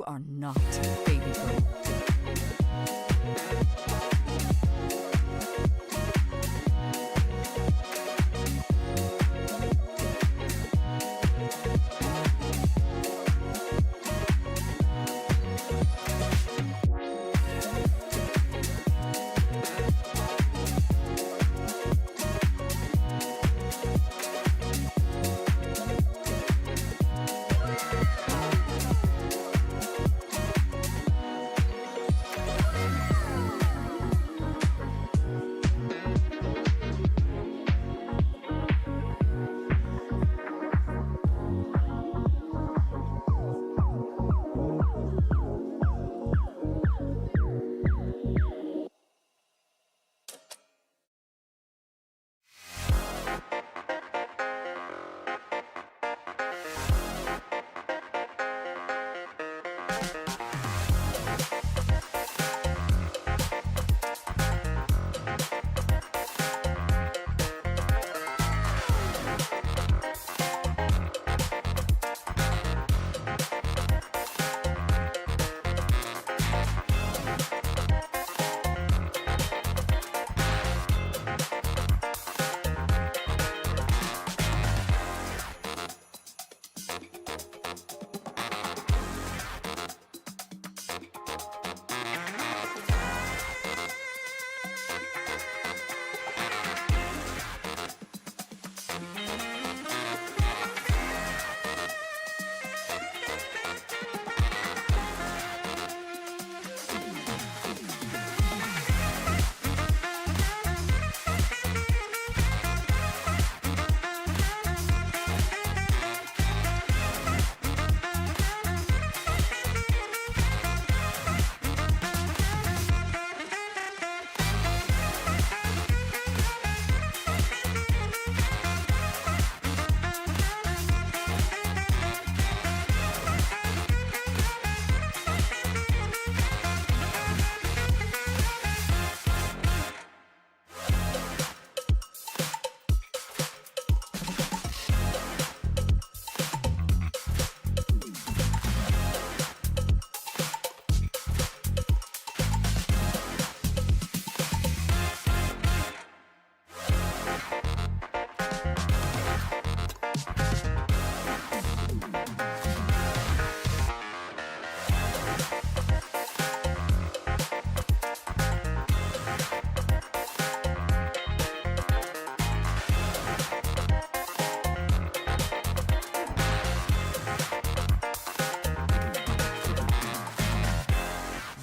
are not baby girl.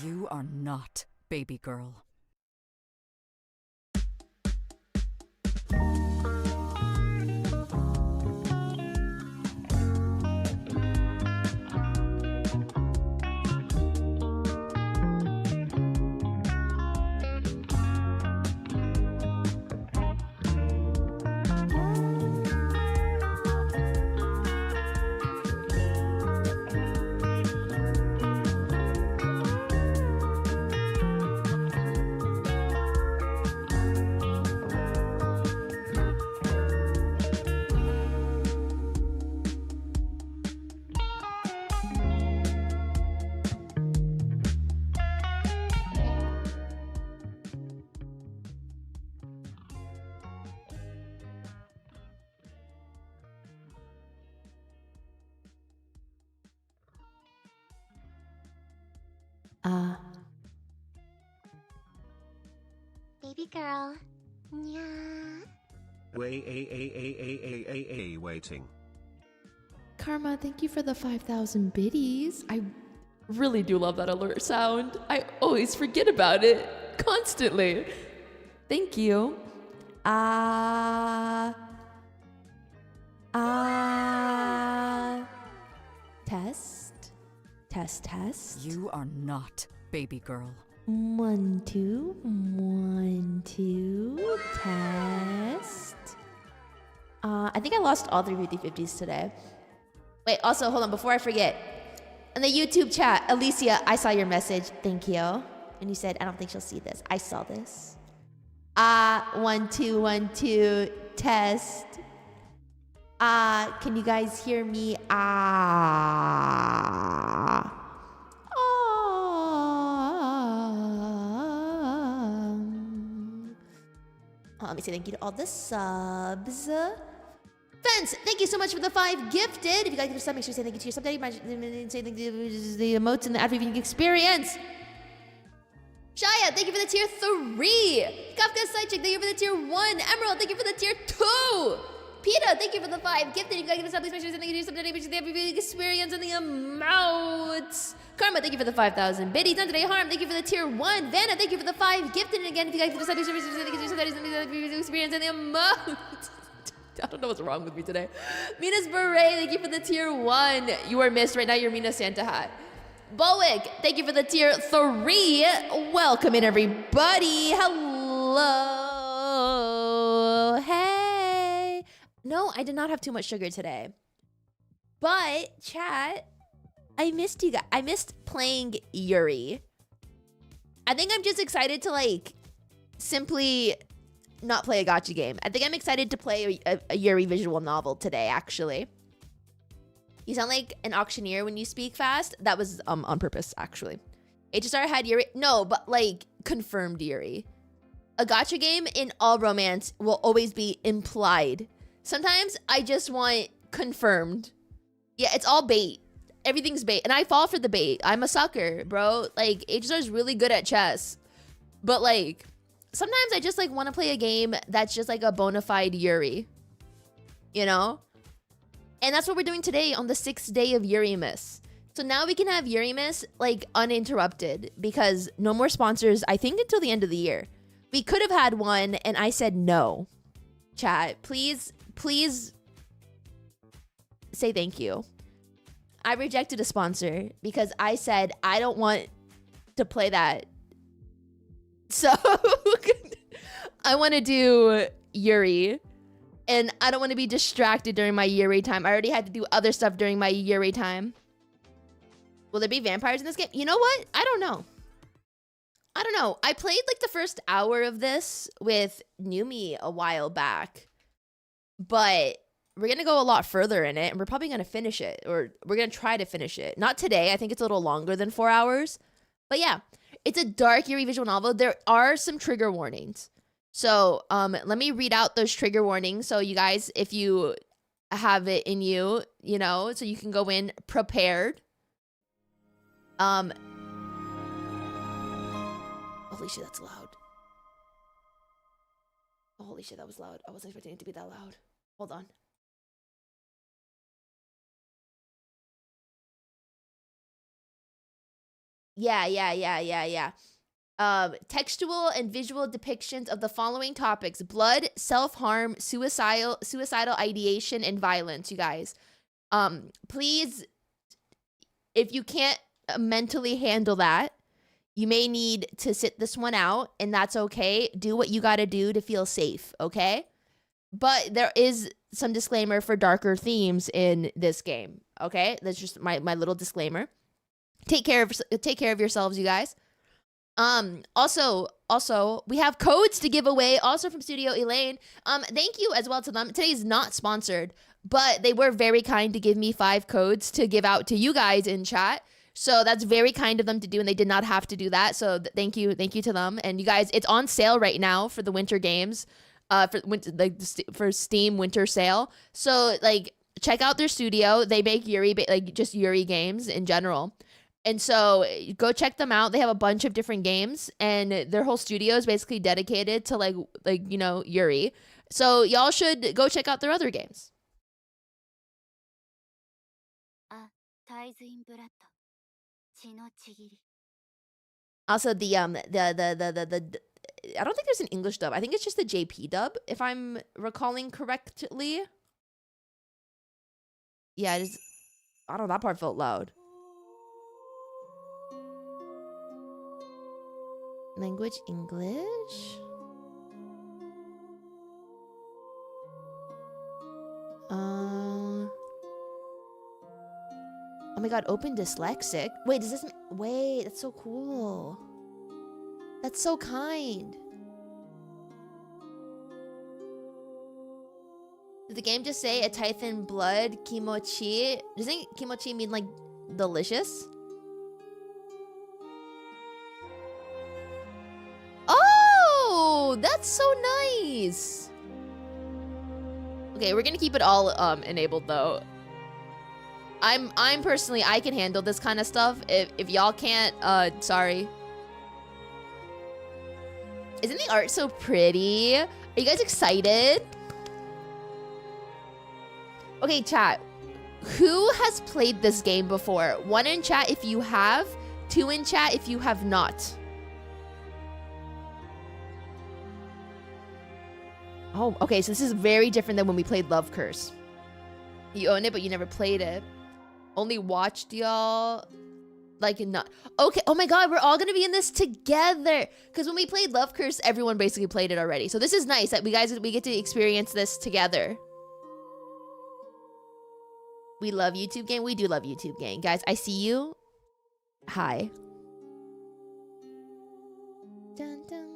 You are not baby girl. Baby girl. Nya. Waiting. Karma, thank you for the 5,000 biddies. I really do love that alert sound. I always forget about it. Constantly. Thank you. Test. You are not baby girl. 1, 2, 1, 2, test. I think I lost all 3 50/50s today. Wait, also, hold on, before I forget. In the YouTube chat, Alicia, I saw your message. Thank you. And you said, I don't think she'll see this. I saw this. 1, 2, 1, 2, test. Can you guys hear me? Let me say thank you to all the subs. Fence, thank you so much for the 5 gifted. If you guys give a sub, make sure to say thank you to your sub daddy. Say thank you to the emotes and the ad reading experience. Shaya, thank you for the tier 3. Kafka Sidechick, thank you for the tier 1. Emerald, thank you for the tier 2. Peta, thank you for the 5 gifted. If you guys give a sub, please make sure to say thank you to your sub daddy. Make sure the ad reading experience and the emotes. Karma, thank you for the 5,000. Biddy, done today. Harm, thank you for the tier 1. Vanna, thank you for the 5 gifted. And again, if you guys give a sub, make sure to say thank you to your sub daddy. Make sure the experience and the emotes. I don't know what's wrong with me today. Mina's Beret, thank you for the tier 1. You are missed right now, your Mina Santa hat. Bowick, thank you for the tier 3. Welcome in, everybody. Hello. Hey. No, I did not have too much sugar today. But, chat, I missed you guys. I missed playing Yuri. I think I'm just excited to, like, simply not play a gacha game. I think I'm excited to play a Yuri visual novel today, actually. You sound like an auctioneer when you speak fast. That was on purpose, actually. HSR had Yuri. No, but like confirmed Yuri. A gacha game in all romance will always be implied. Sometimes I just want confirmed. Yeah, it's all bait. Everything's bait. And I fall for the bait. I'm a sucker, bro. Like, HSR is really good at chess. But like, sometimes I just like want to play a game that's just like a bona fide Yuri, you know? And that's what we're doing today on the 6th day of Yurimas. So now we can have Yurimas like uninterrupted because no more sponsors, I think, until the end of the year. We could have had one and I said no. Chat, please say thank you. I rejected a sponsor because I said I don't want to play that. So I want to do Yuri, and I don't want to be distracted during my Yuri time. I already had to do other stuff during my Yuri time. Will there be vampires in this game? You know what? I don't know. I played like the first hour of this with Numi a while back, but we're going to go a lot further in it, and we're probably going to finish it, or we're going to try to finish it. Not today. I think it's a little longer than 4 hours, but yeah. It's a dark Yuri visual novel. There are some trigger warnings. So let me read out those trigger warnings. So you guys, if you have it in you, you know, so you can go in prepared. Holy shit, that's loud. Holy shit, that was loud. I wasn't expecting it to be that loud. Hold on. Yeah. Textual and visual depictions of the following topics: blood, self-harm, suicidal ideation, and violence, you guys. Please, if you can't mentally handle that, you may need to sit this one out, and that's okay. Do what you gotta do to feel safe, okay? But there is some disclaimer for darker themes in this game, okay? That's just my little disclaimer. Take care of yourselves, you guys. Also, we have codes to give away, also from Studio Elaine. Thank you as well to them. Today's not sponsored, but they were very kind to give me 5 codes to give out to you guys in chat. So that's very kind of them to do, and they did not have to do that. So thank you to them. And you guys, it's on sale right now for the winter games, for Steam winter sale. So like, check out their studio. They make Yuri, like just Yuri games in general. And so go check them out. They have a bunch of different games, and their whole studio is basically dedicated to like you know, Yuri. So y'all should go check out their other games. Also the I don't think there's an English dub. I think it's just the JP dub, if I'm recalling correctly. Yeah, I don't know, that part felt loud. Language English. Oh my god, open dyslexic. Wait, does this wait, that's so cool. That's so kind. Did the game just say a Tithe in blood, kimochi? Doesn't kimochi mean like delicious? Oh, that's so nice. Nice. Okay, we're gonna keep it all enabled though. I'm personally, I can handle this kind of stuff. If y'all can't, sorry. Isn't the art so pretty? Are you guys excited? Okay, chat. Who has played this game before? 1 in chat if you have, 2 in chat if you have not. Oh, okay, so this is very different than when we played Love Curse. You own it, but you never played it. Only watched y'all. Like, not. Okay, oh my god, we're all gonna be in this together. Because when we played Love Curse, everyone basically played it already. So this is nice that we get to experience this together. We love YouTube Gang. We do love YouTube Gang. Guys, I see you. Hi. Dun, dun.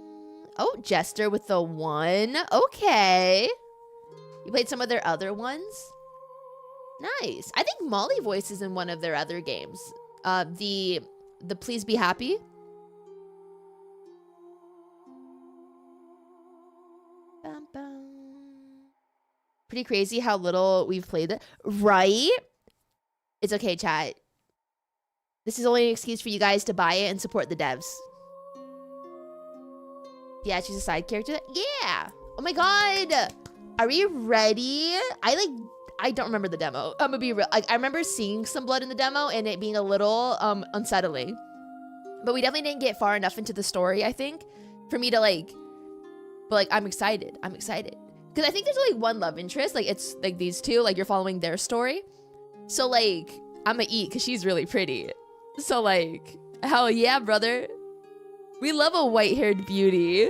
Oh, Jester with the 1. Okay. You played some of their other ones? Nice. I think Molly Voice is in one of their other games. The Please Be Happy. Bum, bum. Pretty crazy how little we've played it. Right? It's okay, chat. This is only an excuse for you guys to buy it and support the devs. Yeah, she's a side character. Yeah. Oh my god. Are we ready? I don't remember the demo. I'm gonna be real. I remember seeing some blood in the demo and it being a little unsettling. But we definitely didn't get far enough into the story, I think, for me to but I'm excited. I'm excited. Because I think there's only one love interest. Like, it's like these two, like you're following their story. So like, I'ma eat because she's really pretty. So like, hell yeah, brother. We love a white-haired beauty.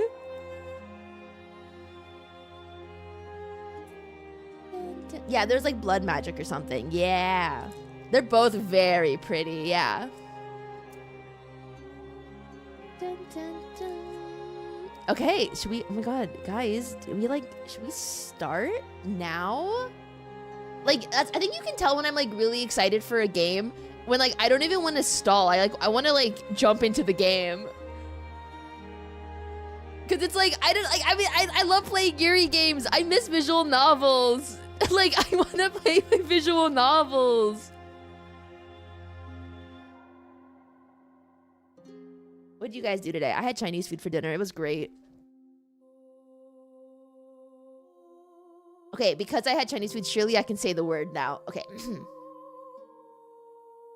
Yeah, there's like blood magic or something. Yeah. They're both very pretty, yeah. Dun, dun, dun. Okay, should we, oh my god, guys, should we start now? Like, I think you can tell when I'm like really excited for a game, when like, I don't even want to stall. I want to like jump into the game. Cause it's like, I love playing Yuri games. I miss visual novels. Like, I want to play like visual novels. What did you guys do today? I had Chinese food for dinner. It was great. Okay, because I had Chinese food, surely I can say the word now. Okay.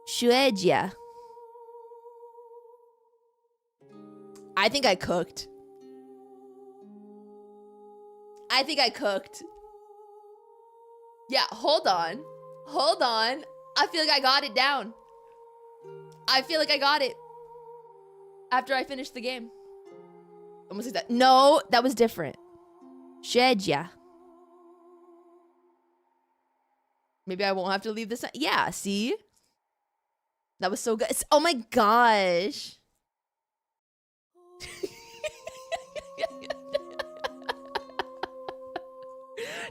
Shuejia. I think I cooked. I think I cooked. Yeah, hold on. Hold on. I feel like I got it down. I feel like I got it. After I finished the game. Almost like that. No, that was different. Shuejia. Maybe I won't have to leave this. Yeah, see? That was so good. Oh my gosh.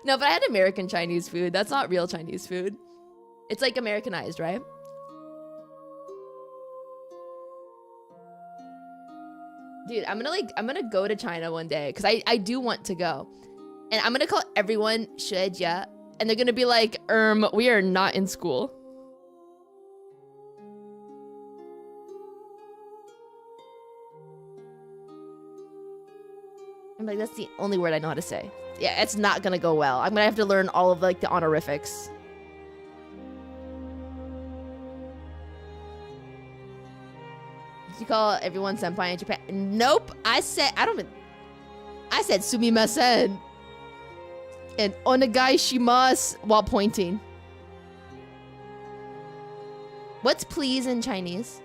No, but I had American Chinese food. That's not real Chinese food. It's like Americanized, right? Dude, I'm gonna go to China one day because I do want to go. And I'm gonna call everyone Shuejia. And they're gonna be like, we are not in school. I'm like, that's the only word I know how to say. Yeah, it's not gonna go well. I'm gonna have to learn all of like the honorifics. Did you call everyone senpai in Japan? Nope. I said sumimasen. And onegai shimasu while pointing. What's please in Chinese?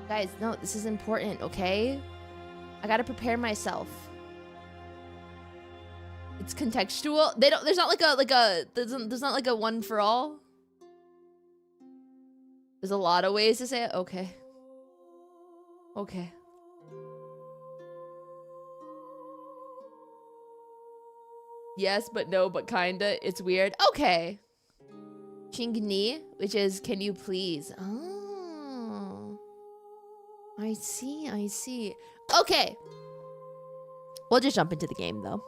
Guys, no, this is important, okay? I gotta prepare myself. It's contextual. There's not there's not like a one for all. There's a lot of ways to say it. Okay. Okay. Yes, but no, but kinda. It's weird. Okay. Chingni, which is can you please? Oh. I see. Okay. We'll just jump into the game though.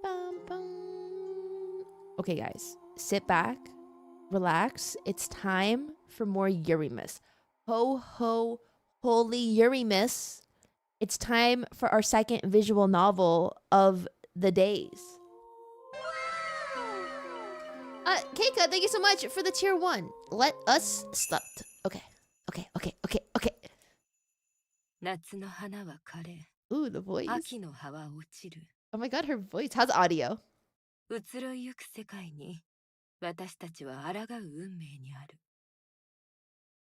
Bum, bum. Okay, guys. Sit back, relax. It's time for more Yurimas. Ho ho holy Yurimas. It's time for our second visual novel of the days. Keika, thank you so much for the tier 1. Let us start. Okay. Ooh, the voice. Oh my god, her voice. How's audio? 移ろいゆく世界に私たちは抗う運命にある。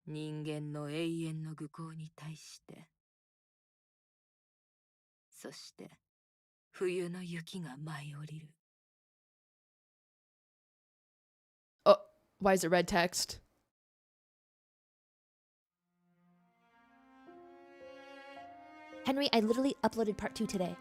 人間の永遠の愚行に対して。そして冬の雪が舞い降りる。Oh, why is it red text? Henry, I literally uploaded part 2 today.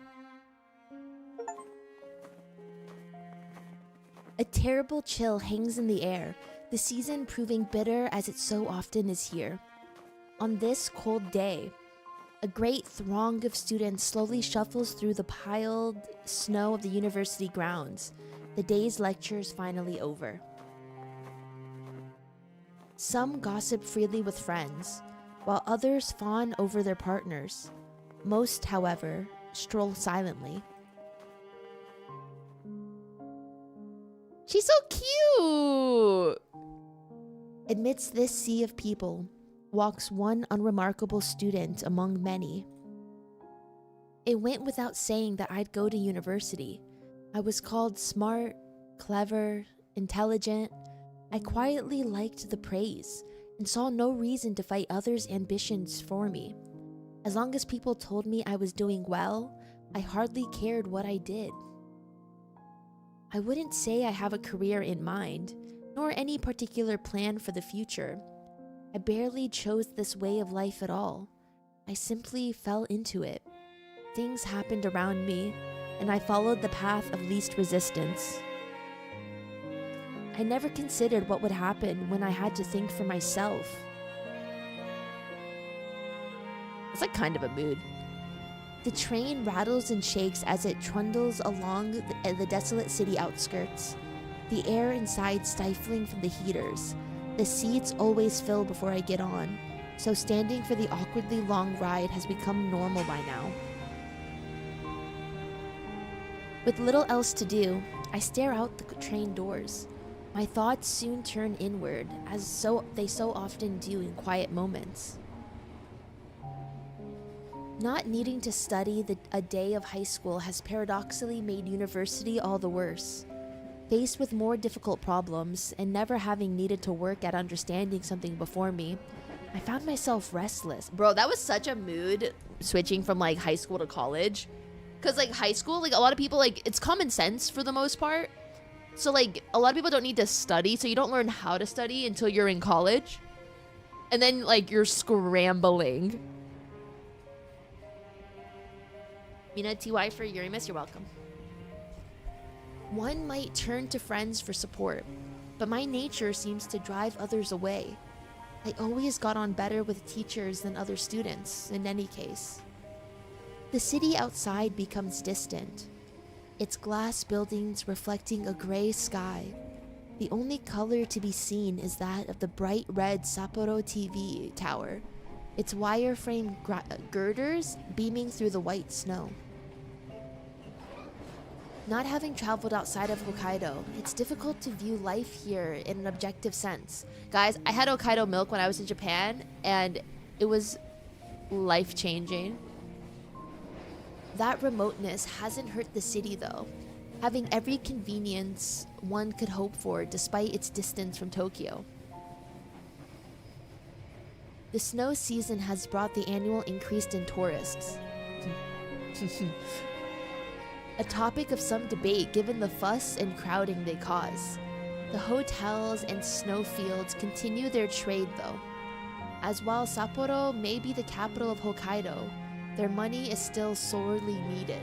A terrible chill hangs in the air, the season proving bitter as it so often is here. On this cold day, a great throng of students slowly shuffles through the piled snow of the university grounds, the day's lectures finally over. Some gossip freely with friends, while others fawn over their partners. Most, however, stroll silently. She's so cute! Amidst this sea of people, walks one unremarkable student among many. It went without saying that I'd go to university. I was called smart, clever, intelligent. I quietly liked the praise and saw no reason to fight others' ambitions for me. As long as people told me I was doing well, I hardly cared what I did. I wouldn't say I have a career in mind, nor any particular plan for the future. I barely chose this way of life at all. I simply fell into it. Things happened around me, and I followed the path of least resistance. I never considered what would happen when I had to think for myself. It's like kind of a mood. The train rattles and shakes as it trundles along the desolate city outskirts, the air inside stifling from the heaters. The seats always fill before I get on, so standing for the awkwardly long ride has become normal by now. With little else to do, I stare out the train doors. My thoughts soon turn inward, as they so often do in quiet moments. Not needing to study a day of high school has paradoxically made university all the worse. Faced with more difficult problems, and never having needed to work at understanding something before me, I found myself restless. Bro, that was such a mood, switching from like high school to college. Cause like high school, like a lot of people, like it's common sense for the most part. So like a lot of people don't need to study, so you don't learn how to study until you're in college. And then like you're scrambling. Mina, TY for Yurimas, you're welcome. One might turn to friends for support, but my nature seems to drive others away. I always got on better with teachers than other students, in any case. The city outside becomes distant, its glass buildings reflecting a gray sky. The only color to be seen is that of the bright red Sapporo TV tower, its wireframe girders beaming through the white snow. Not having traveled outside of Hokkaido, it's difficult to view life here in an objective sense. Guys, I had Hokkaido milk when I was in Japan, and it was life-changing. That remoteness hasn't hurt the city though, having every convenience one could hope for despite its distance from Tokyo. The snow season has brought the annual increase in tourists. A topic of some debate given the fuss and crowding they cause. The hotels and snowfields continue their trade though, as while Sapporo may be the capital of Hokkaido, their money is still sorely needed.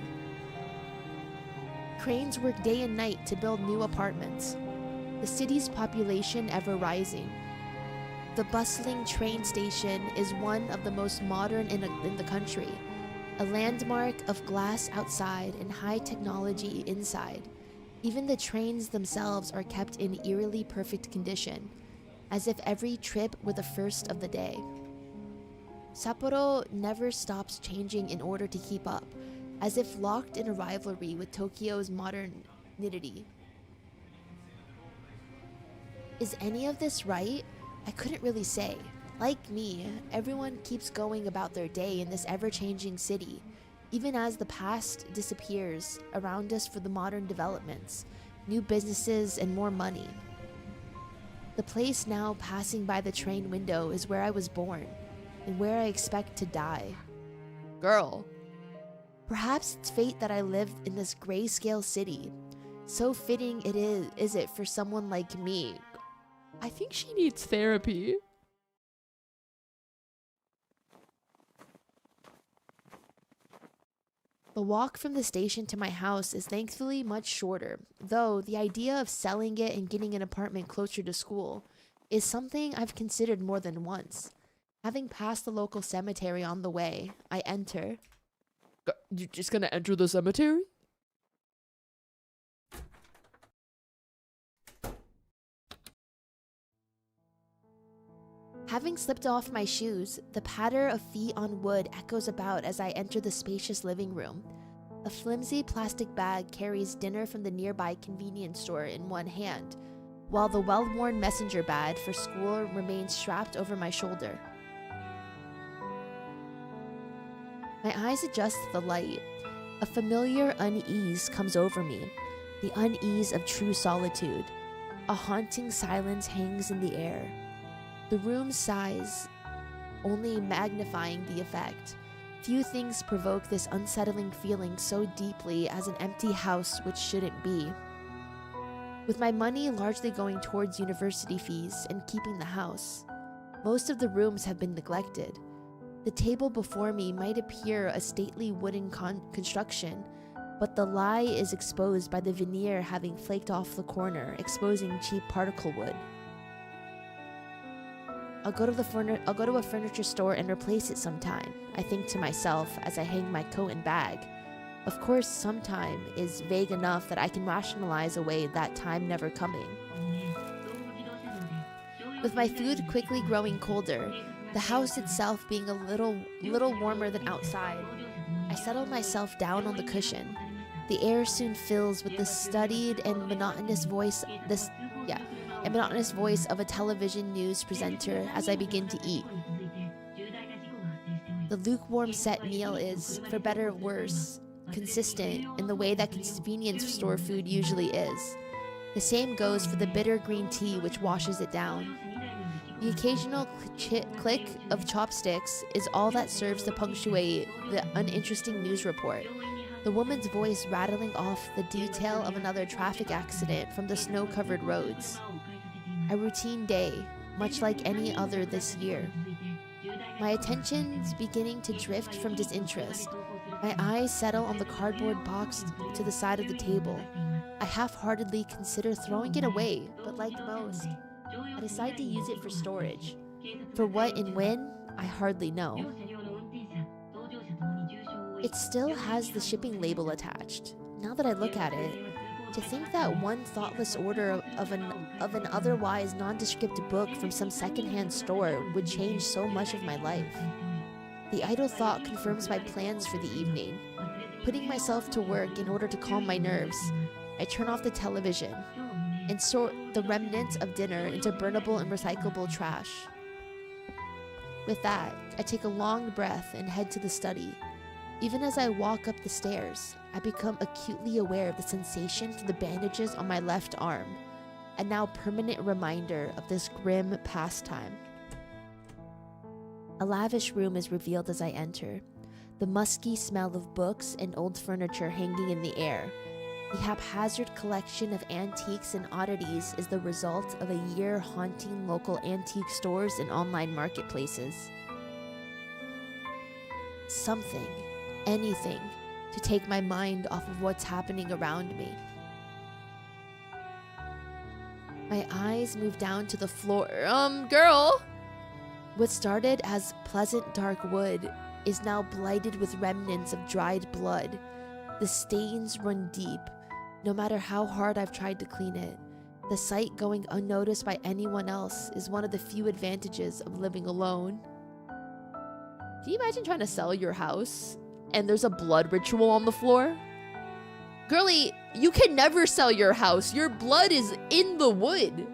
cranes work day and night to build new apartments. The city's population ever rising. The bustling train station is one of the most modern in the country, a landmark of glass outside and high technology inside. Even the trains themselves are kept in eerily perfect condition, as if every trip were the first of the day. Sapporo never stops changing in order to keep up, as if locked in a rivalry with Tokyo's modernity. Is any of this right? I couldn't really say. Like me, everyone keeps going about their day in this ever-changing city, even as the past disappears around us for the modern developments, new businesses, and more money. The place now passing by the train window is where I was born, and where I expect to die. Girl. Perhaps it's fate that I lived in this grayscale city. So fitting is it for someone like me. I think she needs therapy. The walk from the station to my house is thankfully much shorter, though the idea of selling it and getting an apartment closer to school is something I've considered more than once. Having passed the local cemetery on the way, I enter. You're just gonna enter the cemetery? Having slipped off my shoes, the patter of feet on wood echoes about as I enter the spacious living room. A flimsy plastic bag carries dinner from the nearby convenience store in one hand, while the well-worn messenger bag for school remains strapped over my shoulder. My eyes adjust to the light. A familiar unease comes over me, the unease of true solitude. A haunting silence hangs in the air. The room's size only magnifying the effect. Few things provoke this unsettling feeling so deeply as an empty house which shouldn't be. With my money largely going towards university fees and keeping the house, most of the rooms have been neglected. The table before me might appear a stately wooden construction, but the lie is exposed by the veneer having flaked off the corner, exposing cheap particle wood. I'll go to a furniture store and replace it sometime, I think to myself as I hang my coat and bag. Of course, sometime is vague enough that I can rationalize away that time never coming. With my food quickly growing colder, the house itself being a little warmer than outside, I settle myself down on the cushion. The air soon fills with the studied and monotonous voice of a television news presenter as I begin to eat. The lukewarm set meal is, for better or worse, consistent in the way that convenience store food usually is. The same goes for the bitter green tea which washes it down. The occasional click of chopsticks is all that serves to punctuate the uninteresting news report. The woman's voice rattling off the detail of another traffic accident from the snow-covered roads. A routine day, much like any other this year. My attention's beginning to drift from disinterest. My eyes settle on the cardboard box to the side of the table. I half-heartedly consider throwing it away, but like most, I decide to use it for storage. For what and when, I hardly know. It still has the shipping label attached. Now that I look at it, to think that one thoughtless order of an otherwise nondescript book from some secondhand store would change so much of my life. The idle thought confirms my plans for the evening. Putting myself to work in order to calm my nerves, I turn off the television and sort the remnants of dinner into burnable and recyclable trash. With that, I take a long breath and head to the study. Even as I walk up the stairs, I become acutely aware of the sensation from the bandages on my left arm, a now permanent reminder of this grim pastime. A lavish room is revealed as I enter, the musky smell of books and old furniture hanging in the air. The haphazard collection of antiques and oddities is the result of a year haunting local antique stores and online marketplaces. Something, anything, to take my mind off of what's happening around me. My eyes move down to the floor. Girl! What started as pleasant dark wood is now blighted with remnants of dried blood. The stains run deep, no matter how hard I've tried to clean it. The sight going unnoticed by anyone else is one of the few advantages of living alone. Can you imagine trying to sell your house and there's a blood ritual on the floor? Girlie, you can never sell your house. Your blood is in the wood.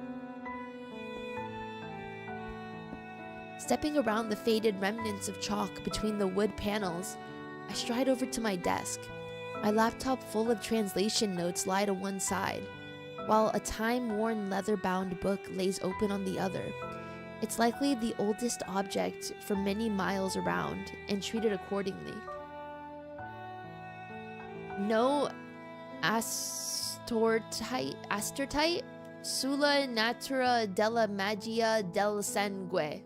Stepping around the faded remnants of chalk between the wood panels, I stride over to my desk. My laptop full of translation notes lie to one side, while a time-worn leather-bound book lays open on the other. It's likely the oldest object for many miles around, and treated accordingly. No astortite sulla natura della magia del sangue.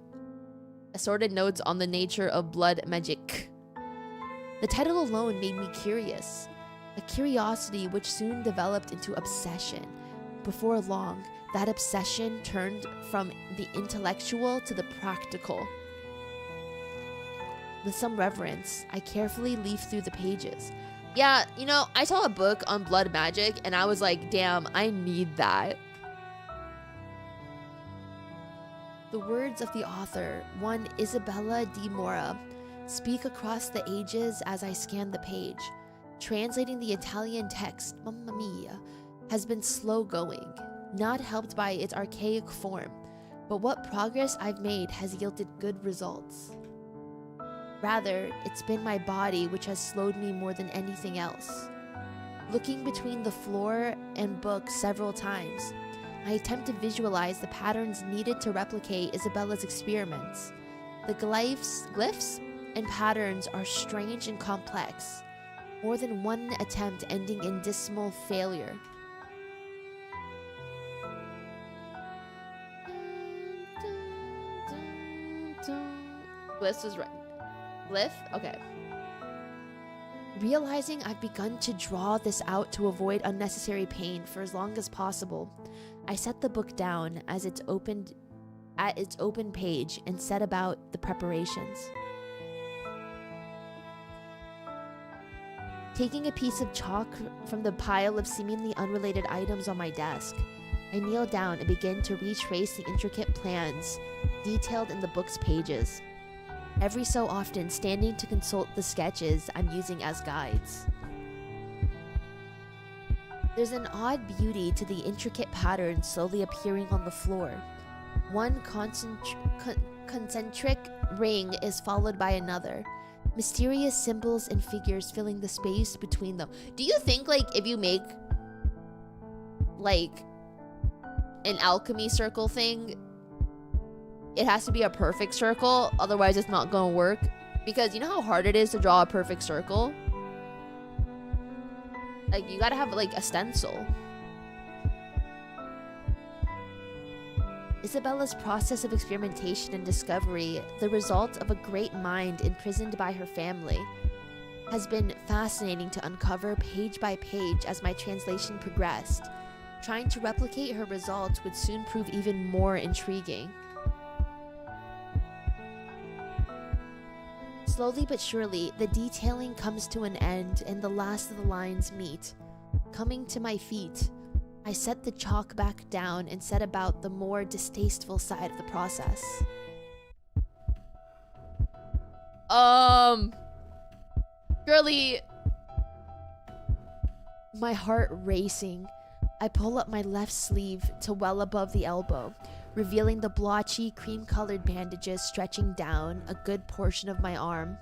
Assorted notes on the nature of blood magic. The title alone made me curious, a curiosity which soon developed into obsession. Before long, that obsession turned from the intellectual to the practical. With some reverence, I carefully leaf through the pages. Yeah, you know, I saw a book on blood magic and I was like, damn, I need that. The words of the author, one Isabella di Mora, speak across the ages as I scan the page. Translating the Italian text, mamma mia, has been slow going, not helped by its archaic form, but what progress I've made has yielded good results. Rather, it's been my body which has slowed me more than anything else. Looking between the floor and book several times, I attempt to visualize the patterns needed to replicate Isabella's experiments. The glyphs and patterns are strange and complex, more than one attempt ending in dismal failure. Glyphs was right. Glyph? Okay. Realizing I've begun to draw this out to avoid unnecessary pain for as long as possible, I set the book down as it's opened at its open page and set about the preparations. Taking a piece of chalk from the pile of seemingly unrelated items on my desk, I kneel down and begin to retrace the intricate plans detailed in the book's pages, every so often standing to consult the sketches I'm using as guides. There's an odd beauty to the intricate patterns slowly appearing on the floor. One concentric ring is followed by another, mysterious symbols and figures filling the space between them. Do you think, like, if you make, like, an alchemy circle thing, it has to be a perfect circle, otherwise it's not gonna work? Because you know how hard it is to draw a perfect circle? Like, you gotta have, like, a stencil. Isabella's process of experimentation and discovery, the result of a great mind imprisoned by her family, has been fascinating to uncover page by page as my translation progressed. Trying to replicate her results would soon prove even more intriguing. Slowly but surely, the detailing comes to an end and the last of the lines meet. Coming to my feet, I set the chalk back down and set about the more distasteful side of the process. Girlie, my heart racing, I pull up my left sleeve to well above the elbow, revealing the blotchy, cream-colored bandages stretching down a good portion of my arm.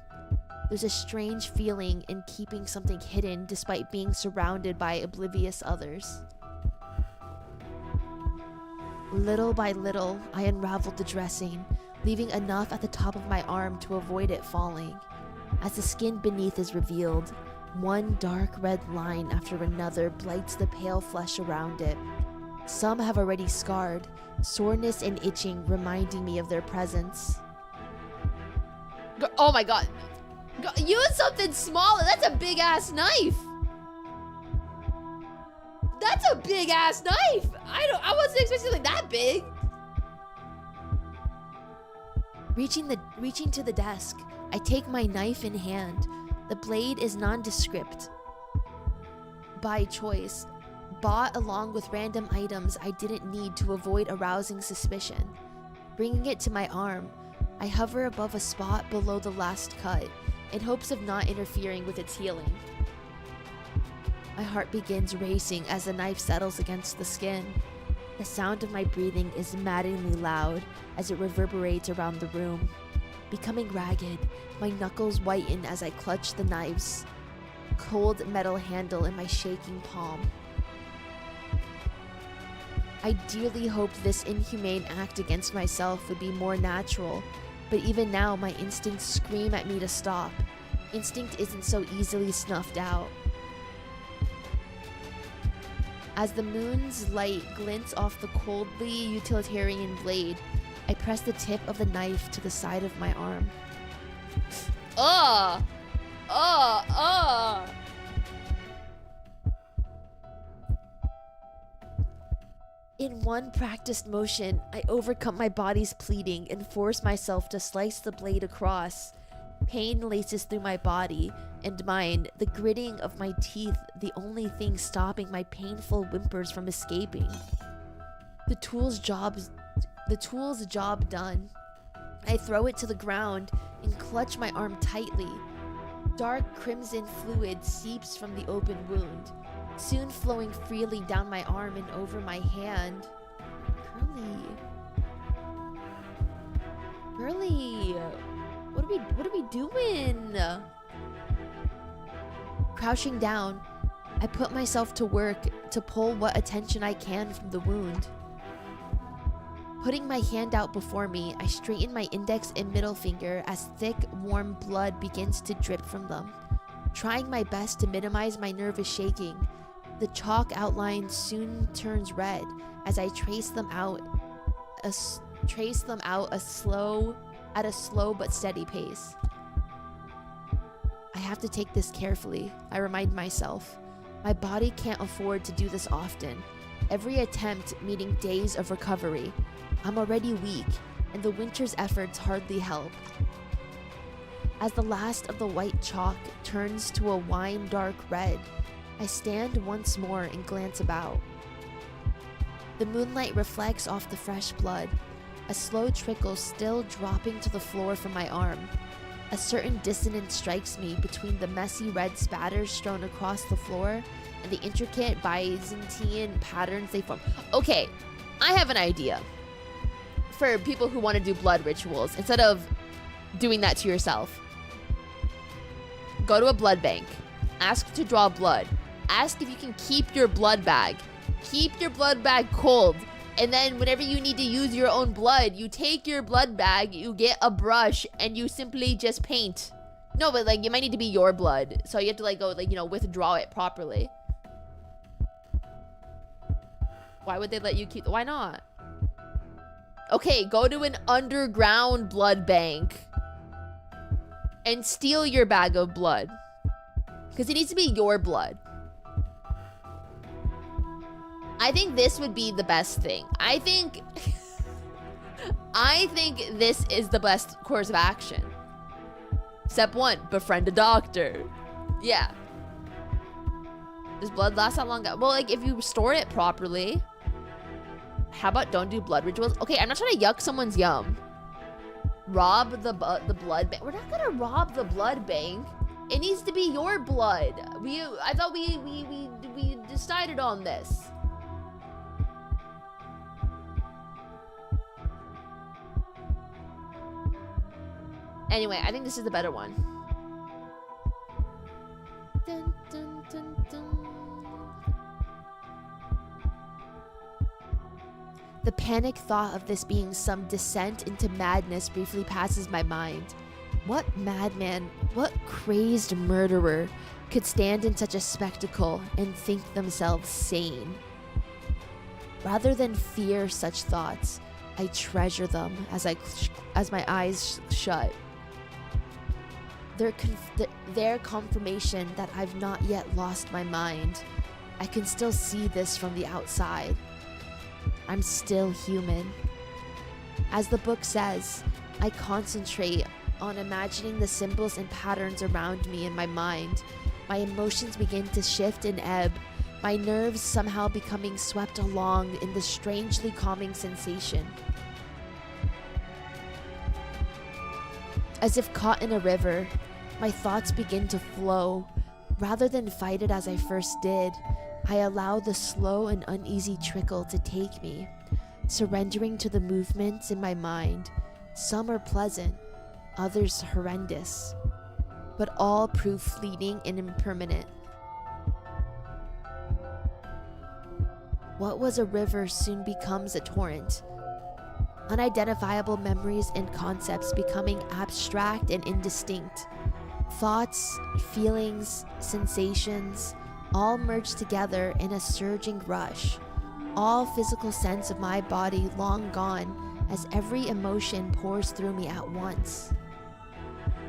There's a strange feeling in keeping something hidden despite being surrounded by oblivious others. Little by little, I unraveled the dressing, leaving enough at the top of my arm to avoid it falling. As the skin beneath is revealed, one dark red line after another blights the pale flesh around it. Some have already scarred, soreness and itching reminding me of their presence. Oh my god. Use something smaller. That's a big ass knife. That's a big ass knife. I wasn't expecting something that big. Reaching to the desk, I take my knife in hand. The blade is nondescript by choice, bought along with random items I didn't need to avoid arousing suspicion. Bringing it to my arm, I hover above a spot below the last cut in hopes of not interfering with its healing. My heart begins racing as the knife settles against the skin. The sound of my breathing is maddeningly loud as it reverberates around the room. Becoming ragged, my knuckles whiten as I clutch the knife's cold metal handle in my shaking palm. I dearly hoped this inhumane act against myself would be more natural, but even now my instincts scream at me to stop. Instinct isn't so easily snuffed out. As the moon's light glints off the coldly utilitarian blade, I press the tip of the knife to the side of my arm. In one practiced motion, I overcome my body's pleading and force myself to slice the blade across. Pain laces through my body and mind, the gritting of my teeth the only thing stopping my painful whimpers from escaping. The tool's job done. I throw it to the ground and clutch my arm tightly. Dark crimson fluid seeps from the open wound, soon flowing freely down my arm and over my hand. Curly, what are we doing? Crouching down, I put myself to work to pull what attention I can from the wound. Putting my hand out before me, I straighten my index and middle finger as thick, warm blood begins to drip from them. Trying my best to minimize my nervous shaking, the chalk outline soon turns red as I trace them out at a slow but steady pace. I have to take this carefully, I remind myself. My body can't afford to do this often. Every attempt meaning days of recovery. I'm already weak, and the winter's efforts hardly help. As the last of the white chalk turns to a wine-dark red, I stand once more and glance about. The moonlight reflects off the fresh blood, a slow trickle still dropping to the floor from my arm. A certain dissonance strikes me between the messy red spatters strewn across the floor and the intricate Byzantine patterns they form. Okay, I have an idea. For people who want to do blood rituals, instead of doing that to yourself, go to a blood bank, ask to draw blood, ask if you can keep your blood bag. Keep your blood bag cold. And then whenever you need to use your own blood, you take your blood bag, you get a brush, and you simply just paint. No, but like, it might need to be your blood. So you have to like go, like, you know, withdraw it properly. Why would they let you keep, why not? Okay, go to an underground blood bank and steal your bag of blood. Because it needs to be your blood. I think this would be the best thing. I think this is the best course of action. Step 1, befriend a doctor. Yeah. Does blood last that long? Well, like, if you store it properly. How about don't do blood rituals? Okay, I'm not trying to yuck someone's yum. Rob the blood bank. We're not gonna rob the blood bank. It needs to be your blood. I thought we decided on this. Anyway, I think this is the better one. Dun, dun, dun, dun. The panic thought of this being some descent into madness briefly passes my mind. What madman, what crazed murderer could stand in such a spectacle and think themselves sane? Rather than fear such thoughts, I treasure them as my eyes shut. their confirmation that I've not yet lost my mind. I can still see this from the outside. I'm still human. As the book says, I concentrate on imagining the symbols and patterns around me in my mind. My emotions begin to shift and ebb, my nerves somehow becoming swept along in this strangely calming sensation. As if caught in a river, my thoughts begin to flow. Rather than fight it as I first did, I allow the slow and uneasy trickle to take me, surrendering to the movements in my mind. Some are pleasant, others horrendous, but all prove fleeting and impermanent. What was a river soon becomes a torrent. Unidentifiable memories and concepts becoming abstract and indistinct. Thoughts, feelings, sensations, all merge together in a surging rush. All physical sense of my body long gone as every emotion pours through me at once.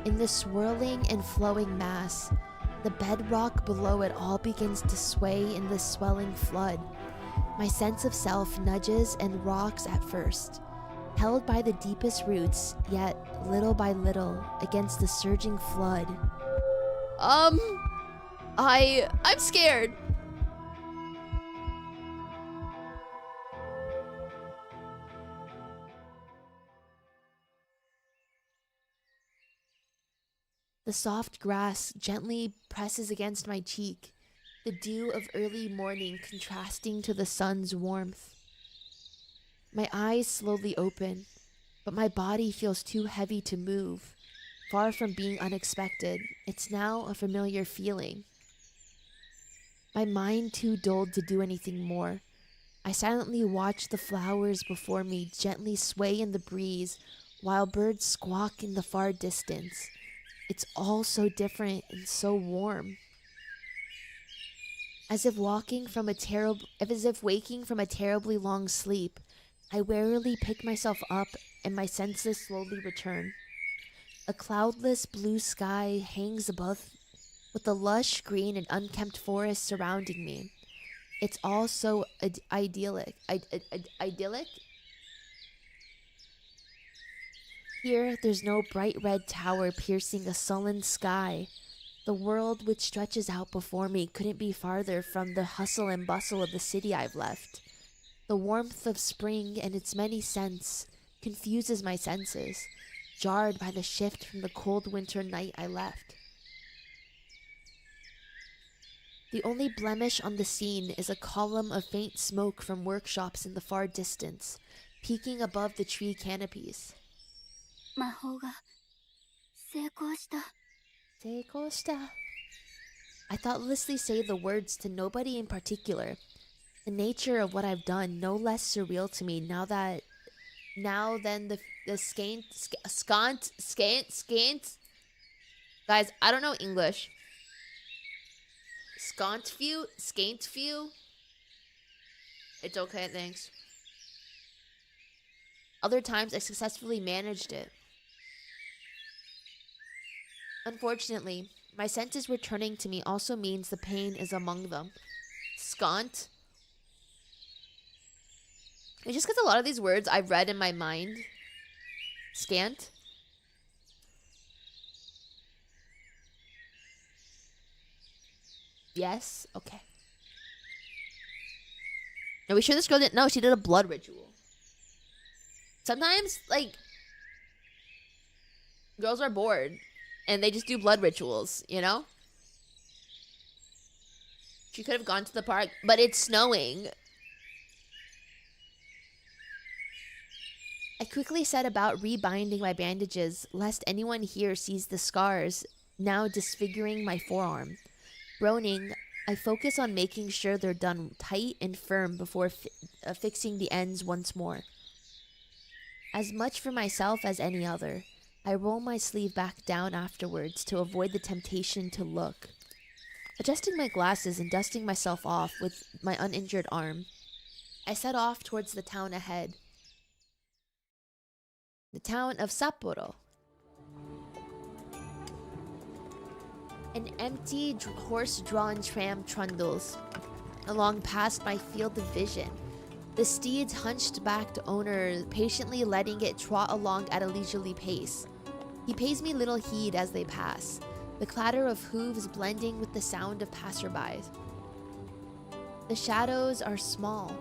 In the swirling and flowing mass, the bedrock below it all begins to sway in the swelling flood. My sense of self nudges and rocks at first, held by the deepest roots, yet little by little against the surging flood. I'm scared. The soft grass gently presses against my cheek, the dew of early morning contrasting to the sun's warmth. My eyes slowly open, but my body feels too heavy to move. Far from being unexpected, it's now a familiar feeling. My mind too dulled to do anything more. I silently watch the flowers before me gently sway in the breeze while birds squawk in the far distance. It's all so different and so warm. As if waking from a terribly long sleep, I warily pick myself up and my senses slowly return. A cloudless blue sky hangs above with the lush green and unkempt forest surrounding me. It's all so idyllic. Idyllic? Here, there's no bright red tower piercing a sullen sky. The world which stretches out before me couldn't be farther from the hustle and bustle of the city I've left. The warmth of spring and its many scents confuses my senses, jarred by the shift from the cold winter night I left. The only blemish on the scene is a column of faint smoke from workshops in the far distance, peeking above the tree canopies. 魔法が成功した。Seikoshita. I thoughtlessly say the words to nobody in particular. The nature of what I've done no less surreal to me now than the scant. Guys, I don't know English. Scant few. It's okay, thanks. Other times I successfully managed it. Unfortunately, my senses returning to me also means the pain is among them. Scant. It's just because a lot of these words I've read in my mind. Scant. Yes? Okay. Are we sure this girl didn't? No, she did a blood ritual. Sometimes, like, girls are bored and they just do blood rituals, you know? She could have gone to the park, but it's snowing. I quickly set about rebinding my bandages, lest anyone here sees the scars, now disfiguring my forearm. Groaning, I focus on making sure they're done tight and firm before fixing the ends once more. As much for myself as any other, I roll my sleeve back down afterwards to avoid the temptation to look. Adjusting my glasses and dusting myself off with my uninjured arm, I set off towards the town ahead. The town of Sapporo. An empty horse-drawn tram trundles along past my field of vision. The steed's hunched-backed owner patiently letting it trot along at a leisurely pace. He pays me little heed as they pass, the clatter of hooves blending with the sound of passersby. The shadows are small,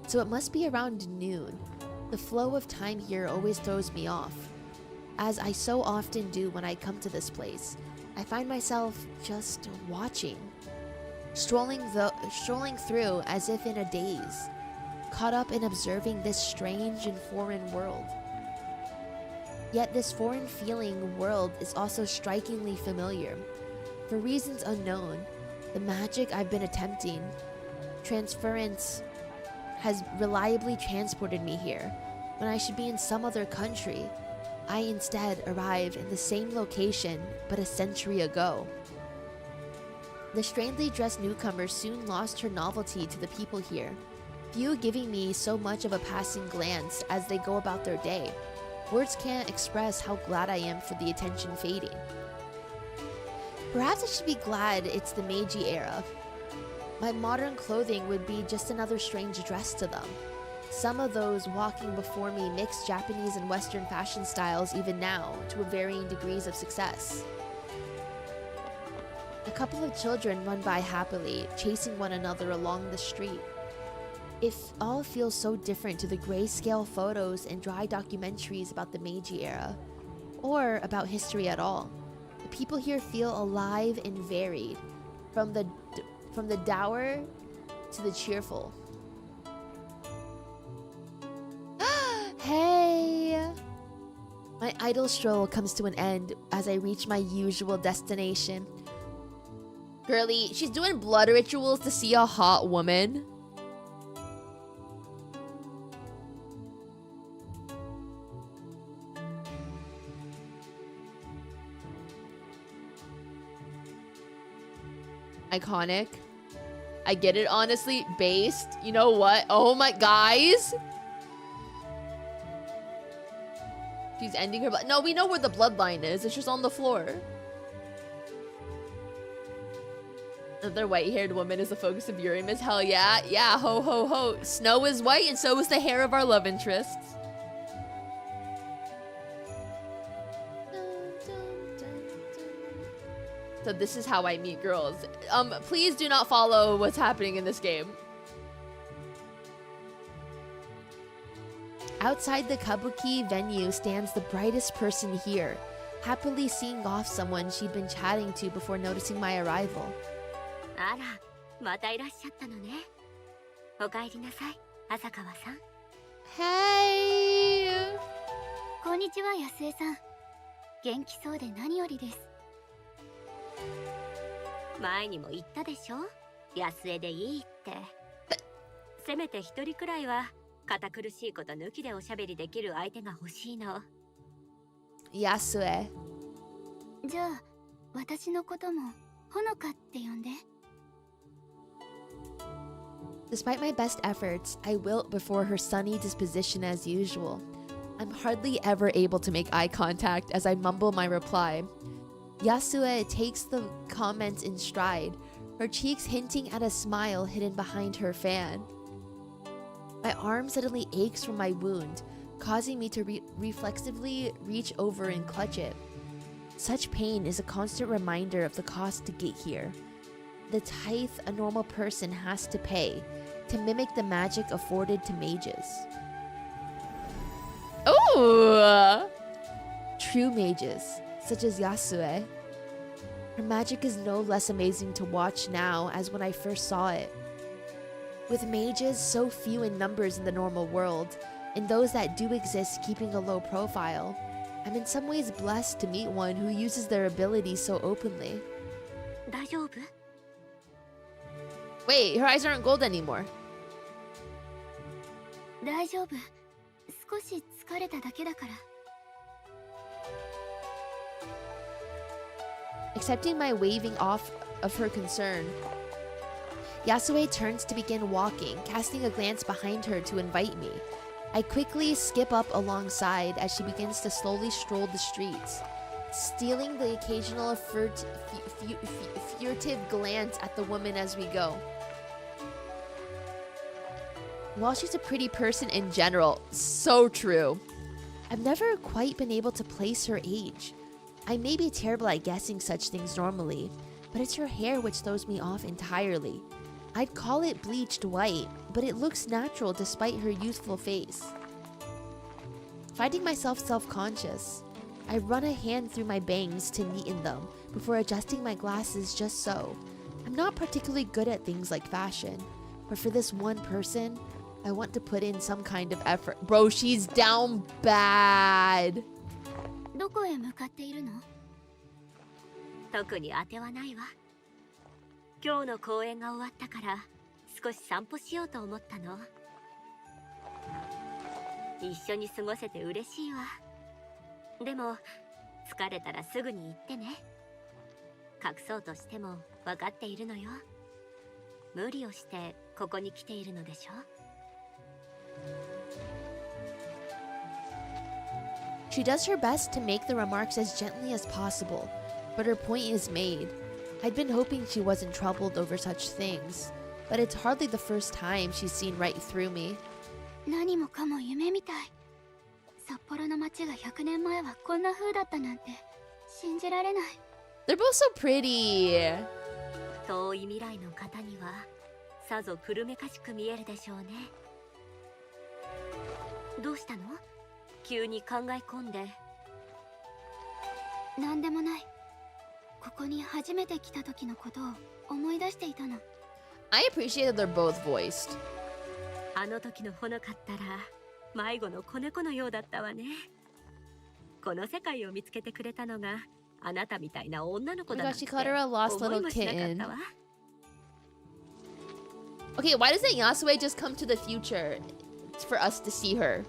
so it must be around noon. The flow of time here always throws me off, as I so often do when I come to this place. I find myself just watching, strolling through as if in a daze, caught up in observing this strange and foreign world. Yet this foreign-feeling world is also strikingly familiar. For reasons unknown, the magic I've been attempting, transference, has reliably transported me here. When I should be in some other country, I instead arrive in the same location but a century ago. The strangely dressed newcomer soon lost her novelty to the people here, few giving me so much of a passing glance as they go about their day. Words can't express how glad I am for the attention fading. Perhaps I should be glad it's the Meiji era. My modern clothing would be just another strange dress to them. Some of those walking before me mix Japanese and Western fashion styles even now, to varying degrees of success. A couple of children run by happily, chasing one another along the street. It all feels so different to the grayscale photos and dry documentaries about the Meiji era, or about history at all. The people here feel alive and varied, from the dour to the cheerful. Hey! My idle stroll comes to an end as I reach my usual destination. Girly, she's doing blood rituals to see a hot woman. Iconic. I get it, honestly. Based. You know what? Oh my... Guys! She's ending her blood. No, we know where the bloodline is. It's just on the floor. Another white-haired woman is the focus of Yurimas. Hell yeah. Yeah, ho ho ho. Snow is white and so is the hair of our love interests. So this is how I meet girls. Please do not follow what's happening in this game. Outside the Kabuki venue stands the brightest person here, happily seeing off someone she'd been chatting to before noticing my arrival. あら、またいらっしゃったのね。お帰りなさい、浅川さん。Hey! こんにちは、安江さん。元気そうで何よりです。前にも言ったでしょ、安江でいいって。せめて一人くらいは堅苦しいこと抜きでおしゃべりできる相手が欲しいの。Yasu. じゃあ、私のこともほのかって呼んで。Despite my best efforts, I wilt before her sunny disposition as usual. I'm hardly ever able to make eye contact as I mumble my reply. Yasue takes the comments in stride, her cheeks hinting at a smile hidden behind her fan. My arm suddenly aches from my wound, causing me to reflexively reach over and clutch it. Such pain is a constant reminder of the cost to get here. The tithe a normal person has to pay to mimic the magic afforded to mages. Ooh! True mages, such as Yasue. Her magic is no less amazing to watch now as when I first saw it. With mages so few in numbers in the normal world, and those that do exist keeping a low profile, I'm in some ways blessed to meet one who uses their abilities so openly. 大丈夫？ Wait, her eyes aren't gold anymore. 大丈夫。少し疲れただけだから。Accepting my waving off of her concern, Yasue turns to begin walking, casting a glance behind her to invite me. I quickly skip up alongside as she begins to slowly stroll the streets. stealing the occasional furtive glance at the woman as we go. While she's a pretty person in general, so true. I've never quite been able to place her age. I may be terrible at guessing such things normally, but it's her hair which throws me off entirely. I'd call it bleached white, but it looks natural despite her youthful face. Finding myself self-conscious, I run a hand through my bangs to neaten them before adjusting my glasses just so. I'm not particularly good at things like fashion, but for this one person, I want to put in some kind of effort. Bro, she's down bad. どこへ向かっているの？特に当てはないわ。今日の公演が終わったから少し散歩しようと思ったの。一緒に過ごせて嬉しいわ。でも疲れたらすぐに行ってね。隠そうとしても分かっているのよ。無理をしてここに来ているのでしょ。She does her best to make the remarks as gently as possible, but her point is made. I'd been hoping she wasn't troubled over such things, but it's hardly the first time she's seen right through me. 何もかも夢みたい。札幌の街が100年前はこんな風だったなんて信じられない。They're both so pretty. 遠い未来の方にはさぞ古めかしく見えるでしょうね。どうしたの？急に考え込んで。なんでもない。ここに初めて来た時のことを思い出していたの。I appreciate that they're both voiced. あの時のほのかったら迷子の子猫のようだったわね。この世界を見つけてくれたのがあなたみたいな女の子だなんて she caught her a lost 思い little もしなかっ kitten. たわ。Okay, why doesn't Yasue just come to the future for us to see her?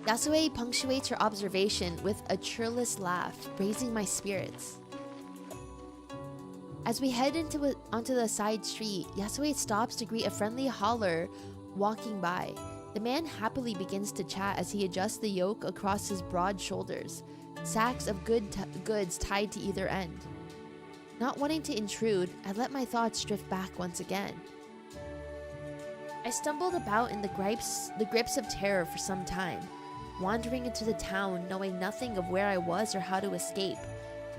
Yasue punctuates her observation with a churlish laugh, raising my spirits. As we head onto the side street, Yasue stops to greet a friendly holler walking by. The man happily begins to chat as he adjusts the yoke across his broad shoulders, sacks of goods tied to either end. Not wanting to intrude, I let my thoughts drift back once again. I stumbled about in the grips of terror for some time, wandering into the town knowing nothing of where I was or how to escape.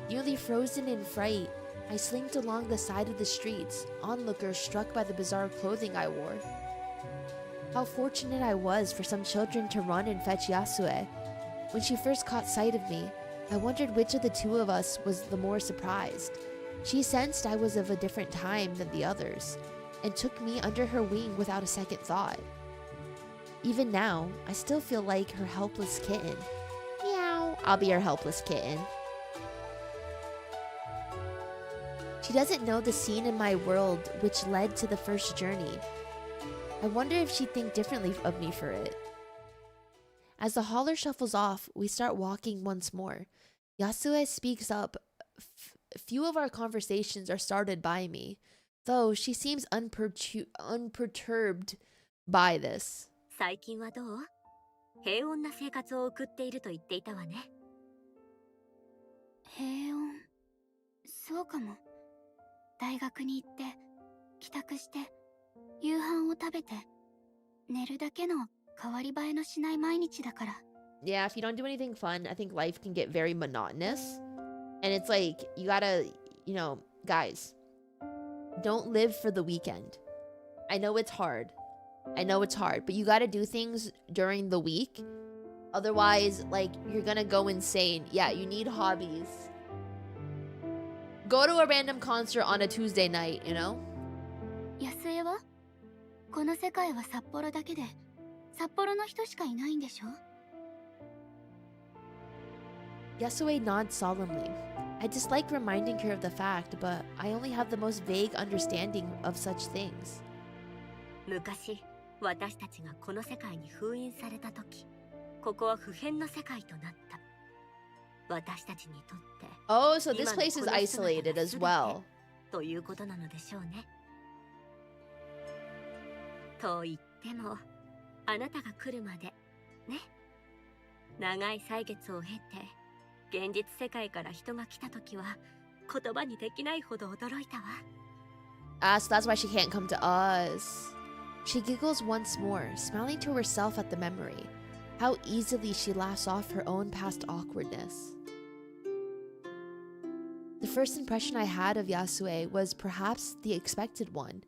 Nearly frozen in fright, I slinked along the side of the streets, onlookers struck by the bizarre clothing I wore. How fortunate I was for some children to run and fetch Yasue. When she first caught sight of me, I wondered which of the two of us was the more surprised. She sensed I was of a different time than the others, and took me under her wing without a second thought. Even now, I still feel like her helpless kitten. Meow, I'll be her helpless kitten. She doesn't know the scene in my world which led to the first journey. I wonder if she'd think differently of me for it. As the hauler shuffles off, we start walking once more. Yasue speaks up. Few of our conversations are started by me, though she seems unperturbed by this. 最近はどう？平穏な生活を送っていると言っていたわね。平穏。そうかも。大学に行って、帰宅して、夕飯を食べて、寝るだけの変わり映えのしない毎日だから。Yeah, if you don't do anything fun, I think life can get very monotonous. And it's like, you gotta, guys, don't live for the weekend. I know it's hard, but you gotta do things during the week. Otherwise, you're gonna go insane. Yeah, you need hobbies. Go to a random concert on a Tuesday night, 安江は？この世界は札幌だけで、札幌の人しかいないんでしょ？ Yasue nods solemnly. I dislike reminding her of the fact, but I only have the most vague understanding of such things. 昔、私たちがこの世界に封印された時、ここは不変の世界となった。私たちにとって。Oh, so this place is isolated as well. ということなのでしょうね。と言っても、あなたが来るまで、ね。長い歳月を経て現実世界から人が来た時は言葉にできないほど驚いたわ。 So that's why she can't come to us. She giggles once more, smiling to herself at the memory. How easily she laughs off her own past awkwardness. The first impression I had of Yasue was perhaps the expected one.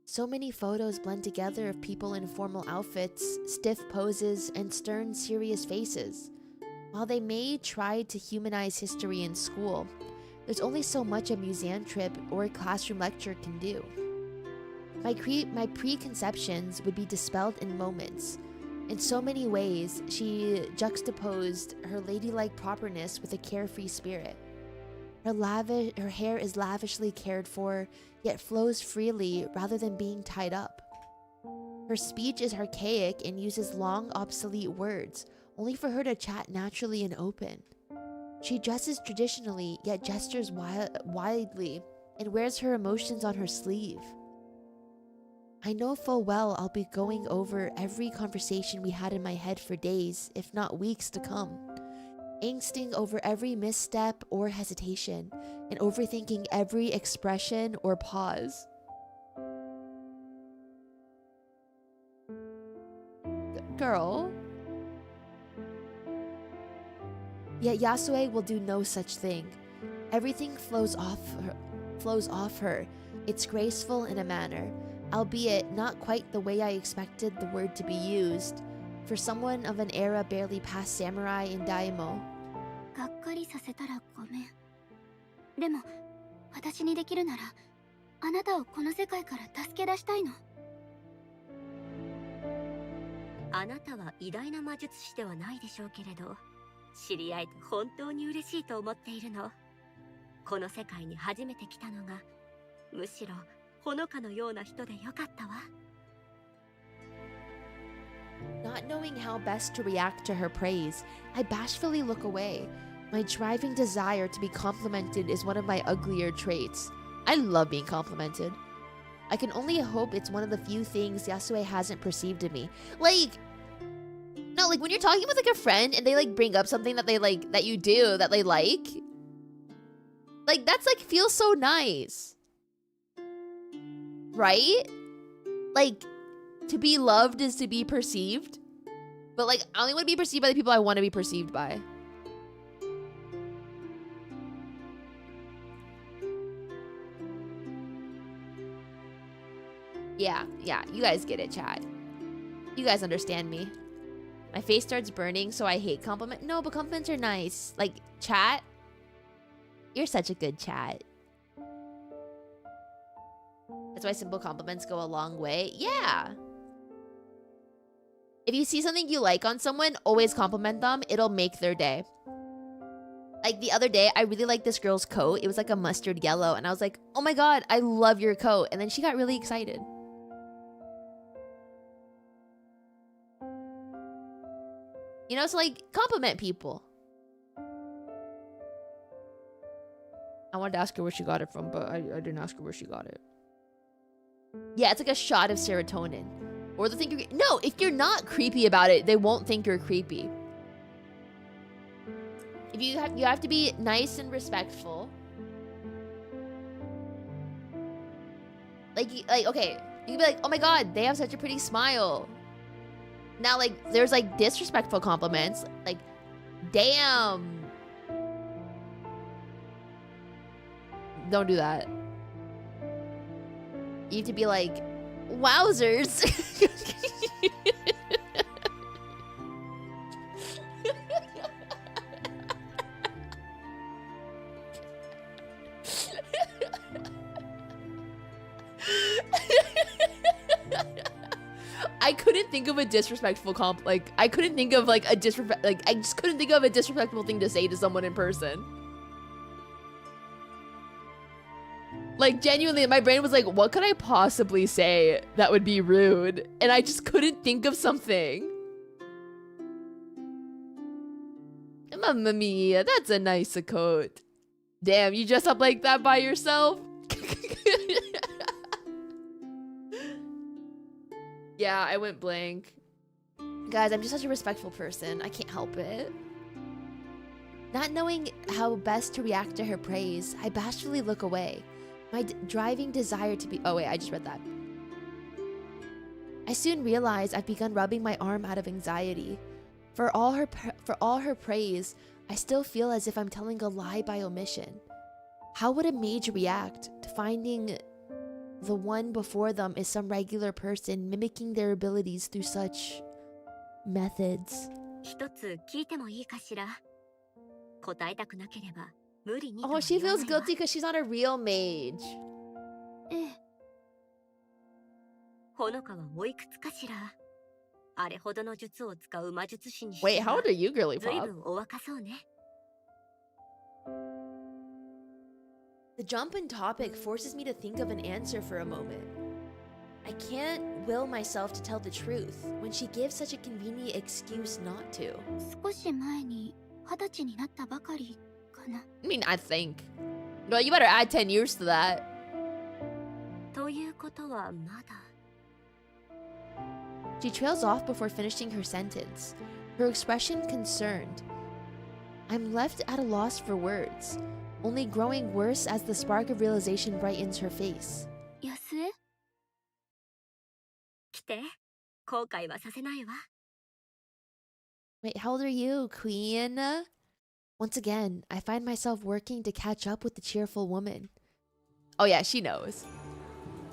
So many photos blend together of people in formal outfits, stiff poses, and stern, serious faces. While they may try to humanize history in school, there's only so much a museum trip or a classroom lecture can do. My preconceptions would be dispelled in moments. In so many ways, she juxtaposed her ladylike properness with a carefree spirit. Her hair is lavishly cared for, yet flows freely rather than being tied up. Her speech is archaic and uses long, obsolete words, only for her to chat naturally and open. She dresses traditionally, yet gestures widely, and wears her emotions on her sleeve. I know full well I'll be going over every conversation we had in my head for days, if not weeks to come. Angsting over every misstep or hesitation, and overthinking every expression or pause. Girl. Yet Yasue will do no such thing. Everything flows off her. It's graceful in a manner, albeit not quite the way I expected the word to be used, for someone of an era barely past samurai and daimyo. がっかりさせたらごめん。でも私にできるならあなたをこの世界から助け出したいの。あなたは偉大な魔術師ではないでしょうけれど、知り合えて本当に嬉しいと思っているの。この世界に初めて来たのが、むしろほのかのような人でよかったわ。Not knowing how best to react to her praise, I bashfully look away. My driving desire to be complimented is one of my uglier traits. I love being complimented. I can only hope it's one of the few things Yasue hasn't perceived in me. No, when you're talking with a friend and they bring up something that they that you do that they like, that's feels so nice. Right? To be loved is to be perceived. But I only want to be perceived by the people I want to be perceived by. Yeah, you guys get it, chat. You guys understand me. My face starts burning, so I hate compliments. No, but compliments are nice. Chat, you're such a good chat. That's why simple compliments go a long way. Yeah. If you see something you like on someone, always compliment them. It'll make their day. The other day, I really liked this girl's coat. It was a mustard yellow. And I was like, oh my god, I love your coat. And then she got really excited. You know, so compliment people. I wanted to ask her where she got it from, but I didn't ask her where she got it. Yeah, it's a shot of serotonin. Or they'll think you're... No, if you're not creepy about it, they won't think you're creepy. If you have to be nice and respectful. Okay, you can be oh my god, they have such a pretty smile. Now, there's disrespectful compliments. Damn. Don't do that. You have to be wowzers. I couldn't think of a disrespectful I couldn't think of a disrespect. I just couldn't think of a disrespectful thing to say to someone in person. Genuinely, my brain was what could I possibly say that would be rude? And I just couldn't think of something. Mamma mia, that's a nice coat. Damn, you dress up like that by yourself? Yeah, I went blank. Guys, I'm just such a respectful person. I can't help it. Not knowing how best to react to her praise, I bashfully look away. My driving desire to be... Oh wait, I just read that. I soon realize I've begun rubbing my arm out of anxiety. For all her praise, I still feel as if I'm telling a lie by omission. How would a mage react to finding the one before them is some regular person mimicking their abilities through such methods? 一つ聞いてもいいかしら。答えたくなければ無理にと Oh, は she 言わ feels ないわ。 guilty because she's not a real mage. ええ。ほのかはおいくつかしら。あれほどの術を使う魔術師にして Wait, how は old are you, girly ずい pop? ぶんお若そうね。The jump in topic forces me to think of an answer for a moment. I can't will myself to tell the truth when she gives such a convenient excuse not to. 少し前に20歳になったばかりかな。 I mean, I think. Well, you better add 10 years to that. ということはまだ。 She trails off before finishing her sentence, her expression concerned. I'm left at a loss for words, only growing worse as the spark of realization brightens her face. 安江来て、後悔はさせないわ。 Wait, how old are you, Queen? Once again, I find myself working to catch up with the cheerful woman. Oh yeah, she knows.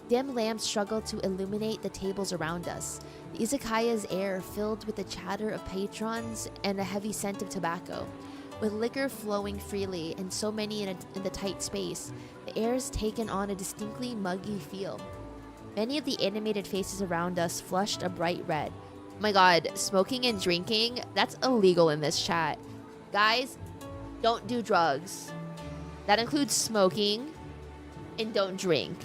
Dim lamps struggle to illuminate the tables around us. The izakaya's air filled with the chatter of patrons and a heavy scent of tobacco. With liquor flowing freely and so many in the tight space, the air has taken on a distinctly muggy feel. Many of the animated faces around us flushed a bright red. Oh my god, smoking and drinking, that's illegal in this chat. Guys, don't do drugs. That includes smoking and don't drink.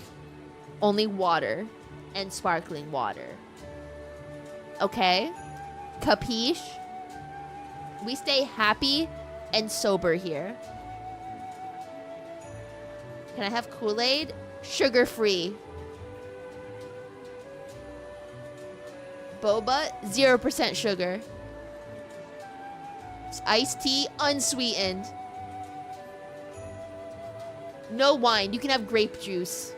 Only water and sparkling water. Okay? Capiche? We stay happy and sober here. Can I have Kool-Aid? Sugar-free. Boba, 0% sugar. Iced tea, unsweetened. No wine, you can have grape juice.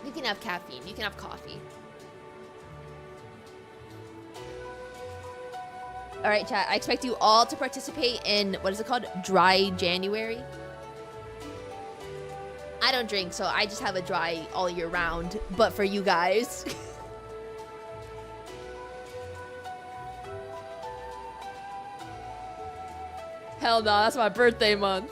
You can have caffeine, you can have coffee. Alright, chat, I expect you all to participate in, what is it called? Dry January? I don't drink, so I just have a dry all year round, but for you guys. Hell no, that's my birthday month.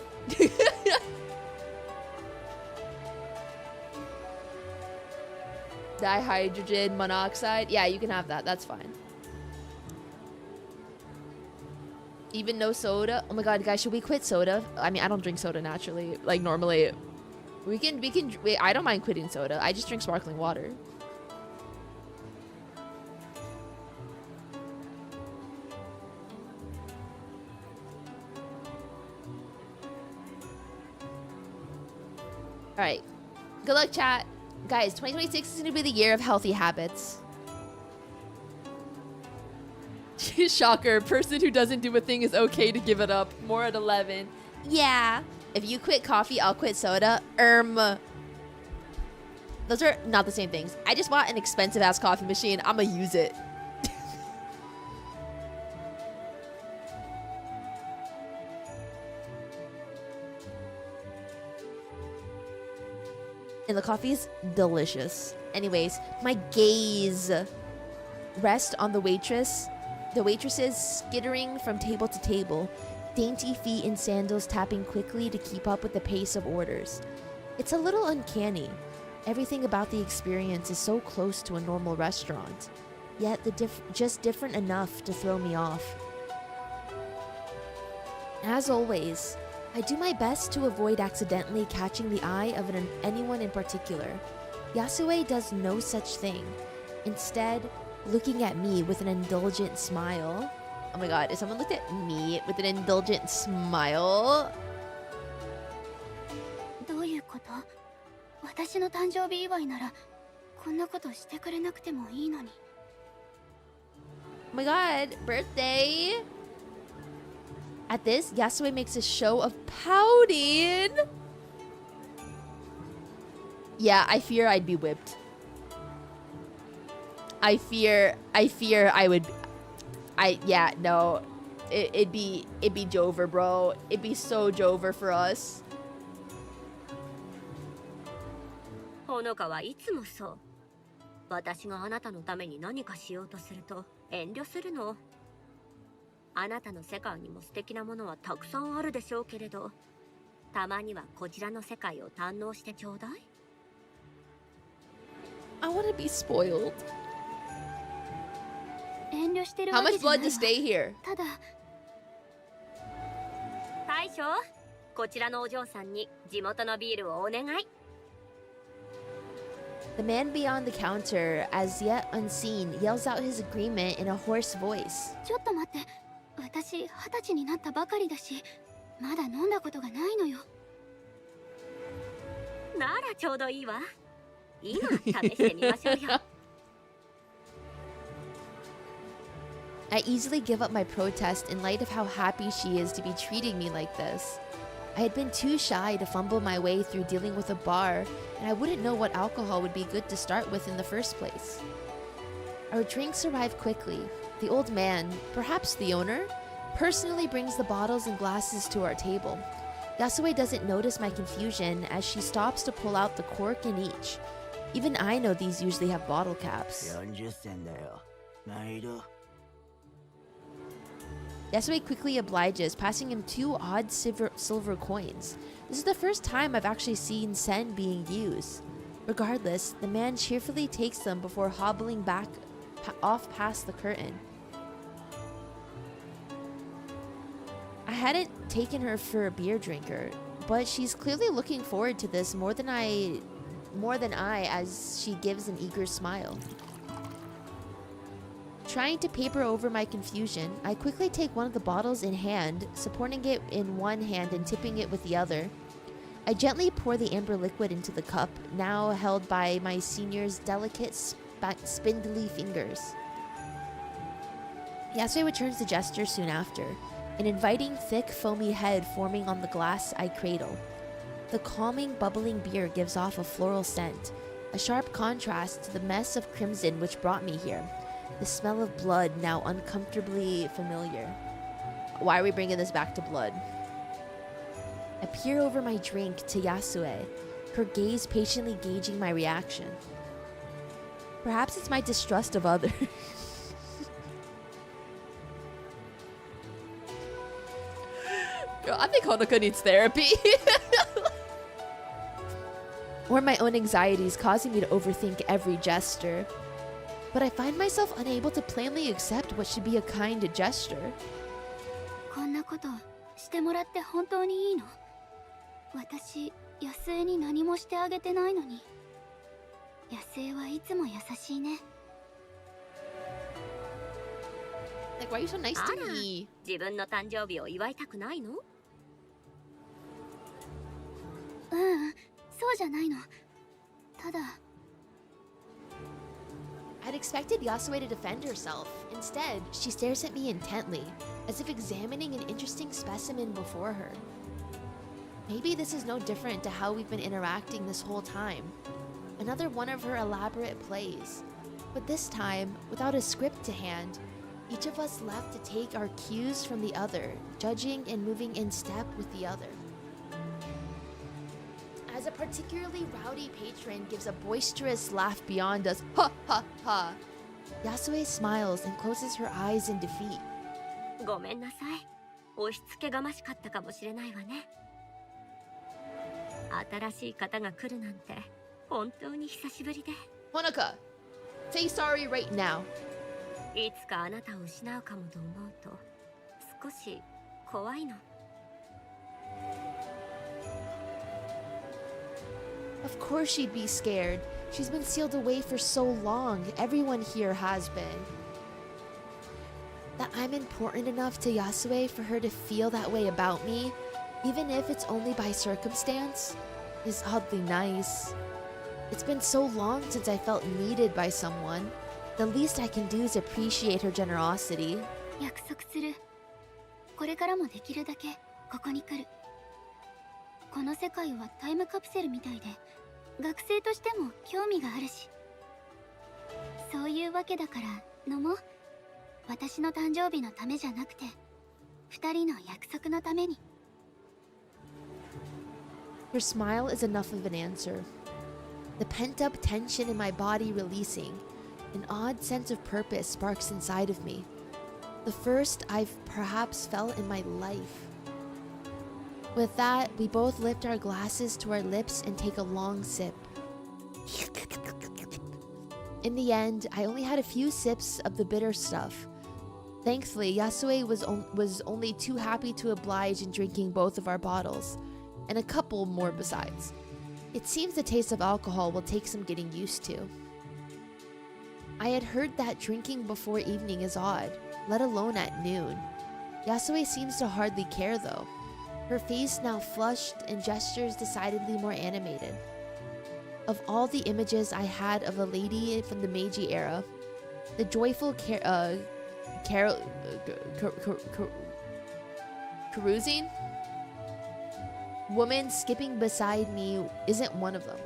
Dihydrogen monoxide. Yeah, you can have that. That's fine. Even no soda. Oh my god, guys, should we quit soda? I mean, I don't drink soda naturally, like normally. We can wait, I don't mind quitting soda. I just drink sparkling water. All right. Good luck, chat. Guys, 2026 is going to be the year of healthy habits. Shocker. Person who doesn't do a thing is okay to give it up. More at 11. Yeah. If you quit coffee, I'll quit soda. Those are not the same things. I just bought an expensive-ass coffee machine. I'm going to use it. And the coffee's delicious. Anyways, my gaze rest on the waitresses skittering from table to table, dainty feet in sandals tapping quickly to keep up with the pace of orders. It's a little uncanny. Everything about the experience is so close to a normal restaurant, yet just different enough to throw me off. As always, I do my best to avoid accidentally catching the eye of anyone in particular. Yasu does no such thing, instead looking at me with an indulgent smile. Oh my god, if someone looked at me with an indulgent smile... どういうこと？私の誕生日祝いならこんなことしてくれなくてもいいのに。 Oh my god, birthday! At this, Yasue makes a show of pouting. Yeah, I fear I'd be whipped. I fear I would. Yeah, no. It'd be Jover, bro. It'd be so Jover for us. ほのかはいつもそう。私があなたのために何かしようとすると遠慮するの。あなたの世界にも素敵なものはたくさんあるでしょうけれど、たまにはこちらの世界を堪能してちょうだい。 I want to be spoiled. 遠慮してる How わけ much じゃない blood わ。 to stay here? ただ大将、こちらのお嬢さんに地元のビールをお願い。 The man beyond the counter, as yet unseen, yells out his agreement in a hoarse voice. ちょっと待って、私20歳になったばかりだし、まだ飲んだことがないのよ。ならちょうどいいわ。今試してみましょうよ。 I easily give up my protest in light of how happy she is to be treating me like this. I had been too shy to fumble my way through dealing with a bar, and I wouldn't know what alcohol would be good to start with in the first place. Our drinks arrive quickly. The old man, perhaps the owner, personally brings the bottles and glasses to our table. Yasue doesn't notice my confusion as she stops to pull out the cork in each. Even I know these usually have bottle caps. 40銭だよ。毎度。 Yasue quickly obliges, passing him 2 odd silver coins. This is the first time I've actually seen sen being used. Regardless, the man cheerfully takes them before hobbling back off past the curtain. I hadn't taken her for a beer drinker, but she's clearly looking forward to this more than I as she gives an eager smile. Trying to paper over my confusion, I quickly take one of the bottles in hand, supporting it in one hand and tipping it with the other. I gently pour the amber liquid into the cup, now held by my senior's delicate, spindly fingers. Yasue returns the gesture soon after, an inviting, thick, foamy head forming on the glass I cradle. The calming, bubbling beer gives off a floral scent, a sharp contrast to the mess of crimson which brought me here. The smell of blood now uncomfortably familiar. Why are we bringing this back to blood? I peer over my drink to Yasue, her gaze patiently gauging my reaction. Perhaps it's my distrust of others. Girl, I think Honoka needs therapy. Or my own anxieties causing me to overthink every gesture. But I find myself unable to plainly accept what should be a kind gesture. こんなことしてもらって本当にいいの？私、安江に何もしてあげてないのに。安江はいつも優しいね。 Like, why are you so nice to me? 自分の誕生日を祝いたくないの？そうじゃないの。ただ。 I'd expected Yasue to defend herself. Instead, she stares at me intently, as if examining an interesting specimen before her. Maybe this is no different to how we've been interacting this whole time. Another one of her elaborate plays. But this time, without a script to hand, each of us left to take our cues from the other, judging and moving in step with the other. As a particularly rowdy patron gives a boisterous laugh beyond us, ha ha ha, Yasue smiles and closes her eyes in defeat. ごめんなさい。押し付けがましかったかもしれないわね。新しい方が来るなんて本当に久しぶりで。 Honoka, say sorry right now. いつかあなたを失うかもと思うと少し怖いの。 Of course she'd be scared. She's been sealed away for so long. Everyone here has been. That I'm important enough to Yasue for her to feel that way about me, even if it's only by circumstance, is oddly nice. It's been so long since I felt needed by someone. The least I can do is appreciate her generosity. 約束する。これからもできるだけここに来る。この世界はタイムカプセルみたいで、学生としても興味があるし。そういうわけだから飲もう。私の誕生日のためじゃなくて、二人の約束のために。Her smile is enough of an answer. The pent-up tension in my body releasing. An odd sense of purpose sparks inside of me. The first I've perhaps felt in my life. With that, we both lift our glasses to our lips and take a long sip. In the end, I only had a few sips of the bitter stuff. Thankfully, Yasu was only too happy to oblige in drinking both of our bottles, and a couple more besides. It seems the taste of alcohol will take some getting used to. I had heard that drinking before evening is odd, let alone at noon. Yasue seems to hardly care though. Her face now flushed and gestures decidedly more animated. Of all the images I had of a lady from the Meiji era, the joyful carousing woman skipping beside me isn't one of them.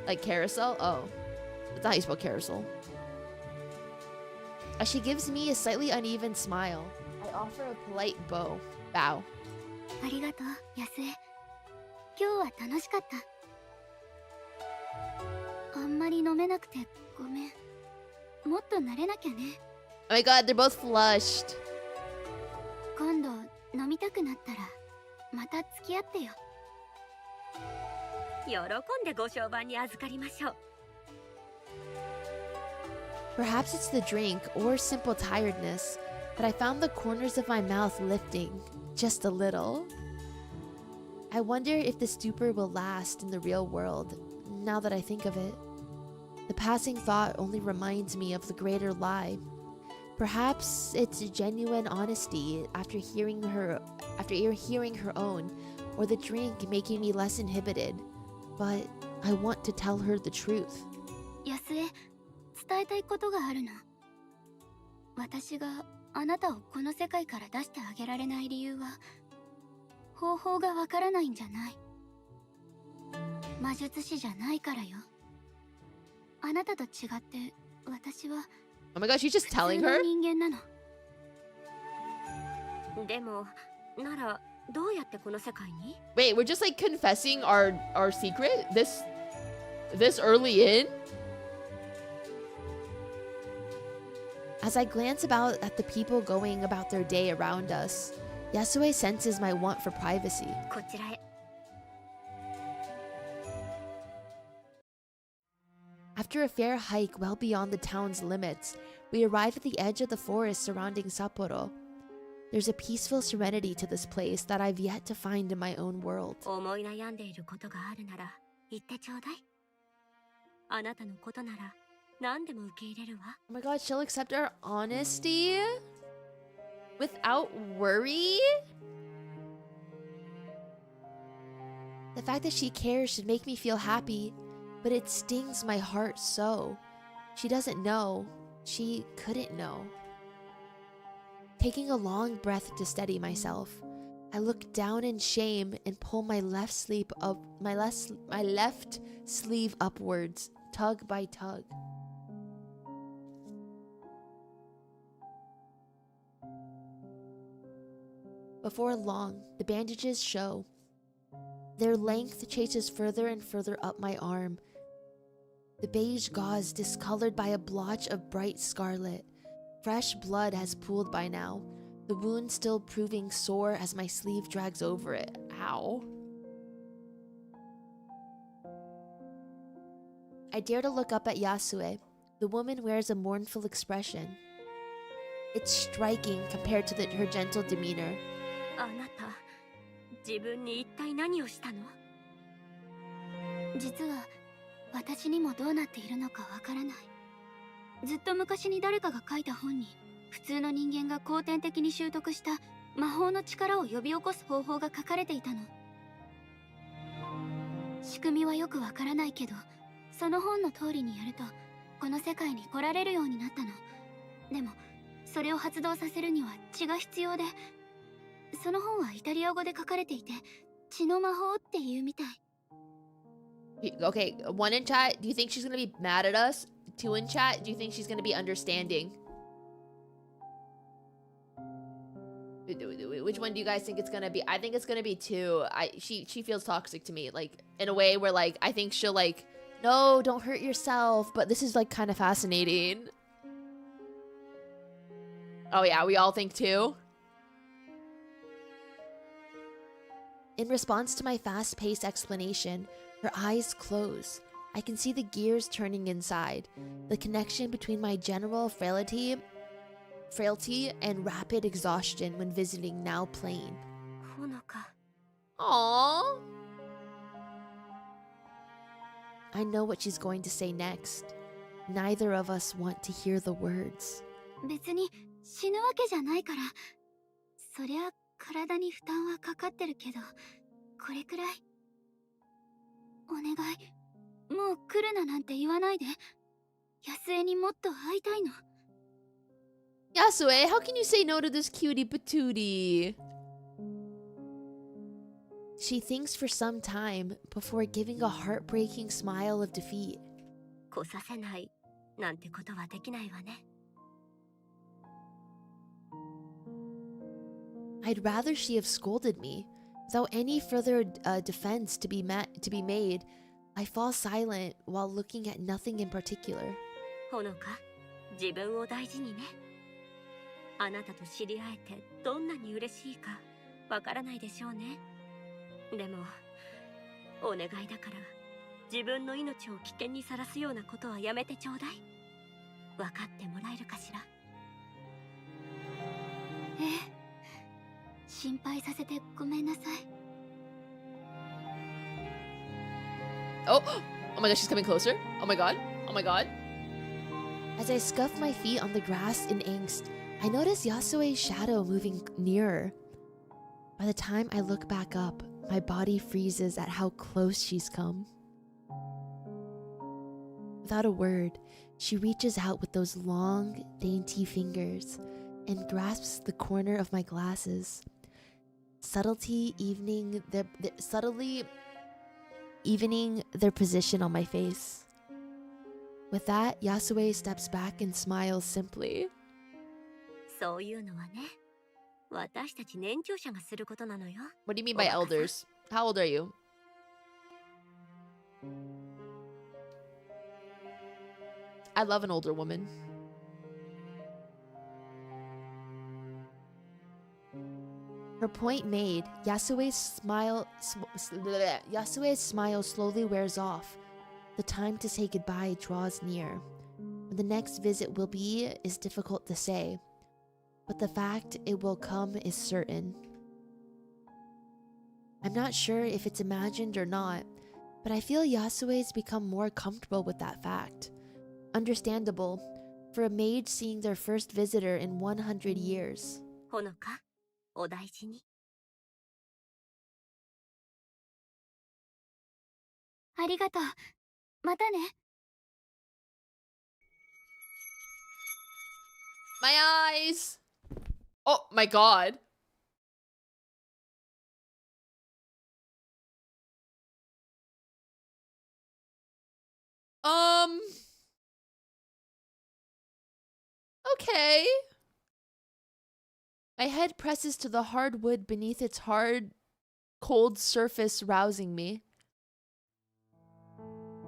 Like carousel? Oh, that's not how you spell carousel. As she gives me a slightly uneven smile, I offer a polite bow. ありがとう、安江。今日は楽しかった。あんまり飲めなくてごめん。もっと慣れなきゃね。Oh my god, they're both flushed. 今度飲みたくなったらまた付き合ってよ。喜んでご商売に預かりましょう。Perhaps it's the drink or simple tiredness, but I found the corners of my mouth lifting, just a little. I wonder if the stupor will last in the real world, now that I think of it. The passing thought only reminds me of the greater lie. Perhaps it's genuine honesty after hearing her own, or the drink making me less inhibited. But I want to tell her the truth. 安江、伝えたいことがあるの。私があなたをこの世界から出してあげられない理由は、方法がわからないんじゃない。魔術師じゃないからよ。あなたと違って私は Oh my gosh, she's just telling 普通 her? の人間なの。でも、ならどうやってこの世界に？ Wait, we're just like confessing our secret? This early in? As I glance about at the people going about their day around us, Yasue senses my want for privacy. こちらへ。After a fair hike well beyond the town's limits, we arrive at the edge of the forest surrounding Sapporo. There's a peaceful serenity to this place that I've yet to find in my own world. 思い悩んでいることがあるなら言ってちょうだい。あなたのことなら何でも受け入れるわ。Oh my god, she'll accept our honesty? Without worry? The fact that she cares should make me feel happy, but it stings my heart so. She doesn't know. She couldn't know. Taking a long breath to steady myself, I look down in shame and pull my left sleeve upwards, tug by tug. Before long, the bandages show. Their length chases further and further up my arm. The beige gauze discolored by a blotch of bright scarlet. Fresh blood has pooled by now, the wound still proving sore as my sleeve drags over it. Ow. I dare to look up at Yasue. The woman wears a mournful expression. It's striking compared to her gentle demeanor. あなた、自分に一体何をしたの？実は私にもどうなっているのかわからない。ずっと昔に誰かが書いた本に、普通の人間が後天的に習得した魔法の力を呼び起こす方法が書かれていたの。仕組みはよくわからないけど、その本の通りにやるとこの世界に来られるようになったの。でもそれを発動させるには血が必要で、その本はイタリア語で書かれていて血の魔法っていうみたい。Okay, 1 in chat, do you think she's gonna be mad at us? 2 in chat, do you think she's gonna be understanding? Which one do you guys think it's gonna be? I think it's gonna be 2. She feels toxic to me, like in a way where like I think she'll like, no, don't hurt yourself, but this is like kind of fascinating. Oh yeah, we all think 2. In response to my fast-paced explanation, her eyes close. I can see the gears turning inside. The connection between my general frailty and rapid exhaustion when visiting now plain. Honoka. Aww. I know what she's going to say next. Neither of us want to hear the words. 別に死ぬわけじゃないから。そりゃ体に負担はかかってるけど、これくらい。お願い、もう来るななんて言わないで。安江にもっと会いたいの。Yasue, how can you say no to this cutie patootie? She thinks for some time before giving a heartbreaking smile of defeat. 来させないなんてことはできないわね。I'd rather she have scolded me. Without any further defense to be made, I fall silent while looking at nothing in particular. ほのか、自分を大事にね。あなたと知り合えてどんなに嬉しいかわからないでしょうね。でもお願いだから自分の命を危険にさらすようなことはやめてちょうだい。分かってもらえるかしら。ええ、心配させてごめんなさい。Oh my god, she's coming closer. Oh my god. Oh my god. As I scuff my feet on the grass in angst, I notice Yasue's shadow moving nearer. By the time I look back up, my body freezes at how close she's come. Without a word, she reaches out with those long, dainty fingers and grasps the corner of my glasses, subtly evening their position on my face. With that, Yasue steps back and smiles simply. そういうのはね、私たち年長者がすることなのよ。What do you mean by elders? How old are you? I love an older woman. Her point made, Yasue's smile slowly wears off. The time to say goodbye draws near. When the next visit will be is difficult to say, but the fact it will come is certain. I'm not sure if it's imagined or not, but I feel Yasue's become more comfortable with that fact. Understandable, for a mage seeing their first visitor in 100 years. ほのか、お大事に。ありがとう。またね。My eyes! Oh my god. Okay. My head presses to the hard wood beneath its hard, cold surface, rousing me.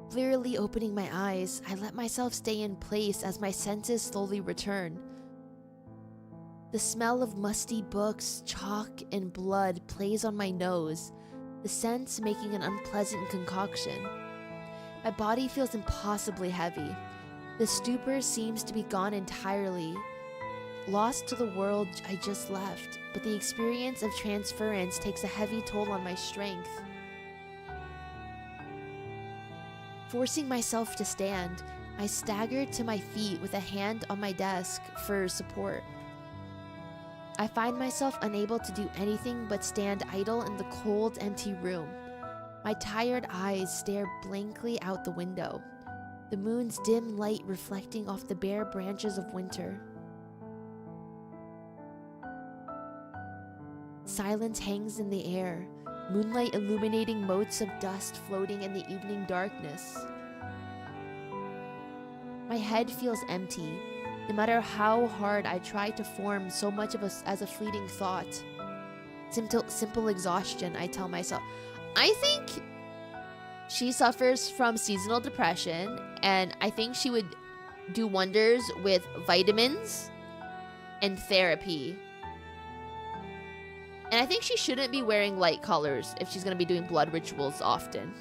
Blearily opening my eyes, I let myself stay in place as my senses slowly return. The smell of musty books, chalk, and blood plays on my nose, the scents making an unpleasant concoction. My body feels impossibly heavy. The stupor seems to be gone entirely, lost to the world I just left, but the experience of transference takes a heavy toll on my strength. Forcing myself to stand, I stagger to my feet with a hand on my desk for support. I find myself unable to do anything but stand idle in the cold, empty room. My tired eyes stare blankly out the window. the moon's dim light reflecting off the bare branches of winter. Silence hangs in the air, moonlight illuminating motes of dust floating in the evening darkness. My head feels empty, no matter how hard I try to form so much of as a fleeting thought. Simple exhaustion, I tell myself. I think she suffers from seasonal depression, and I think she would do wonders with vitamins and therapy. And I think she shouldn't be wearing light colors if she's going to be doing blood rituals often.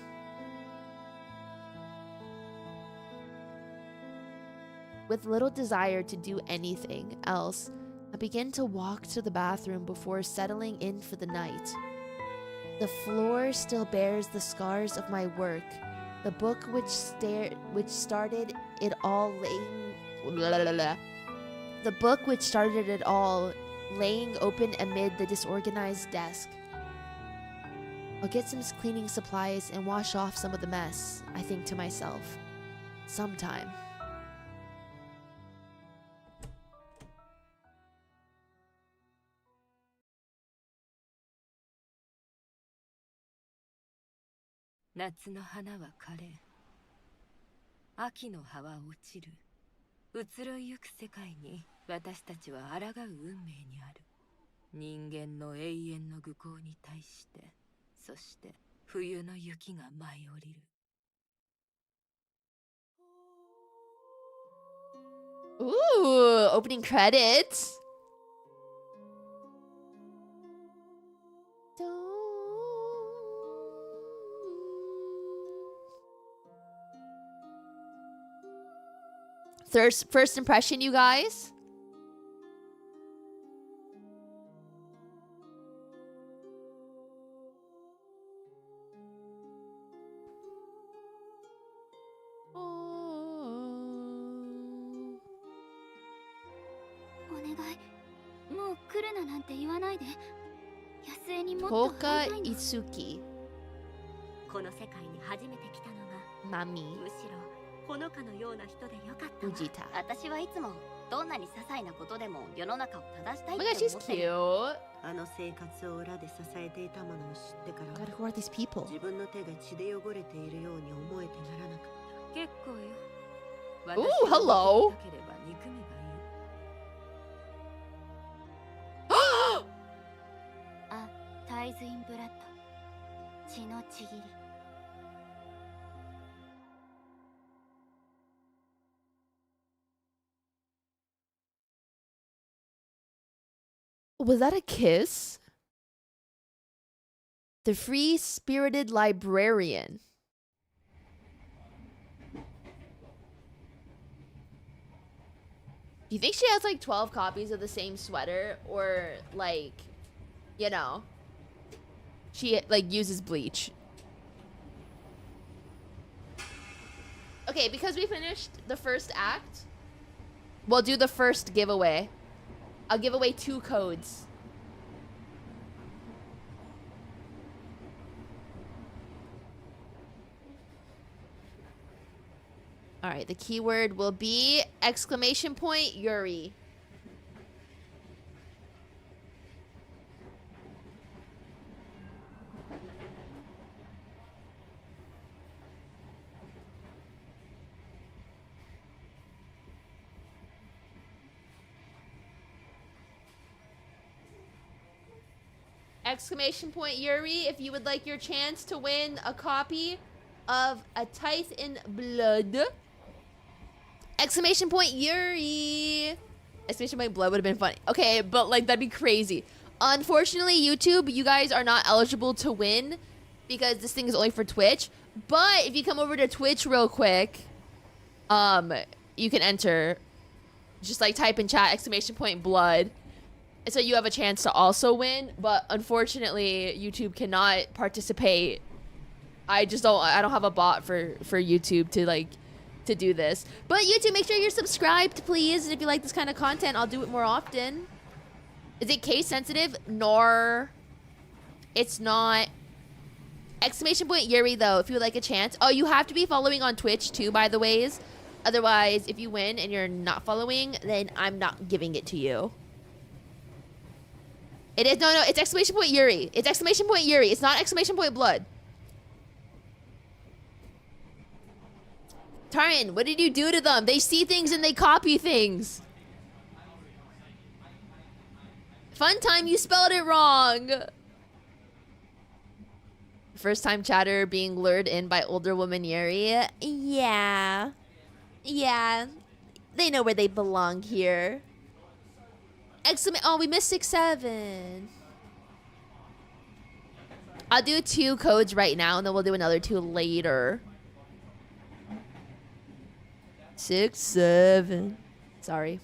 With little desire to do anything else, I begin to walk to the bathroom before settling in for the night. The floor still bears the scars of my work, the book which started it all laying open amid the disorganized desk. I'll get some cleaning supplies and wash off some of the mess, I think to myself. Sometime. Natsu no hana wa kare. Aki no ha wa ochiru. 移ろいゆく世界に私たちは抗う運命にある。人間の永遠の愚行に対して、そして冬の雪が舞い降りる。Ooh, opening credits. First impression, you guys? Hoka Itsuki. この世界に初めて来たのが Mami. むしろほのかのような人でよかったわ。 Fujita. 私はいつもどんなに些細なことでも世の中を正したい Oh っ my god, て she's 思ってる。 cute. あの生活を裏で支えていたものを知ってから God, who are these people? 自分の手が血で汚れているように思えてならなかった。結構よ。 Ooh, hello. 私を憎みたければ憎めばいい。あ、タイズインブラッド。血のちぎり。 Was that a kiss? The free-spirited librarian. Do you think she has like 12 copies of the same sweater, or like, you know, she like uses bleach? Okay, because we finished the first act, we'll do the first giveaway. I'll give away 2 codes. All right, the keyword will be !Yuri. !Yuri if you would like your chance to win a copy of A Tithe in Blood. !Yuri! !Blood would have been funny. Okay, but like that'd be crazy. Unfortunately, YouTube, you guys are not eligible to win because this thing is only for Twitch. But if you come over to Twitch real quick, you can enter. Just like type in chat !Blood. And so you have a chance to also win, but unfortunately, YouTube cannot participate. I don't have a bot for YouTube to do this. But YouTube, make sure you're subscribed, please. And if you like this kind of content, I'll do it more often. Is it case sensitive? Nor. It's not. Exclamation point Yuri, though, if you would like a chance. Oh, you have to be following on Twitch, too, by the ways. Otherwise, if you win and you're not following, then I'm not giving it to you. It is, no, it's exclamation point Yuri. It's exclamation point Yuri. It's not exclamation point blood. Tarin, what did you do to them? They see things and they copy things. Fun time, you spelled it wrong. First time chatter being lured in by older woman Yuri. Yeah. Yeah. They know where they belong here. Oh, we missed 6-7. I'll do 2 codes right now, and then we'll do another 2 later. 6-7. Sorry.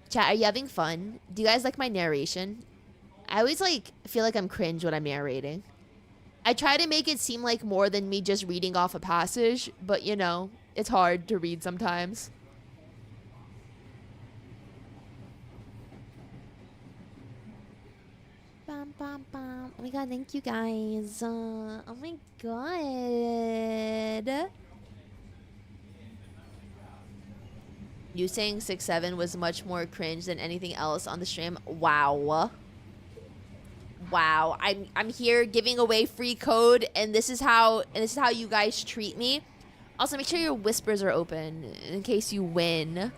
Chat, are you having fun? Do you guys like my narration? I always feel like I'm cringe when I'm narrating. I try to make it seem like more than me just reading off a passage, but you know, it's hard to read sometimes. Bum, bum, bum. Oh my god, thank you guys. Oh my god. You saying 6-7 was much more cringe than anything else on the stream. Wow. Wow. I'm here giving away free code, and this is how you guys treat me. Also, make sure your whispers are open in case you win.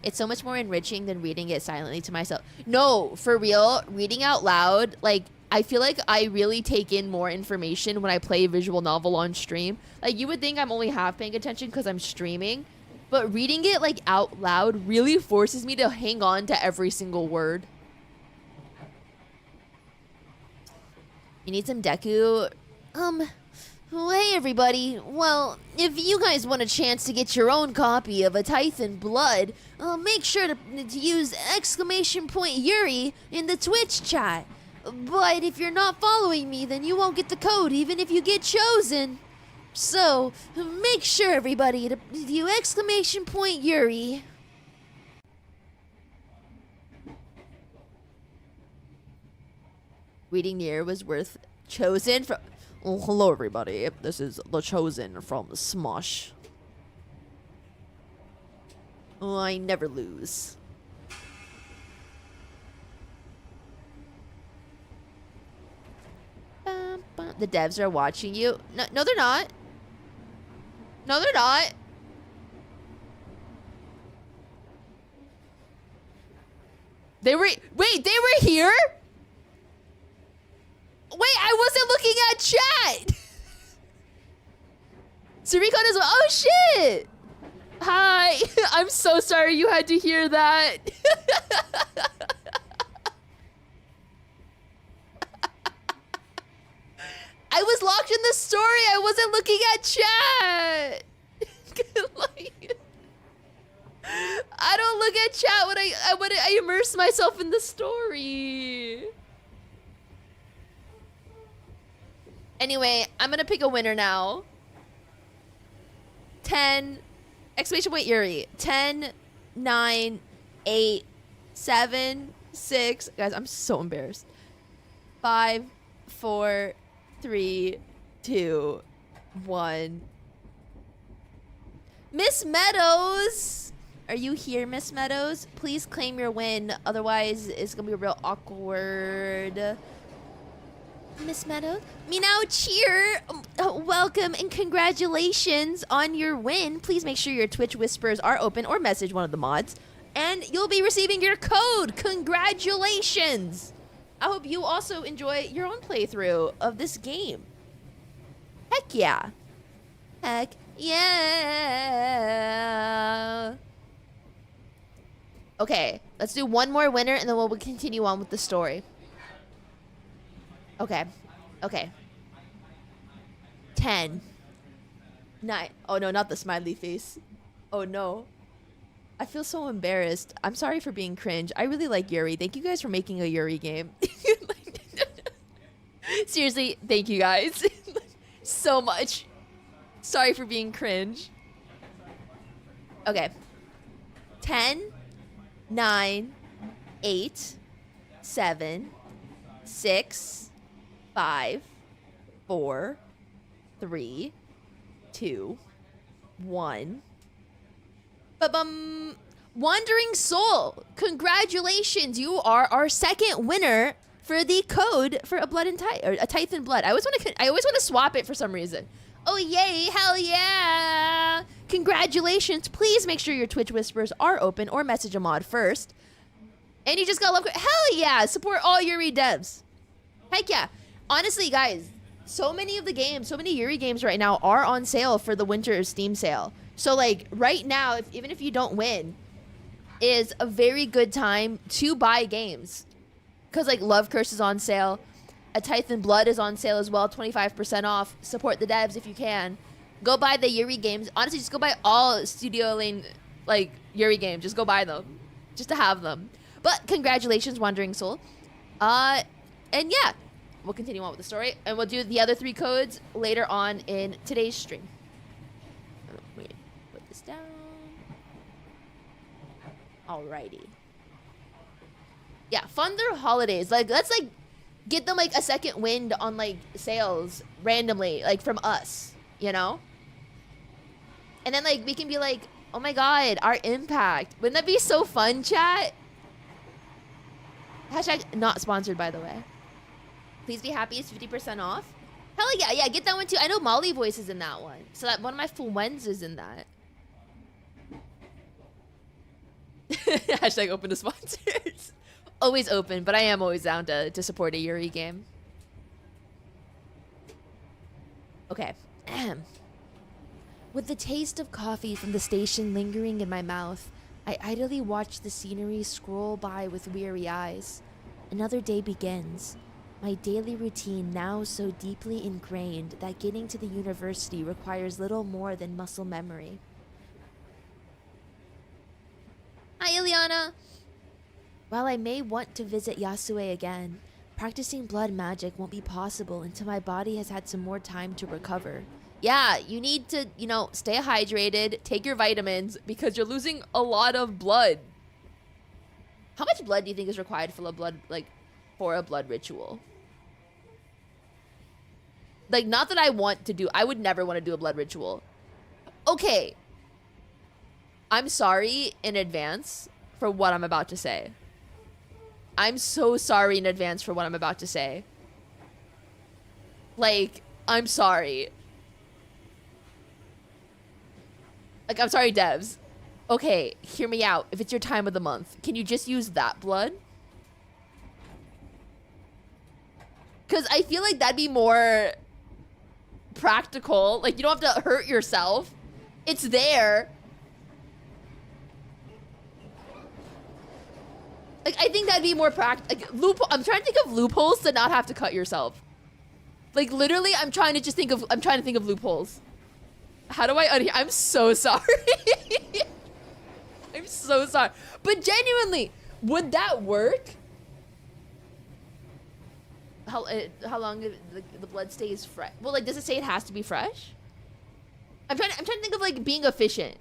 It's so much more enriching than reading it silently to myself. No, for real, reading out loud, I feel like I really take in more information when I play a visual novel on stream. You would think I'm only half paying attention because I'm streaming, but reading it out loud really forces me to hang on to every single word. You need some Deku? Hey everybody. Well, if you guys want a chance to get your own copy of A Tithe in Blood, make sure to use exclamation point Yuri in the Twitch chat. But if you're not following me, then you won't get the code even if you get chosen. So, make sure everybody to do exclamation point Yuri. Reading near was worth chosen from... Oh, hello everybody. This is the chosen from Smosh. Oh, I never lose. The devs are watching you. No, they're not. No, they're not. They were... Wait, they were here? Wait, I wasn't looking at chat. Suriko as well. Oh, shit. Hi. I'm so sorry you had to hear that. I was locked in the story. I wasn't looking at chat. I don't look at chat when I immerse myself in the story. Anyway, I'm gonna pick a winner now. 10, exclamation point Yuri. 10, 9, 8, 7, 6. Guys, I'm so embarrassed. 5, 4, 3, 2, 1. Miss Meadows! Are you here, Miss Meadows? Please claim your win. Otherwise, it's gonna be real awkward. Miss Meadows? Meow cheer! Welcome and congratulations on your win. Please make sure your Twitch whispers are open or message one of the mods. And you'll be receiving your code. Congratulations! I hope you also enjoy your own playthrough of this game. Heck yeah. Heck yeah. Okay, let's do one more winner and then we'll continue on with the story. Okay. 10. 9. Oh no, not the smiley face. Oh no. I feel so embarrassed. I'm sorry for being cringe. I really like Yuri. Thank you guys for making a Yuri game. Seriously, thank you guys. So much. Sorry for being cringe. Okay. 10, 9, 8, 7, 6, 5, 4, 3, 2, 1. Ba-bum! Wandering Soul, congratulations! You are our second winner for the code for a blood and tithe, or a tithe and blood. I always want to swap it for some reason. Oh yay! Hell yeah! Congratulations! Please make sure your Twitch whispers are open or message a mod first. And you just got love. Hell yeah! Support all Yuri devs. Heck yeah! Honestly, guys, so many of the games, so many Yuri games right now are on sale for the winter Steam sale. So like right now, even if you don't win, is a very good time to buy games. Because like Love Curse is on sale. A Tithe and Blood is on sale as well, 25% off. Support the devs if you can. Go buy the Yuri games. Honestly, just go buy all Studio Lane like Yuri games. Just go buy them. Just to have them. But congratulations, Wandering Soul. And yeah, we'll continue on with the story. And we'll do the other 3 codes later on in today's stream. Wait, put this down. Alrighty. Yeah, fund their holidays. Like, let's like get them like a second wind on like sales randomly, like from us, you know? And then like we can be like, oh my god, our impact. Wouldn't that be so fun, chat? Hashtag not sponsored, by the way. Please be happy it's 50% off. Hell yeah, yeah, get that one too. I know Molly Voice is in that one. So that one of my friends is in that. Hashtag open to sponsors. Always open, but I am always down to support a Yuri game. Okay. With the taste of coffee from the station lingering in my mouth, I idly watch the scenery scroll by with weary eyes. Another day begins. My daily routine now so deeply ingrained that getting to the university requires little more than muscle memory. Hi, Ileana! While I may want to visit Yasu again, practicing blood magic won't be possible until my body has had some more time to recover. Yeah, you need to, you know, stay hydrated, take your vitamins, because you're losing a lot of blood. How much blood do you think is required for a blood, like, for a blood ritual? Like, not that I want to do, I would never want to do a blood ritual. Okay. I'm sorry in advance for what I'm about to say. I'm so sorry in advance for what I'm about to say. Like, I'm sorry. Like, I'm sorry, devs. Okay, hear me out. If it's your time of the month, can you just use that blood? Because I feel like that'd be more practical. Like, you don't have to hurt yourself. It's there. Like, I think that'd be more practical. Like, I'm trying to think of loopholes to not have to cut yourself. Like, literally, I'm trying to think of loopholes. How do I I'm so sorry. I'm so sorry. But genuinely, would that work? How long the blood stays fresh? Well, like, does it say it has to be fresh? I'm trying to think of like being efficient.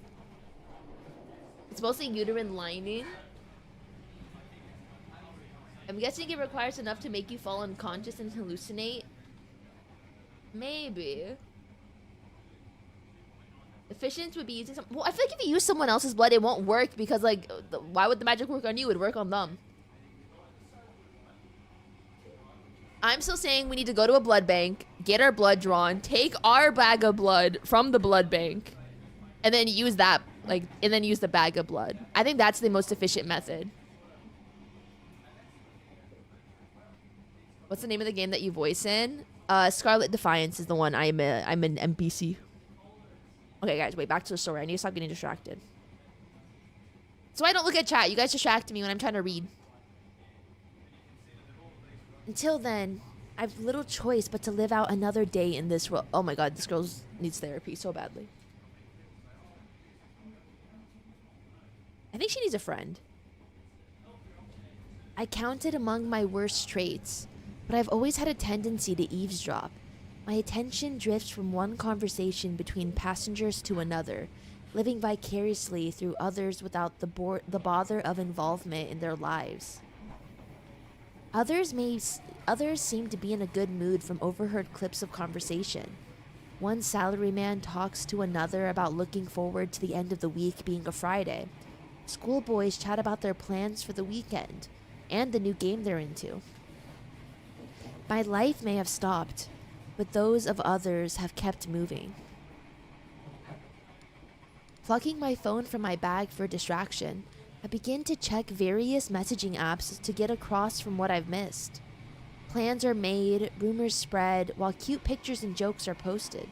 It's mostly uterine lining. I'm guessing it requires enough to make you fall unconscious and hallucinate. Maybe. Efficient would be using some. Well, I feel like if you use someone else's blood, it won't work because, like, why would the magic work on you? It would work on them. I'm still saying we need to go to a blood bank, get our blood drawn, take our bag of blood from the blood bank, and then use that, like, and then use the bag of blood. I think that's the most efficient method. What's the name of the game that you voice in? Scarlet Defiance is the one. I'm an NPC. Okay, guys, wait, back to the story. I need to stop getting distracted. So I don't look at chat. You guys distract me when I'm trying to read. Until then, I've little choice but to live out another day in this world. Oh my god, this girl needs therapy so badly. I think she needs a friend. I count it among my worst traits, but I've always had a tendency to eavesdrop. My attention drifts from one conversation between passengers to another, living vicariously through others without the bother of involvement in their lives. Others seem to be in a good mood from overheard clips of conversation. One salaryman talks to another about looking forward to the end of the week being a Friday. Schoolboys chat about their plans for the weekend and the new game they're into. My life may have stopped, but those of others have kept moving. Plucking my phone from my bag for distraction, I begin to check various messaging apps to get across from what I've missed. Plans are made, rumors spread, while cute pictures and jokes are posted.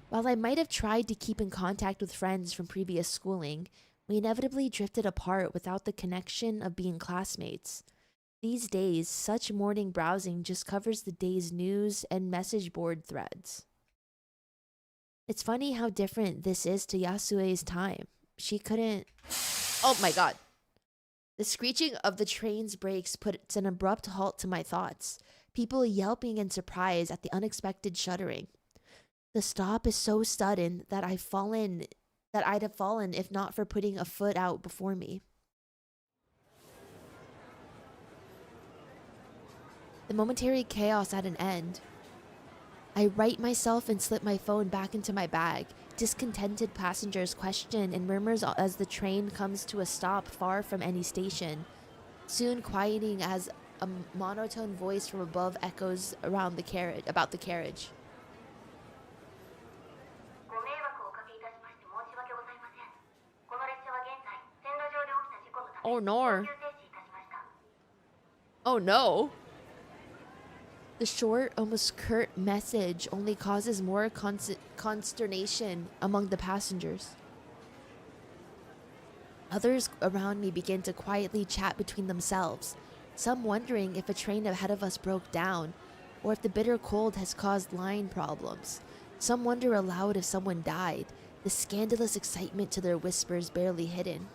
While I might have tried to keep in contact with friends from previous schooling, we inevitably drifted apart without the connection of being classmates. These days, such morning browsing just covers the day's news and message board threads. It's funny how different this is to Yasue's time. She couldn't... Oh my god. The screeching of the train's brakes puts an abrupt halt to my thoughts, people yelping in surprise at the unexpected shuddering. The stop is so sudden that I'd have fallen if not for putting a foot out before me. The momentary chaos at an end. I right myself and slip my phone back into my bag. Discontented passengers question and murmurs as the train comes to a stop far from any station, soon quieting as a monotone voice from above echoes about the carriage. Oh no. Oh no. The short, almost curt message only causes more consternation among the passengers. Others around me begin to quietly chat between themselves, some wondering if a train ahead of us broke down, or if the bitter cold has caused line problems. Some wonder aloud if someone died, the scandalous excitement to their whispers barely hidden.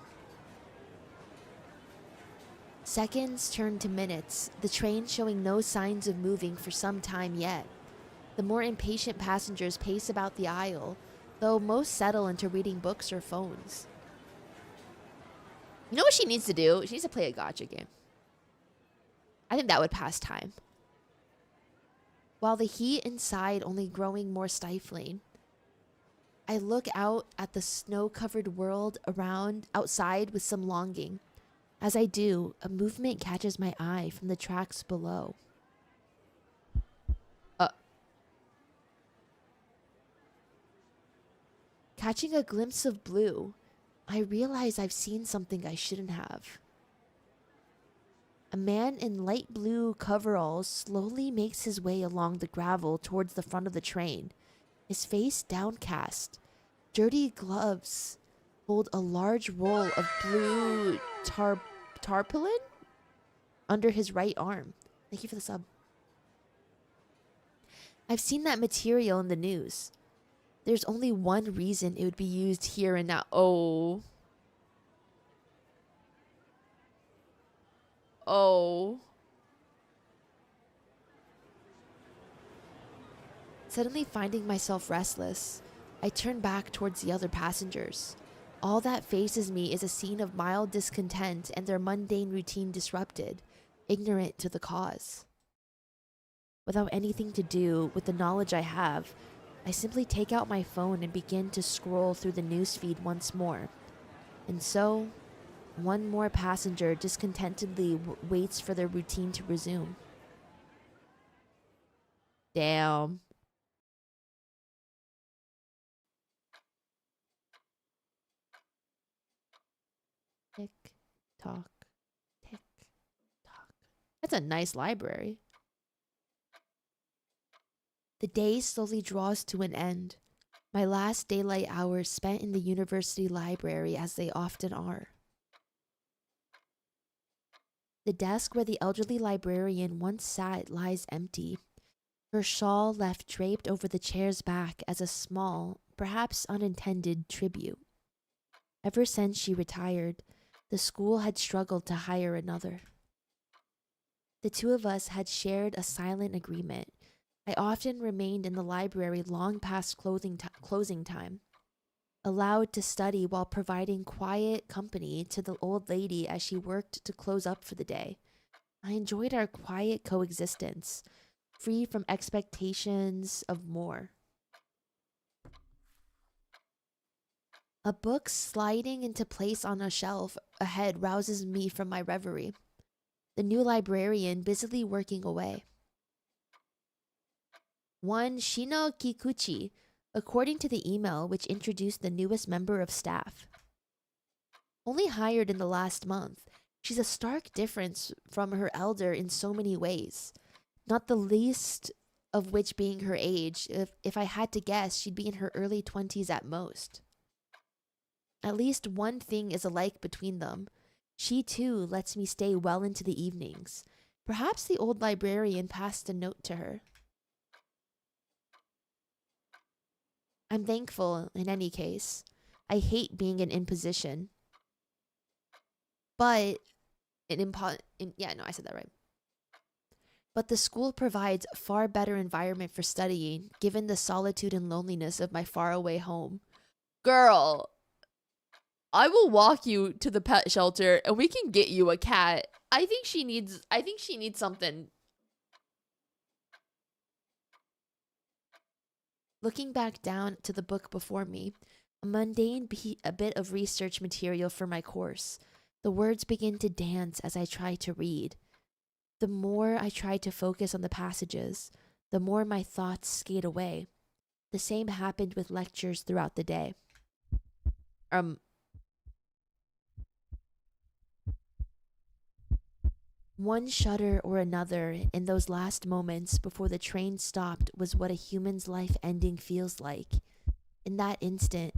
Seconds turn to minutes, the train showing no signs of moving for some time yet. The more impatient passengers pace about the aisle, though most settle into reading books or phones. You know what she needs to do? She needs to play a gacha game. I think that would pass time. While the heat inside only growing more stifling, I look out at the snow-covered world outside with some longing. As I do, a movement catches my eye from the tracks below. Catching a glimpse of blue, I realize I've seen something I shouldn't have. A man in light blue coveralls slowly makes his way along the gravel towards the front of the train, his face downcast. Dirty gloves hold a large roll of blue tarpaulin under his right arm. Thank you for the sub. I've seen that material in the news. There's only one reason it would be used here and now. Oh. Suddenly finding myself restless, I turn back towards the other passengers. All that faces me is a scene of mild discontent and their mundane routine disrupted, ignorant to the cause. Without anything to do with the knowledge I have, I simply take out my phone and begin to scroll through the newsfeed once more. And so, one more passenger discontentedly waits for their routine to resume. Damn. Tick, tock, tick, tock. That's a nice library. The day slowly draws to an end. My last daylight hours spent in the university library, as they often are. The desk where the elderly librarian once sat lies empty, her shawl left draped over the chair's back as a small, perhaps unintended, tribute. Ever since she retired, the school had struggled to hire another. The two of us had shared a silent agreement. I often remained in the library long past closing time. allowed to study while providing quiet company to the old lady as she worked to close up for the day. I enjoyed our quiet coexistence, free from expectations of more. A book sliding into place on a shelf ahead rouses me from my reverie. The new librarian busily working away. One Shino Kikuchi, according to the email which introduced the newest member of staff. Only hired in the last month, she's a stark difference from her elder in so many ways, not the least of which being her age. If I had to guess, she'd be in her early 20s at most. At least one thing is alike between them. She too lets me stay well into the evenings. Perhaps the old librarian passed a note to her. I'm thankful in any case. I hate being an imposition. But I said that right. But the school provides a far better environment for studying, given the solitude and loneliness of my faraway home. Girl, I will walk you to the pet shelter and we can get you a cat. I think she needs something. Looking back down to the book before me, a mundane a bit of research material for my course. The words begin to dance as I try to read. The more I try to focus on the passages, the more my thoughts skate away. The same happened with lectures throughout the day. One shudder or another in those last moments before the train stopped was what a human's life ending feels like. In that instant,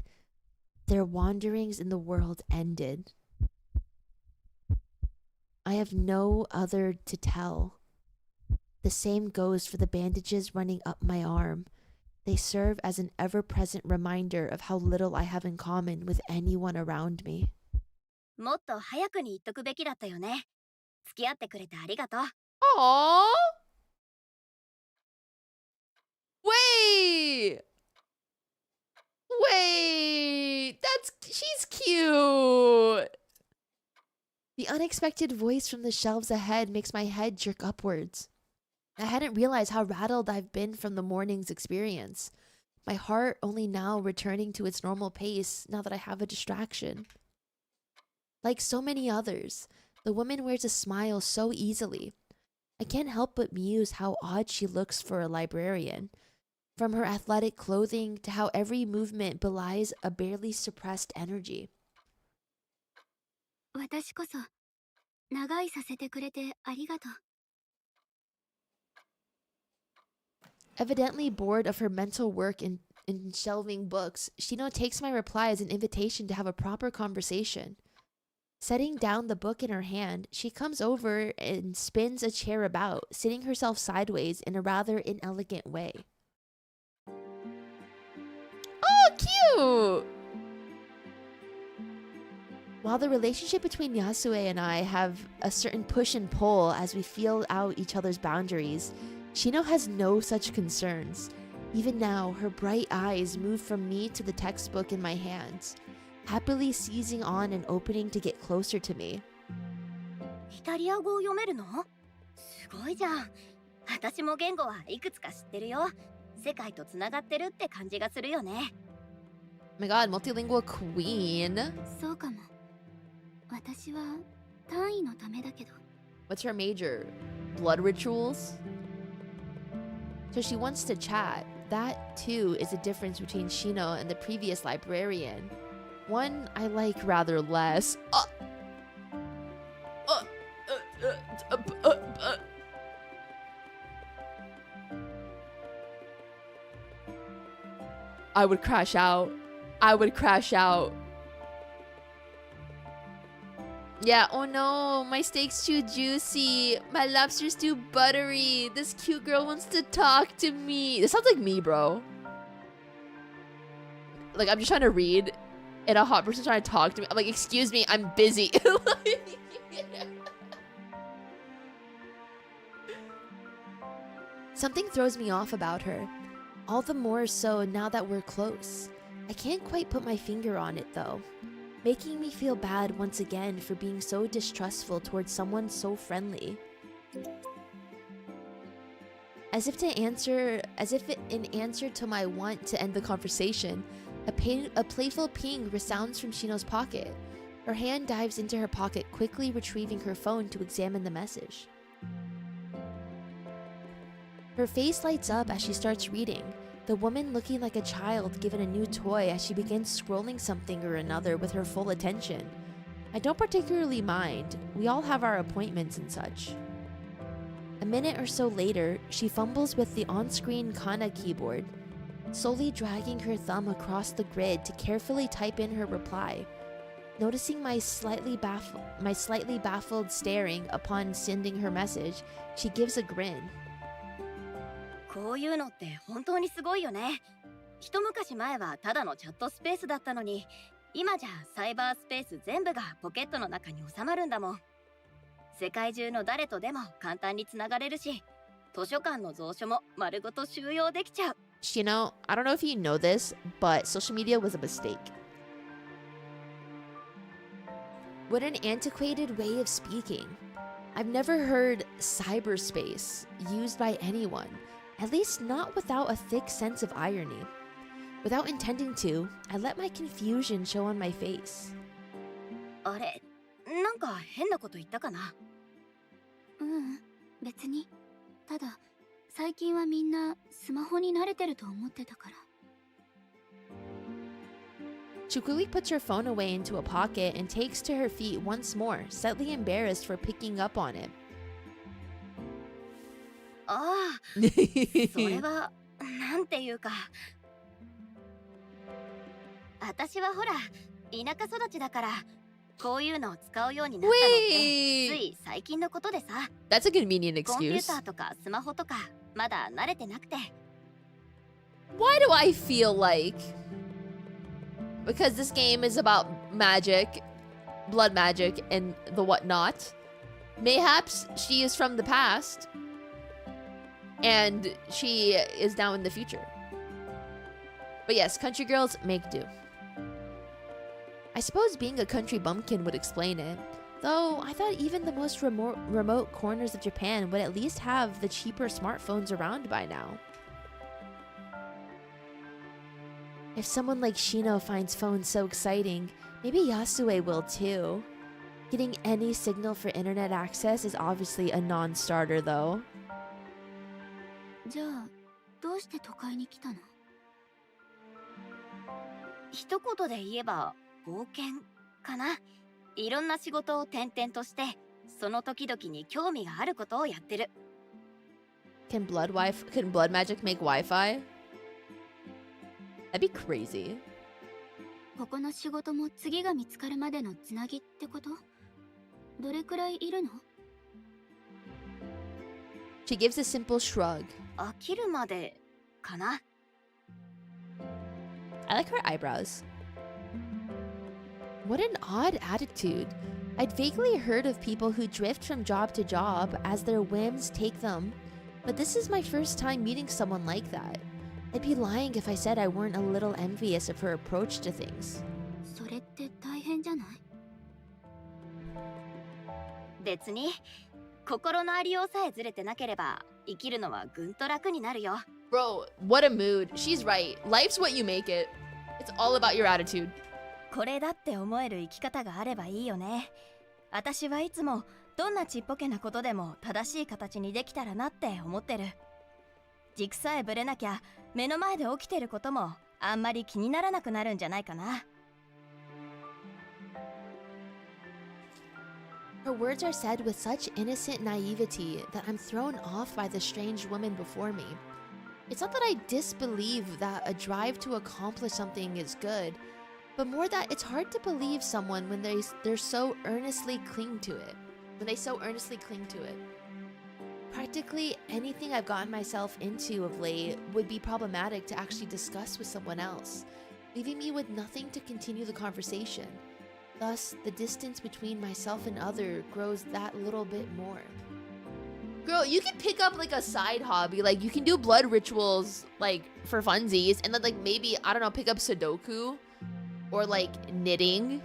their wanderings in the world ended. I have no other to tell. The same goes for the bandages running up my arm. They serve as an ever-present reminder of how little I have in common with anyone around me. もっと早くに言っとくべきだったよね。付き合ってくれてありがとう。Aww! Wait! She's cute! The unexpected voice from the shelves ahead makes my head jerk upwards. I hadn't realized how rattled I've been from the morning's experience. My heart only now returning to its normal pace now that I have a distraction. Like so many others, the woman wears a smile so easily. I can't help but muse how odd she looks for a librarian. From her athletic clothing to how every movement belies a barely suppressed energy. 私こそ長居させてくれてありがとう。Evidently bored of her mental work in shelving books, Shino takes my reply as an invitation to have a proper conversation. Setting down the book in her hand, she comes over and spins a chair about, sitting herself sideways in a rather inelegant way. Oh, cute! While the relationship between Yasu and I have a certain push and pull as we feel out each other's boundaries, Shino has no such concerns. Even now, her bright eyes move from me to the textbook in my hands, happily seizing on an opening to get closer to me. イタリア語を読めるの？すごいじゃん。私も言語はいくつか知ってるよ。世界とつながってるって感じがするよね。Oh my god, multilingual queen. そうかも。私は単位のためだけど。What's her major? Blood rituals? So she wants to chat. That, too, is a difference between Shino and the previous librarian. One I like rather less. I would crash out. Yeah, oh no, my steak's too juicy. My lobster's too buttery. This cute girl wants to talk to me. This sounds like me, bro. Like, I'm just trying to read, and a hot person's trying to talk to me. I'm like, excuse me, I'm busy. Something throws me off about her. All the more so now that we're close. I can't quite put my finger on it though, making me feel bad once again for being so distrustful towards someone so friendly. As if in answer to my want to end the conversation, a playful ping resounds from Shino's pocket. Her hand dives into her pocket, quickly retrieving her phone to examine the message. Her face lights up as she starts reading, the woman looking like a child given a new toy as she begins scrolling something or another with her full attention. I don't particularly mind, we all have our appointments and such. A minute or so later, she fumbles with the on-screen kana keyboard, slowly dragging her thumb across the grid to carefully type in her reply. Noticing my slightly baffled staring upon sending her message, she gives a grin. こういうのって本当にすごいよね。一昔前はただのチャットスペースだったのに、今じゃサイバースペース全部がポケットの中に収まるんだもん。世界中の誰とでも簡単につながれるし、図書館の蔵書も丸ごと収容できちゃう。Shino, I don't know if you know this, but social media was a mistake. What an antiquated way of speaking. I've never heard cyberspace used by anyone, at least not without a thick sense of irony. Without intending to, I let my confusion show on my face. あれ、なんか変なこと言ったかな？別に。ただ、最近はみんなスマホに慣れてると思ってたから。She quickly puts her phone away into a pocket and takes to her feet once more, slightly embarrassed for picking up on it. ああ、それは、なんていうか。私はほら、田舎育ちだから、こういうのを使うようになったのって、つい最近のことでさ。That's a convenient コンピュー excuse. ターとかスマホとか、まだ慣れてなくて。Why do I feel like... Because this game is about magic, blood magic, and the whatnot. Mayhaps she is from the past, and she is now in the future. But yes, country girls make do. I suppose being a country bumpkin would explain it, though I thought even the most remote corners of Japan would at least have the cheaper smartphones around by now. If someone like Shino finds phones so exciting, maybe Yasue will too. Getting any signal for internet access is obviously a non-starter though. じゃあ、どうして都会に来たの？一言で言えば、冒険かな。いろんな仕事を転々として、その時々に興味があることをやってる。Can blood magic make Wi-Fi? That'd be crazy. ここの仕事も次が見つかるまでのつなぎってこと？どれくらいいるの？ She gives a simple shrug. 飽きるまでかな。I like her eyebrows. What an odd attitude. I'd vaguely heard of people who drift from job to job as their whims take them, but this is my first time meeting someone like that. I'd be lying if I said I weren't a little envious of her approach to things. それって大変じゃない？別に、心のありようさえずれてなければ、生きるのはぐんと楽になるよ。Bro, what a mood. She's right. Life's what you make it. It's all about your attitude. これだって思える生き方があればいいよね。私はいつもどんなちっぽけなことでも正しい形にできたらなって思ってる。軸さえぶれなきゃ目の前で起きてることもあんまり気にならなくなるんじゃないかな。Her words are said with such innocent naivety that I'm thrown off by the strange woman before me. It's not that I disbelieve that a drive to accomplish something is good, but more that it's hard to believe someone when they're so earnestly cling to it. Practically anything I've gotten myself into of late would be problematic to actually discuss with someone else, leaving me with nothing to continue the conversation. Thus, the distance between myself and other grows that little bit more. Girl, you can pick up like a side hobby. Like you can do blood rituals like for funsies, and then like maybe, I don't know, pick up Sudoku or like knitting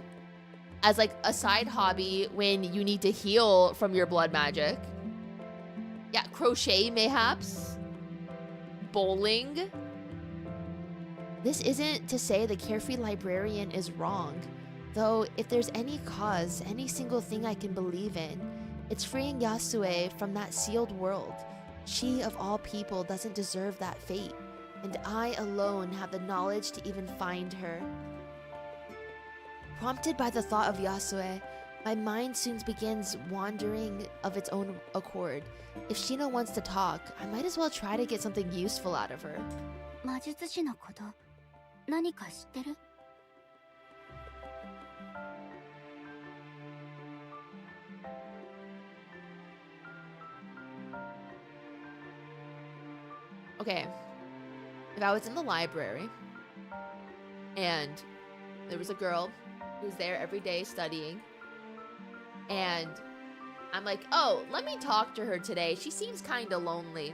as like a side hobby when you need to heal from your blood magic. Yeah, crochet mayhaps. Bowling. This isn't to say the carefree librarian is wrong, though if there's any cause, any single thing I can believe in, it's freeing Yasue from that sealed world. She, of all people, doesn't deserve that fate, and I alone have the knowledge to even find her. Prompted by the thought of Yasue, my mind soon begins wandering of its own accord. If Shino wants to talk, I might as well try to get something useful out of her. 魔術師のこと何か知ってる？ Okay, if I was in the library and there was a girl who's there every day studying, and I'm like, oh, let me talk to her today. She seems kind of lonely.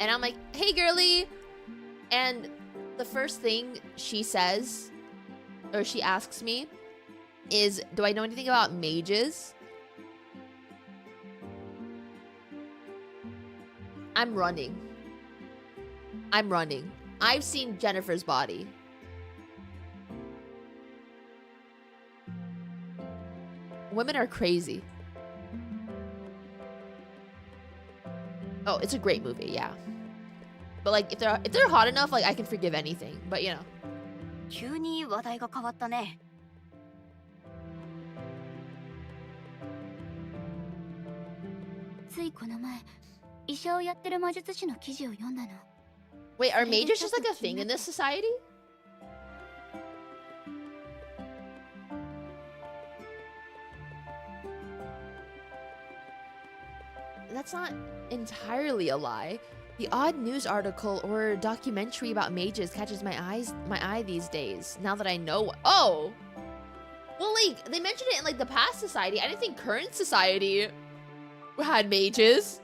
And I'm like, hey, girly. And the first thing she says, or she asks me, is, do I know anything about mages? I'm running. I'm running. I've seen Jennifer's body. Women are crazy. Oh, it's a great movie, yeah. But like, if they're hot enough, like I can forgive anything. But you know. 急に話題が変わったね。ついこの前、医者をやってる魔術師の記事を読んだの。 Wait, are mages just like a thing in this society? That's not entirely a lie. The odd news article or documentary about mages catches my eye these days. Now that I know, oh, well, like they mentioned it in like the past society. I didn't think current society had mages.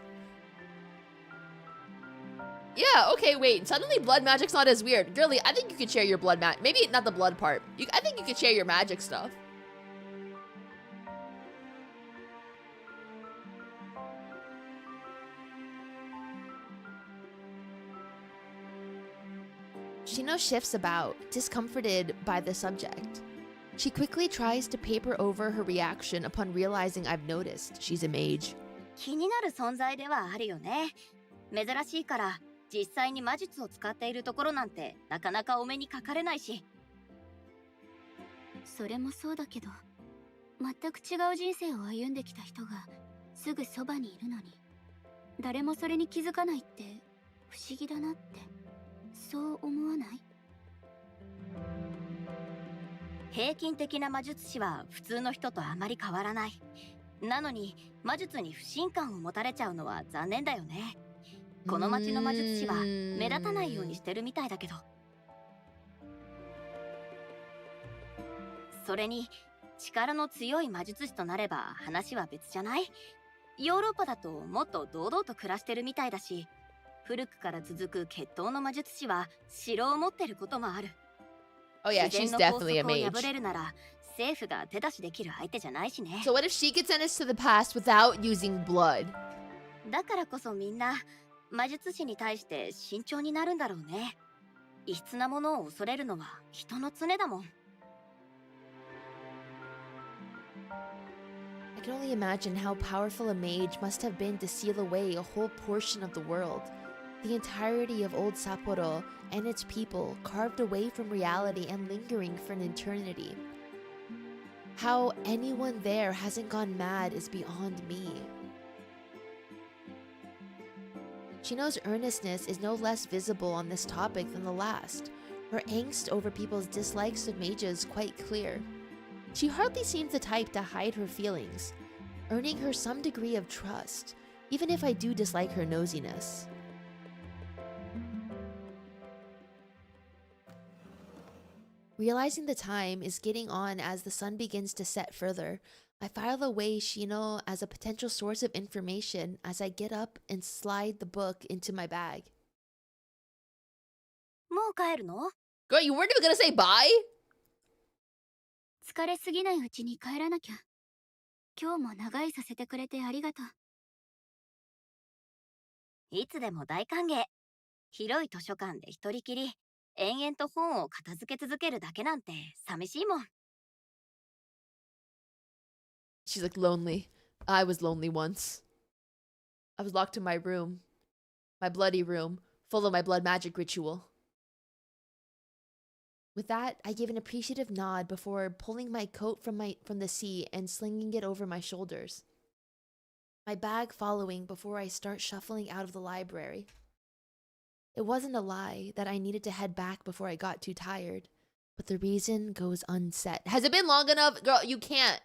Yeah, okay, wait. Suddenly blood magic's not as weird. Girly, I think you could share your blood magic. Maybe not the blood part. I think you could share your magic stuff. Shino shifts about, discomforted by the subject. She quickly tries to paper over her reaction upon realizing I've noticed she's a mage. 気になる存在ではあるよね。珍しいから実際に魔術を使っているところなんてなかなかお目にかかれないし。それもそうだけど、全く違う人生を歩んできた人がすぐそばにいるのに、誰もそれに気づかないって不思議だなって、そう思わない？平均的な魔術師は普通の人とあまり変わらない。なのに魔術に不信感を持たれちゃうのは残念だよね。この町の魔術師は目立たないようにしてるみたいだけど。それに力の強い魔術師となれば話は別じゃない？ヨーロッパだともっと堂々と暮らしてるみたいだし、古くから続く血統の魔術師は城を持ってることもある。Oh yeah, she's definitely a mage. 破れるなら政府が手出しできる相手じゃないしね。So what if she gets sentenced to the past without using blood? だからこそみんな魔術師に対して慎重になるんだろうね。異質なものを恐れるのは人の常だもん。I can only imagine how powerful a mage must have been to seal away a whole portion of the world. The entirety of old Sapporo and its people carved away from reality and lingering for an eternity. How anyone there hasn't gone mad is beyond me. Shino's earnestness is no less visible on this topic than the last. Her angst over people's dislikes of mages quite clear. She hardly seems the type to hide her feelings, earning her some degree of trust, even if I do dislike her nosiness. Realizing the time is getting on as the sun begins to set further, I file away Shino as a potential source of information as I get up and slide the book into my bag. もう帰るの？ Girl, you weren't even gonna say bye? 疲れすぎないうちに帰らなきゃ。今日も長居させてくれてありがとう。いつでも大歓迎。広い図書館で一人きり、延々と本を片付け続けるだけなんて寂しいもん。She's like, lonely. I was lonely once. I was locked in my room. My bloody room, full of my blood magic ritual. With that, I give an appreciative nod before pulling my coat from the sea and slinging it over my shoulders. My bag following before I start shuffling out of the library. It wasn't a lie that I needed to head back before I got too tired, but the reason goes unsaid. Has it been long enough? Girl, you can't.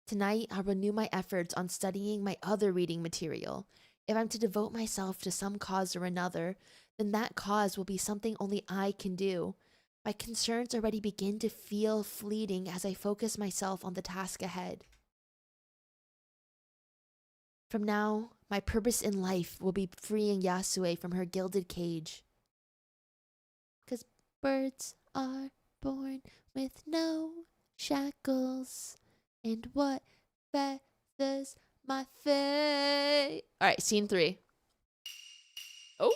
Tonight, I'll renew my efforts on studying my other reading material. If I'm to devote myself to some cause or another, then that cause will be something only I can do. My concerns already begin to feel fleeting as I focus myself on the task ahead. From now, my purpose in life will be freeing Yasue from her gilded cage. 'Cause birds are born with no shackles. And what feathers my face. All right, scene 3. Oh.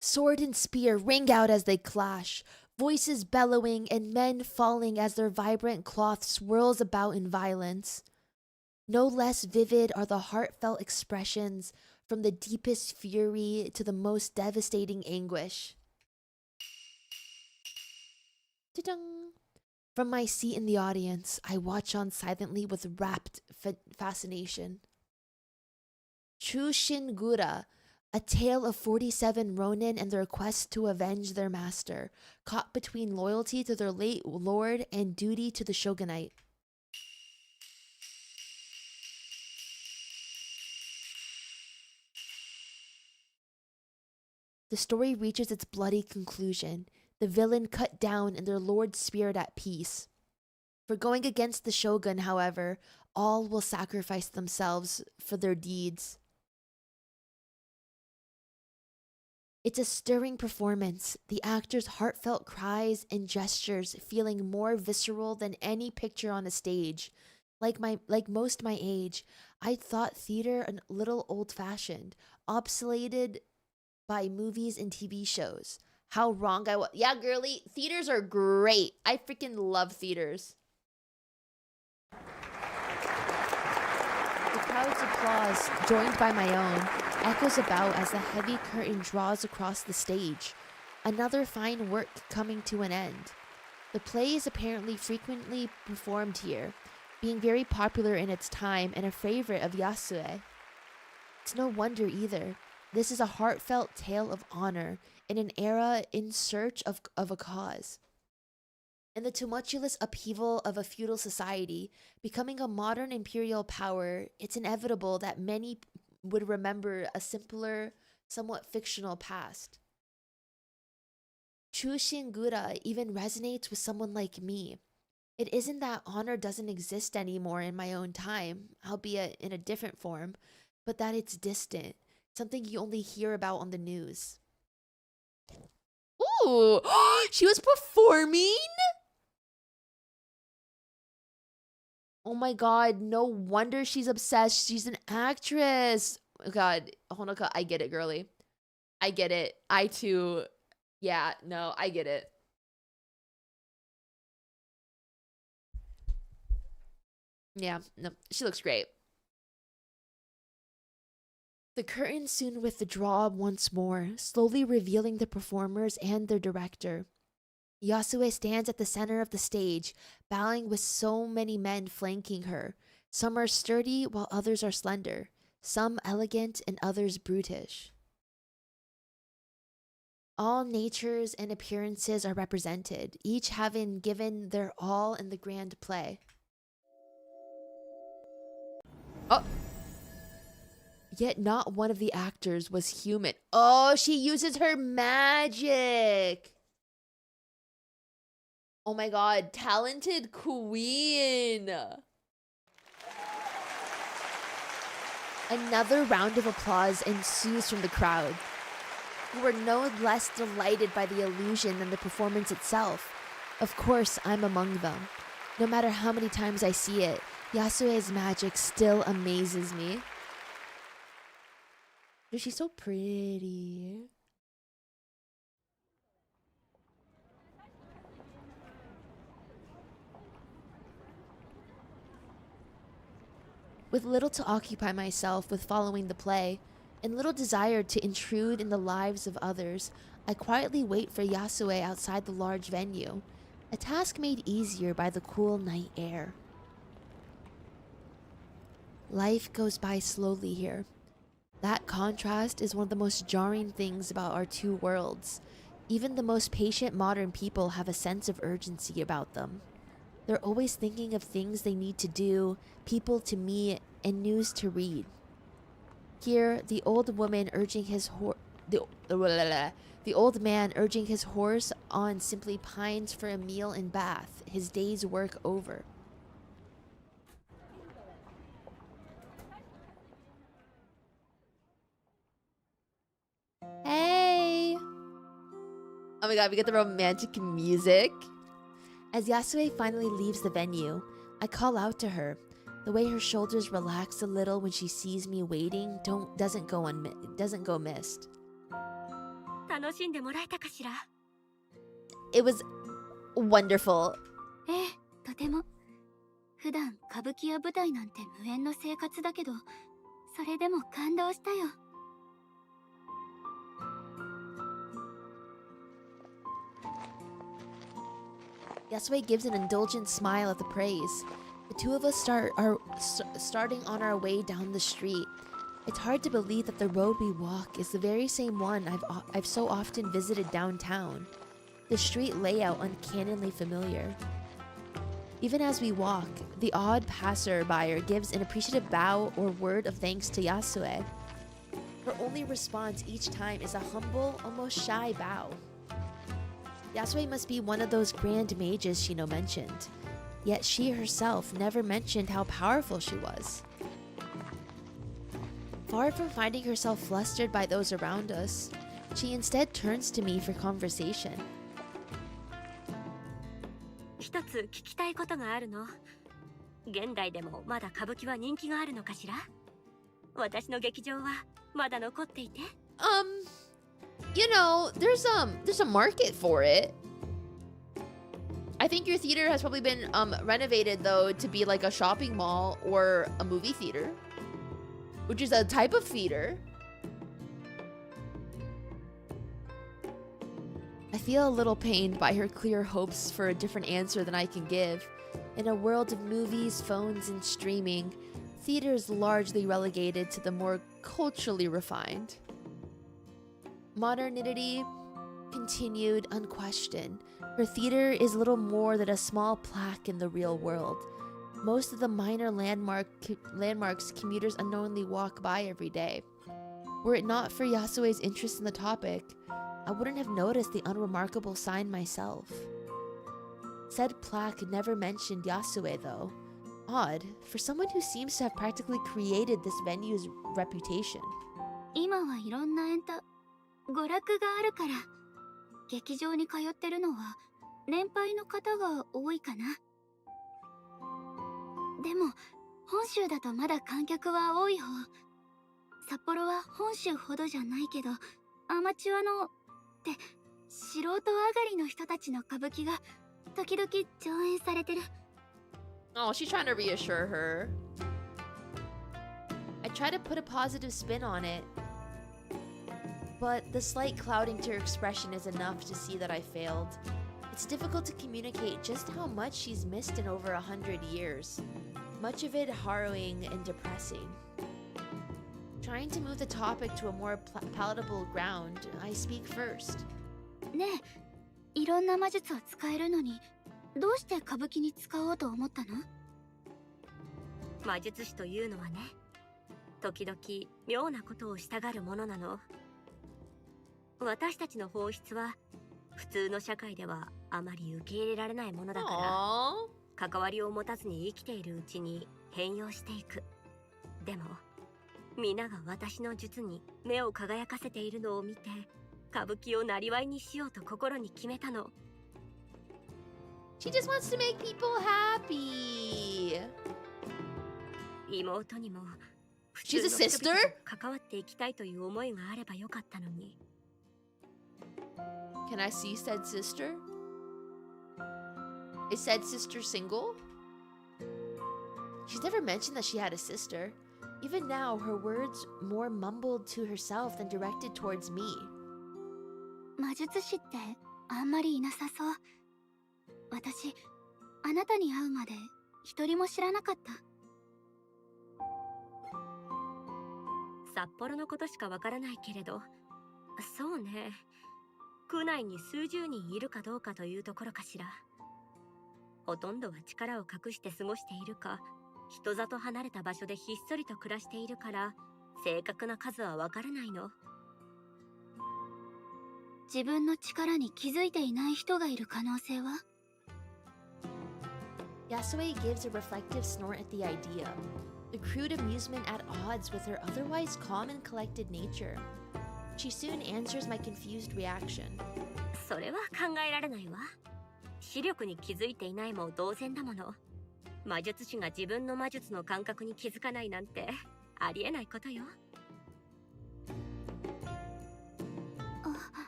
Sword and spear ring out as they clash, voices bellowing and men falling as their vibrant cloth swirls about in violence. No less vivid are the heartfelt expressions from the deepest fury to the most devastating anguish. Ta-dang. From my seat in the audience, I watch on silently with rapt fascination. Chushingura, a tale of 47 ronin and their quest to avenge their master, caught between loyalty to their late lord and duty to the shogunate. The story reaches its bloody conclusion, the villain cut down and their lord's spirit at peace. For going against the shogun, however, all will sacrifice themselves for their deeds. It's a stirring performance, the actors' heartfelt cries and gestures feeling more visceral than any picture on a stage. Like most my age, I thought theater a little old-fashioned, obsoleted by movies and TV shows. How wrong I was. Yeah, girly, theaters are great. I freaking love theaters. The crowd's applause, joined by my own, echoes about as the heavy curtain draws across the stage. Another fine work coming to an end. The play is apparently frequently performed here, being very popular in its time and a favorite of Yasue. It's no wonder either. This is a heartfelt tale of honor in an era in search of a cause. In the tumultuous upheaval of a feudal society, becoming a modern imperial power, it's inevitable that many would remember a simpler, somewhat fictional past. Chushingura even resonates with someone like me. It isn't that honor doesn't exist anymore in my own time, albeit in a different form, but that it's distant. Something you only hear about on the news. Ooh, she was performing? Oh my god, no wonder she's obsessed. She's an actress. Oh god, Honoka, I get it, girly. I get it. I too. Yeah, no, I get it. Yeah, no, she looks great. The curtain soon withdraw once more, slowly revealing the performers and their director. Yasue stands at the center of the stage, bowing with so many men flanking her. Some are sturdy while others are slender, some elegant and others brutish. All natures and appearances are represented, each having given their all in the grand play. Oh! Yet not one of the actors was human. Oh, she uses her magic. Oh my god, talented queen. Another round of applause ensues from the crowd, who were no less delighted by the illusion than the performance itself. Of course, I'm among them. No matter how many times I see it, Yasue's magic still amazes me. She's so pretty. With little to occupy myself with following the play, and little desire to intrude in the lives of others, I quietly wait for Yasue outside the large venue, a task made easier by the cool night air. Life goes by slowly here. That contrast is one of the most jarring things about our two worlds. Even the most patient modern people have a sense of urgency about them. They're always thinking of things they need to do, people to meet, and news to read. Here, the old woman urging his the old man urging his horse on simply pines for a meal and bath, his day's work over. Hey! Oh my god, we get the romantic music. As Yasue finally leaves the venue, I call out to her. The way her shoulders relax a little when she sees me waiting doesn't go missed. 楽しんでもらえたかしら? It was wonderful. ええ、とても。普段歌舞伎や舞台なんて無縁の生活だけど、それでも感動したよ。Yasue gives an indulgent smile at the praise. The two of us starting on our way down the street. It's hard to believe that the road we walk is the very same one I've so often visited downtown. The street layout uncannily familiar. Even as we walk, the odd passerby gives an appreciative bow or word of thanks to Yasue. Her only response each time is a humble, almost shy bow. Yasue must be one of those grand mages Shino mentioned. Yet she herself never mentioned how powerful she was. Far from finding herself flustered by those around us, she instead turns to me for conversation. 一つ聞きたいことがあるの。現代でもまだ歌舞伎は人気があるのかしら？私の劇場はまだ残っていて。You know, there's a market for it. I think your theater has probably been renovated though to be like a shopping mall or a movie theater, which is a type of theater. I feel a little pained by her clear hopes for a different answer than I can give. In a world of movies, phones, and streaming, theater is largely relegated to the more culturally refined. Modernity continued unquestioned. Her theater is little more than a small plaque in the real world. Most of the minor landmarks commuters unknowingly walk by every day. Were it not for Yasue's interest in the topic, I wouldn't have noticed the unremarkable sign myself. Said plaque never mentioned Yasue though. Odd, for someone who seems to have practically created this venue's reputation. 今はいろんな娯楽があるから、劇場に通ってるのは年配の方が多いかな。でも本州だとまだ観客は多い方。札幌は本州ほどじゃないけど、アマチュアのって素人上がりの人たちの歌舞伎が時々上演されてる。Oh, she's trying to reassure her. I try to put a positive spin on it, but the slight clouding to her expression is enough to see that I failed. It's difficult to communicate just how much she's missed in over 100 years. Much of it harrowing and depressing. Trying to move the topic to a more palatable ground, I speak first. ねえ、いろんな魔術を使えるのに、どうして歌舞伎に使おうと思ったの？魔術師というのはね、時々妙なことをしたがるものなの。私たちの本質は普通の社会ではあまり受け入れられないものだか Aww. ら、関わりを持たずに生きているうちに変容していく。でも皆が私の術に目を輝かせているのを見て、歌舞伎を生業にしようと心に決めたの。 She just wants to make people happy. 妹にも普 She's a 通の人 sister? 々と関わっていきたいという思いがあればよかったのに。 Can I see said sister? Is said sister single? She's never mentioned that she had a sister. Even now, her words more mumbled to herself than directed towards me. 魔術師ってあんまりいなさそう。私、あなたに会うまで一人も知らなかった。札幌のことしかわからないけれど、そうね、区内に数十人いるかどうかというところかしら。ほとんどは力を隠して過ごしているか、人里離れた場所でひっそりと暮らしているから、正確な数はわからないの。自分の力に気づいていない人がいる可能性は？ Yasue gives a reflective snort at the idea, the crude amusement at odds with her otherwise calm and collected nature. She soon answers my confused reaction. それは考えられないわ。視力に気づいていないも同然だもの。魔術師が自分の魔術の感覚に気づかないなんてありえないことよ。あ、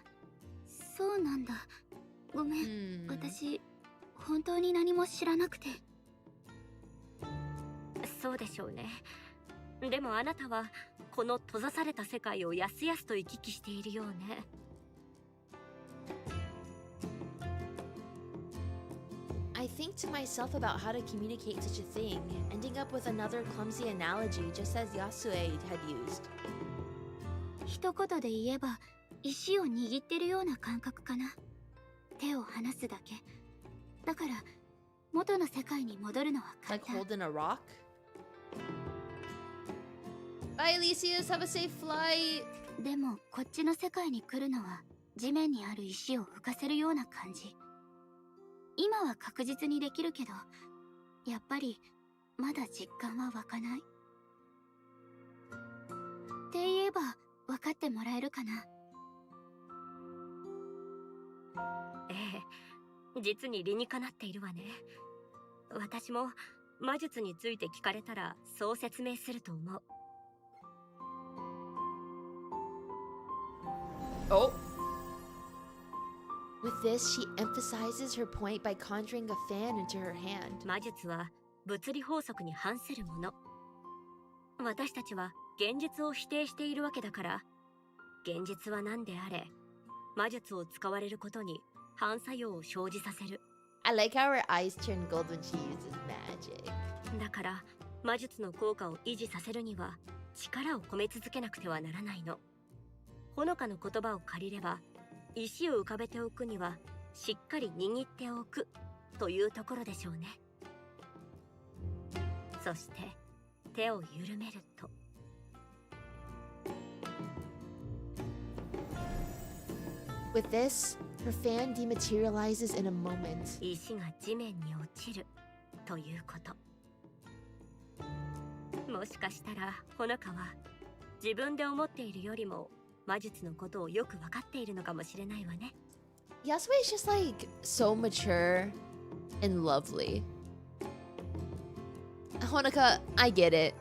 そうなんだ。ごめん、Hmm. 私、本当に何も知らなくて。そうでしょうね。でもあなたはこの閉ざされた世界をやすやすと行き来しているようね。I think to myself about how to communicate such a thing, ending up with another clumsy analogy just as Yasue had used. 一言で言えば、石を握ってるような感覚かな。手を離すだけ。だから、元の世界に戻るのは簡 Like 単。 holding a rock. Bye, Elysius. Have a safe flight. でも、こっちの世界に来るのは、地面にある石を浮かせるような感じ。今は確実にできるけど、やっぱり、まだ実感は湧かない。って言えば、分かってもらえるかな。ええ、実に理にかなっているわね。私も魔術について聞かれたらそう説明すると思う。 Oh. With this, she emphasizes her point by conjuring a fan into her hand. 魔術は物理法則に反するもの。私たちは現実を否定しているわけだから、現実は何であれ、魔術を使われることに反作用を生じさせる。 I like how her eyes turn gold when she uses magic. だから魔術の効果を維持させるには力を込め続けなくてはならないの。ほのかの言葉を借りれば、石を浮かべておくにはしっかり握っておくというところでしょうね。そして手を緩めると、 With this, her fan dematerializes in a moment. 石が地面に落ちるということ。もしかしたらほのかは自分で思っているよりも魔術のことをよく分かっているのかもしれないわね。 Yasue is just like so mature and lovely. Honoka, I get it.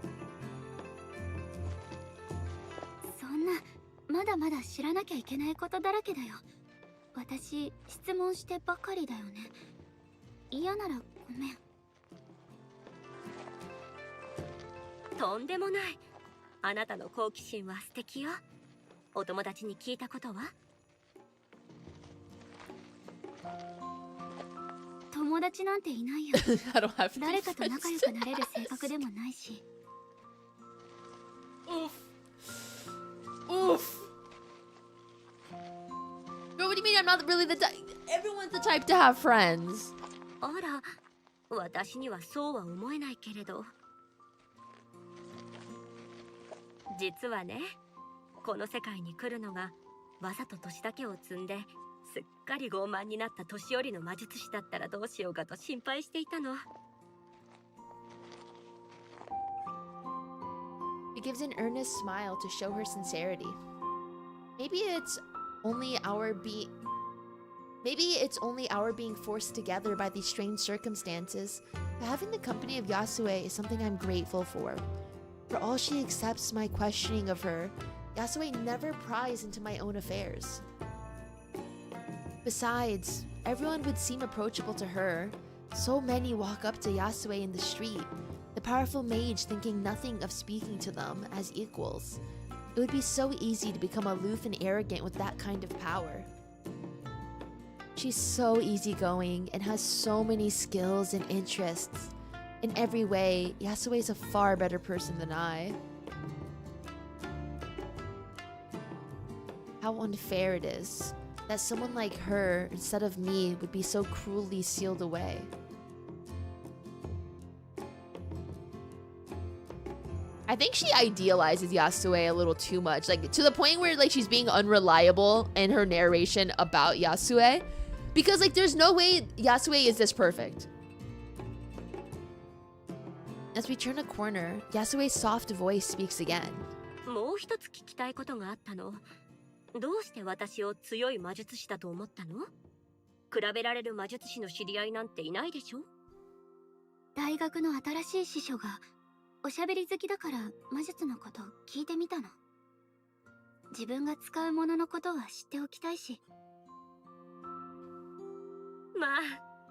そんな、まだまだ知らなきゃいけないことだらけだよ。私、質問してばかりだよね。嫌ならごめん。とんでもない。あなたの好奇心は素敵よ。お友達に聞いたことは？友達なんていないよ。 I don't have 誰かと仲良くなれる性格でもないし。 Oof. Oof. No, what do you mean I'm not really the type? Everyone's the type to have friends. あら、私にはそうは思えないけれど。実はね、この世界に来るのがわざと年だけを積んですっかり傲慢になった年寄りの魔術師だったらどうしようかと心配していたの。 She gives an earnest smile to show her sincerity. Maybe it's only our being forced together by these strange circumstances, but having the company of Yasue is something I'm grateful for. For all she accepts my questioning of her, Yasue never pries into my own affairs. Besides, everyone would seem approachable to her. So many walk up to Yasue in the street, the powerful mage thinking nothing of speaking to them as equals. It would be so easy to become aloof and arrogant with that kind of power. She's so easygoing and has so many skills and interests. In every way, Yasue is a far better person than I. How unfair it is that someone like her, instead of me, would be so cruelly sealed away. I think she idealizes Yasue a little too much, like to the point where like she's being unreliable in her narration about Yasue, because like there's no way Yasue is this perfect. As we turn a corner, Yasue's soft voice speaks again. もう一つ聞きたいことがあったの。どうして私を強い魔術師だと思ったの？比べられる魔術師の知り合いなんていないでしょ？大学の新しい師匠がおしゃべり好きだから魔術のこと聞いてみたの。自分が使うもののことは知っておきたいし。まあ、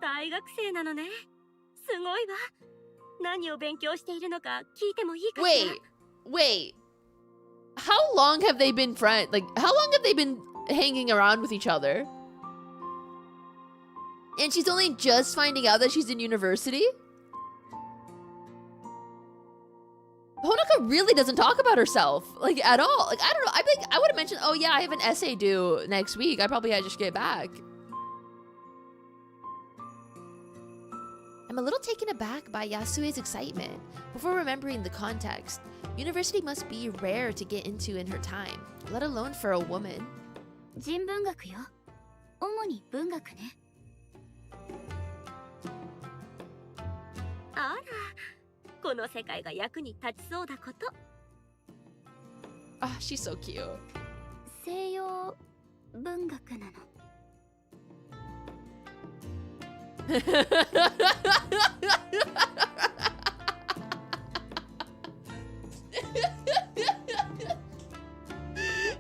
大学生なのね。すごいわ。何を勉強しているのか聞いてもいいかしら？ Wait. How long have they been friends? Like, how long have they been hanging around with each other? And she's only just finding out that she's in university? Honoka really doesn't talk about herself, like, at all. Like, I don't know. I would have mentioned, oh yeah, I have an essay due next week. I probably had to just get back. I'm a little taken aback by Yasue's excitement. Before remembering the context, university must be rare to get into in her time, let alone for a woman. 人文学よ。主に文学ね。あら、この世界が役に立ちそうだこと。Ah, she's so cute. 西洋文学なの。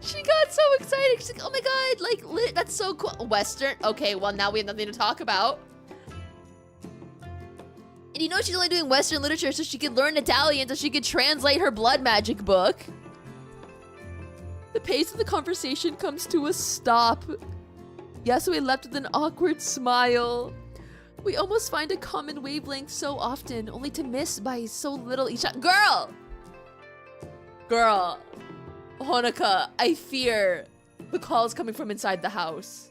She got so excited. She's like, oh my god, like, that's so cool. Western? Okay, well, now we have nothing to talk about. And you know she's only doing Western literature so she could learn Italian so she could translate her blood magic book. The pace of the conversation comes to a stop. Yasue left with an awkward smile. We almost find a common wavelength so often, only to miss by so little each other. Girl! Honoka, I fear the calls coming from inside the house.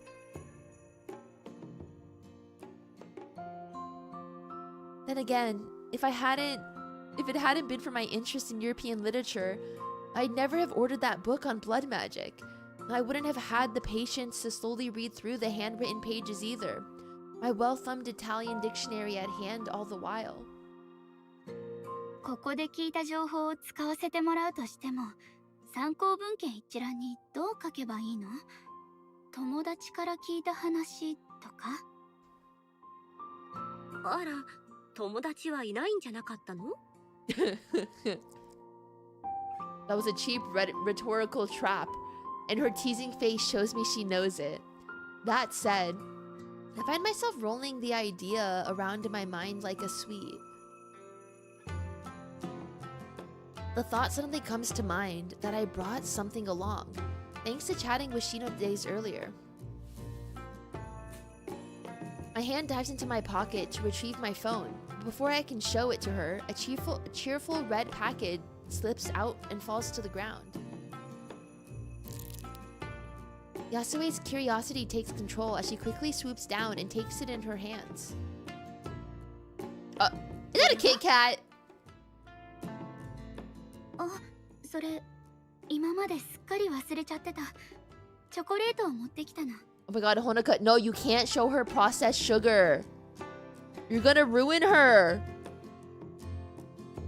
Then again, if it hadn't been for my interest in European literature, I'd never have ordered that book on blood magic. And I wouldn't have had the patience to slowly read through the handwritten pages either. My well-thumbed Italian dictionary at hand all the while. ここで聞いた情報を使わせてもらうとしても、参考文献一覧にどう書けばいいの？友達から聞いた話とか？あら、友達はいないんじゃなかったの？ That was a cheap rhetorical trap, and her teasing face shows me she knows it. That said, I find myself rolling the idea around in my mind like a sweet. The thought suddenly comes to mind that I brought something along, thanks to chatting with Shino days earlier. My hand dives into my pocket to retrieve my phone, but before I can show it to her, a cheerful red package slips out and falls to the ground. Yasue's curiosity takes control as she quickly swoops down and takes it in her hands. Is that a Kit Kat? あ、それ今まですっかり忘れちゃってたチョコレートを持ってきたの。 Oh my god, Honoka, no, you can't show her processed sugar. You're gonna ruin her.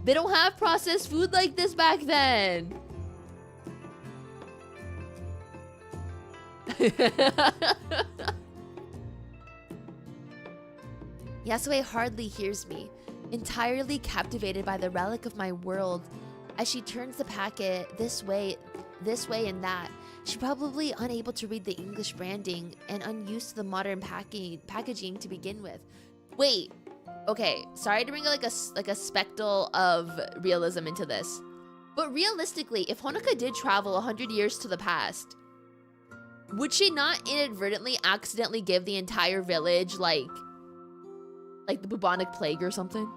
They don't have processed food like this back then. Yasue hardly hears me, entirely captivated by the relic of my world. As she turns the packet this way and that, she probably unable to read the English branding and unused to the modern packaging to begin with. Wait, okay, sorry to bring like a spectacle of realism into this, but realistically, if Honoka did travel 100 years to the past, would she not inadvertently accidentally give the entire village like the bubonic plague or something?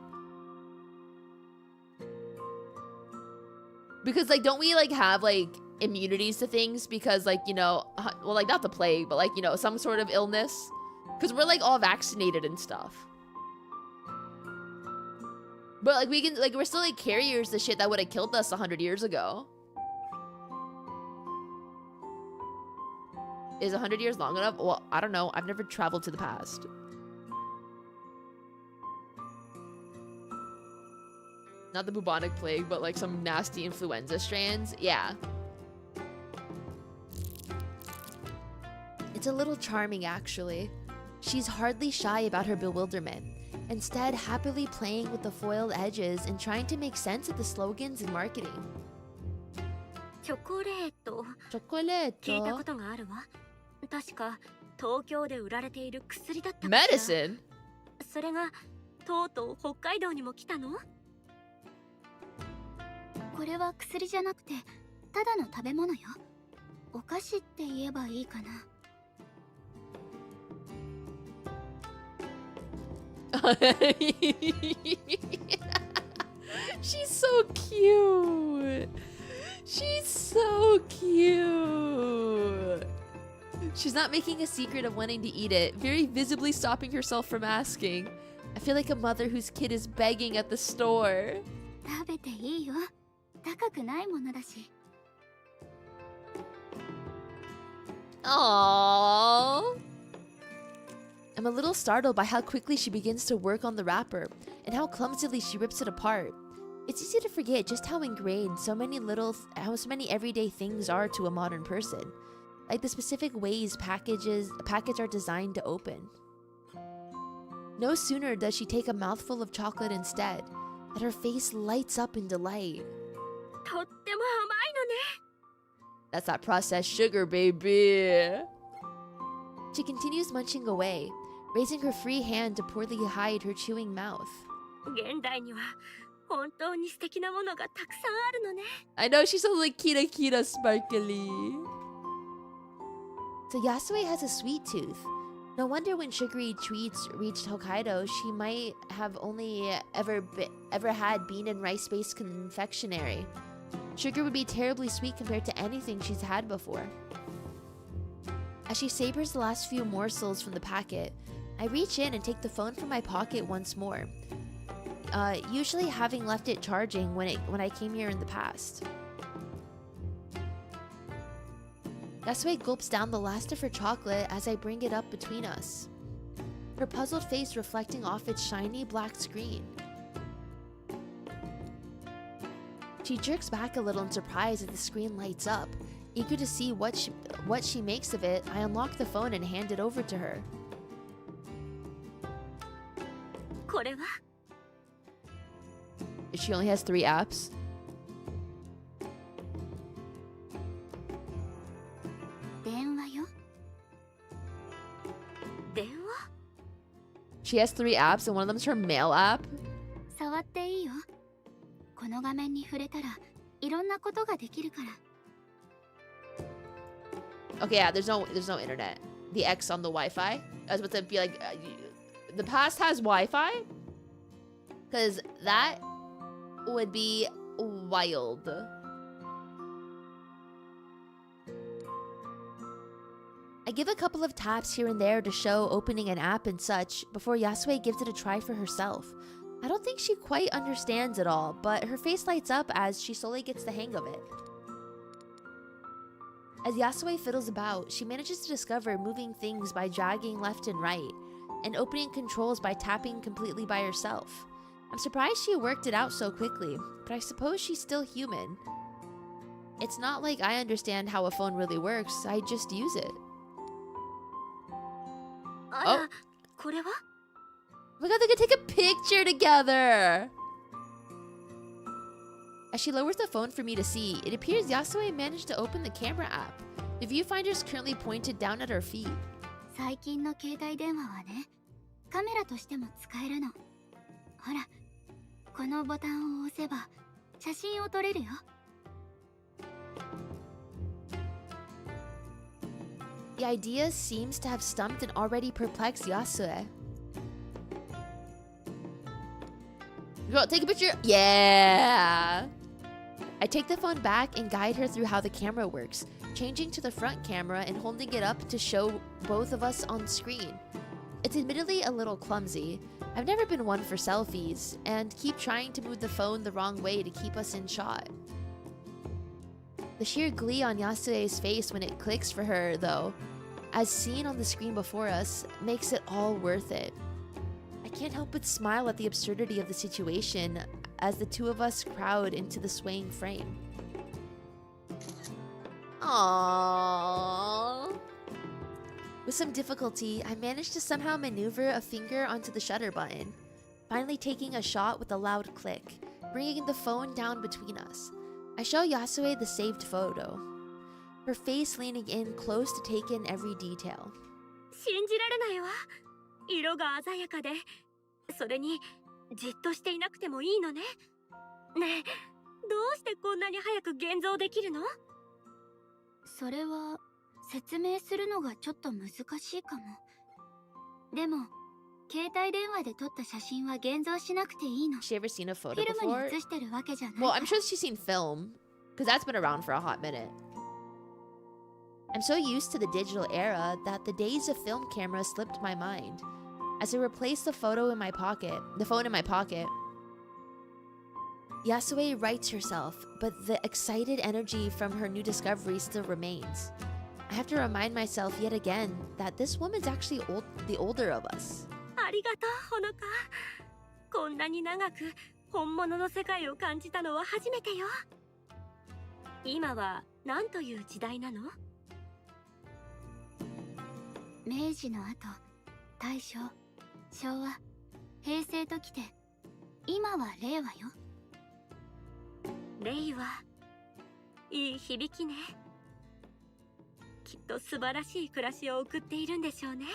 Because like, don't we like have like immunities to things because like, you know, well, like not the plague, but like, you know, some sort of illness, because we're like all vaccinated and stuff. But like we can, like, we're still like carriers to shit that would have killed us 100 years ago. Is 100 years long enough? Well, I don't know. I've never traveled to the past. Not the bubonic plague, but like some nasty influenza strands. Yeah. It's a little charming, actually. She's hardly shy about her bewilderment, instead happily playing with the foiled edges and trying to make sense of the slogans and marketing. チョコレート Chocolate. 聞いたことがあるわ。確か東京で売られている薬だったかしら。 Medicine? それがとうとう北海道にも来たの？これは薬じゃなくてただの食べ物よ。お菓子って言えばいいかな。She's so cute. She's so cute. She's not making a secret of wanting to eat it, very visibly stopping herself from asking. I feel like a mother whose kid is begging at the store. 食べていいよ。高くないものだし。 Aww. I'm a little startled by how quickly she begins to work on the wrapper and how clumsily she rips it apart. It's easy to forget just how ingrained so many everyday things are to a modern person, like the specific ways packets are designed to open. No sooner does she take a mouthful of chocolate instead, that her face lights up in delight. とっても甘いのね。 That's that processed sugar, baby. She continues munching away, raising her free hand to poorly hide her chewing mouth. 現代には本当に素敵なものがたくさんあるのね。 I know, she's so like kita kita sparkly. So Yasue has a sweet tooth. No wonder when sugary treats reached Hokkaido, she might have only ever had bean and rice-based confectionery. Sugar would be terribly sweet compared to anything she's had before. As she savors the last few morsels from the packet, I reach in and take the phone from my pocket once more, usually having left it charging when I came here in the past. Yasue gulps down the last of her chocolate as I bring it up between us, her puzzled face reflecting off its shiny black screen. She jerks back a little in surprise as the screen lights up. Eager to see what she makes of it, I unlock the phone and hand it over to her. これは She only has 3 apps. 電話よ。電話？ She has 3 apps and one of them is her mail app. 触っていいよ。この画面に触れたらいろんなことができるから。 Okay, yeah, there's no internet. The X on the Wi-Fi. I was about to be like, the past has Wi-Fi? Because that would be wild. I give a couple of taps here and there to show opening an app and such before Yasue gives it a try for herself. I don't think she quite understands it all, but her face lights up as she slowly gets the hang of it. As Yasue fiddles about, she manages to discover moving things by dragging left and right, and opening controls by tapping completely by herself. I'm surprised she worked it out so quickly, but I suppose she's still human. It's not like I understand how a phone really works, I just use it. あら、これは Oh my god, they could take a picture together! As she lowers the phone for me to see, it appears Yasue managed to open the camera app. The viewfinder is currently pointed down at her feet. 最近の携帯電話はね、カメラとしても使えるの。ほら、このボタンを押せば写真を撮れるよ。The idea seems to have stumped an already perplexed Yasue. Girl, take a picture. Yeah! I take the phone back and guide her through how the camera works, changing to the front camera and holding it up to show both of us on screen. It's admittedly a little clumsy. I've never been one for selfies, and keep trying to move the phone the wrong way to keep us in shot. The sheer glee on Yasue's face when it clicks for her, though, as seen on the screen before us, makes it all worth it. I can't help but smile at the absurdity of the situation as the two of us crowd into the swaying frame. Aww. With some difficulty, I managed to somehow maneuver a finger onto the shutter button, finally taking a shot with a loud click, bringing the phone down between us. I show Yasue the saved photo, her face leaning in close to take in every detail. 信じられないわ。色が鮮やかで、それにじっとしていなくてもいいのね。ねえ、どうしてこんなに早く現像できるの？それは説明するのがちょっと難しいかも。でも携帯電話で撮った写真は現像しなくていいの。 She ever seen a フ photo ィルム before? に映してるわけじゃない。 Well, I'm sure she's seen film, because that's been around for a hot minute. I'm so used to the digital era that the days of film cameras slipped my mind. As I replaced the phone in my pocket, Yasue rights herself, but the excited energy from her new discovery still remains. I have to remind myself yet again that this woman's actually the older of us. ありがとう、ほのか。こんなに長く本物の世界を感じたのは初めてよ。今は何という時代なの？明治の後、大正、昭和、平成ときて、今は令和よ。令和、いい響きね。きっと素晴らしい暮らしを送っているんでしょうね。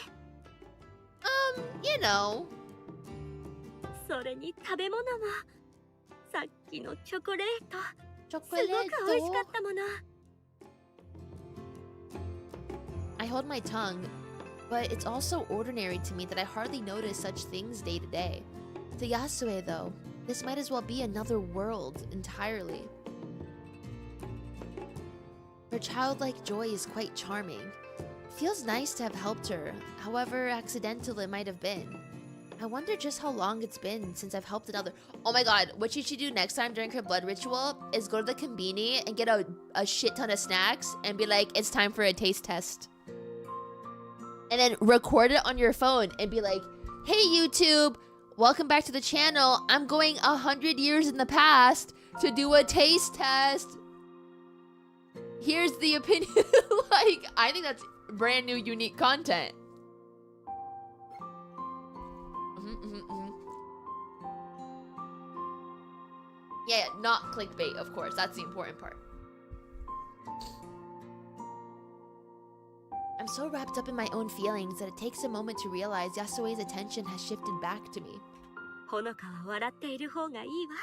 You know. それに食べ物も、さっきのチョコレート、すご Chocolate. く美味しかったもの。I hold my tongue, but it's all so ordinary to me that I hardly notice such things day to day. To Yasue, though, this might as well be another world entirely. Her childlike joy is quite charming. It feels nice to have helped her, however accidental it might have been. I wonder just how long it's been since I've helped another. Oh my god, what you should do next time during her blood ritual is go to the konbini and get a shit ton of snacks and be like, it's time for a taste test. And then record it on your phone and be like, hey YouTube, welcome back to the channel. I'm going 100 years in the past to do a taste test. Here's the opinion. Like, I think that's brand new, unique content. Yeah, not clickbait, of course. That's the important part. I'm so wrapped up in my own feelings that it takes a moment to realize Yasue's attention has shifted back to me. ほのかは笑っている方がいいわ。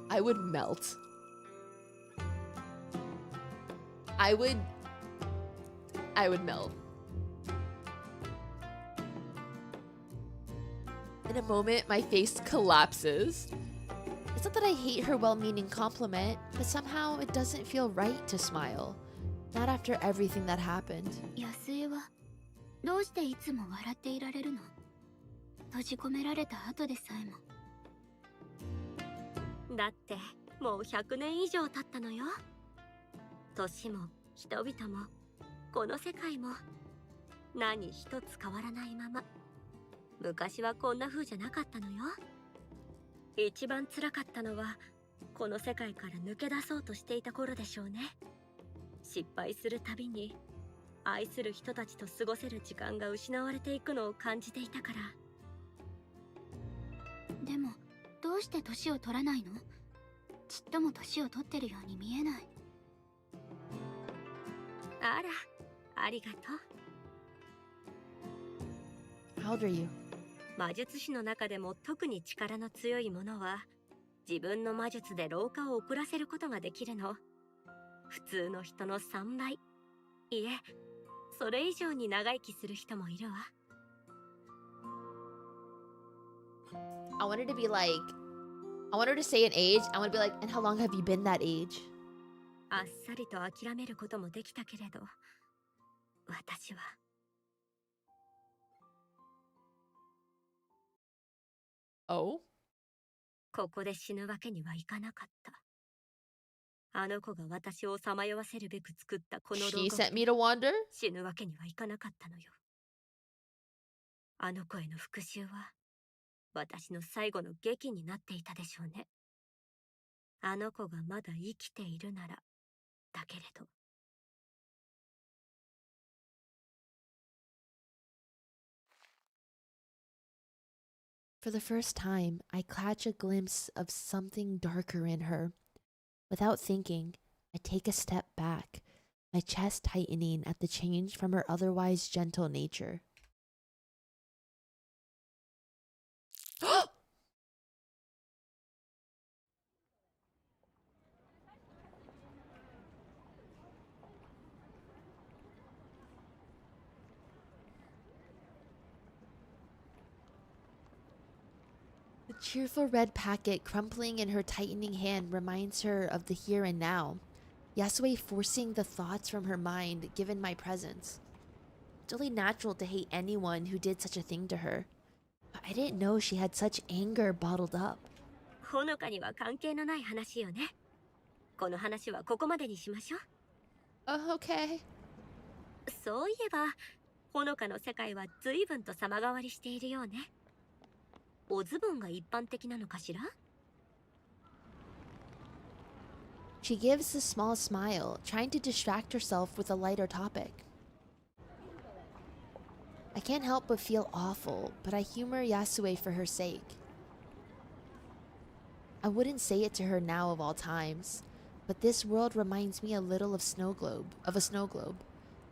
I would melt. I would melt. In a moment, my face collapses. It's not that I hate her well-meaning compliment, but somehow it doesn't feel right to smile. Not after everything that happened. 安江はどうしていつも笑っていられるの？閉じ込められた後でさえも。だってもう100年以上経ったのよ。年も人々もこの世界も何一つ変わらないまま。昔はこんな風じゃなかったのよ。一番辛かったのはこの世界から抜け出そうとしていた頃でしょうね。失敗するたびに愛する人たちと過ごせる時間が失われていくのを感じていたから。でもどうして年を取らないの？ちっとも年を取ってるように見えない。あら、ありがとう。 How old are you? 魔術師の中でも特に力の強い者は自分の魔術で老化を遅らせることができるの。普通の人の3倍、いえ、それ以上に長生きする人もいるわ。I wanted to be like, I wanted to say an age. I want to be like, and how long have you been that age? あっさりと諦めることもできたけれど、私は。Oh? ここで死ぬわけにはいかなかった。あの子が私をさまよわせるべく作ったこの牢 She 獄 sent me to wander? 死ぬわけにはいかなかったのよ。あの子への復讐は私の最後の劇になっていたでしょうね。あの子がまだ生きているならだけれど。For the first time, I catch a glimpse of something darker in her. Without thinking, I take a step back, my chest tightening at the change from her otherwise gentle nature. The cheerful red packet crumpling in her tightening hand reminds her of the here and now. Yasue forcing the thoughts from her mind given my presence. It's only natural to hate anyone who did such a thing to her. But I didn't know she had such anger bottled up. ほのかには関係のない話よね。この話はここまでにしましょう。Okay. そういえば、ほのかの世界は随分と様変わりしているようね。おズボンが一般的なのかしら？ She gives a small smile, trying to distract herself with a lighter topic. I can't help but feel awful, but I humor Yasue for her sake. I wouldn't say it to her now of all times, but this world reminds me a little of a snow globe.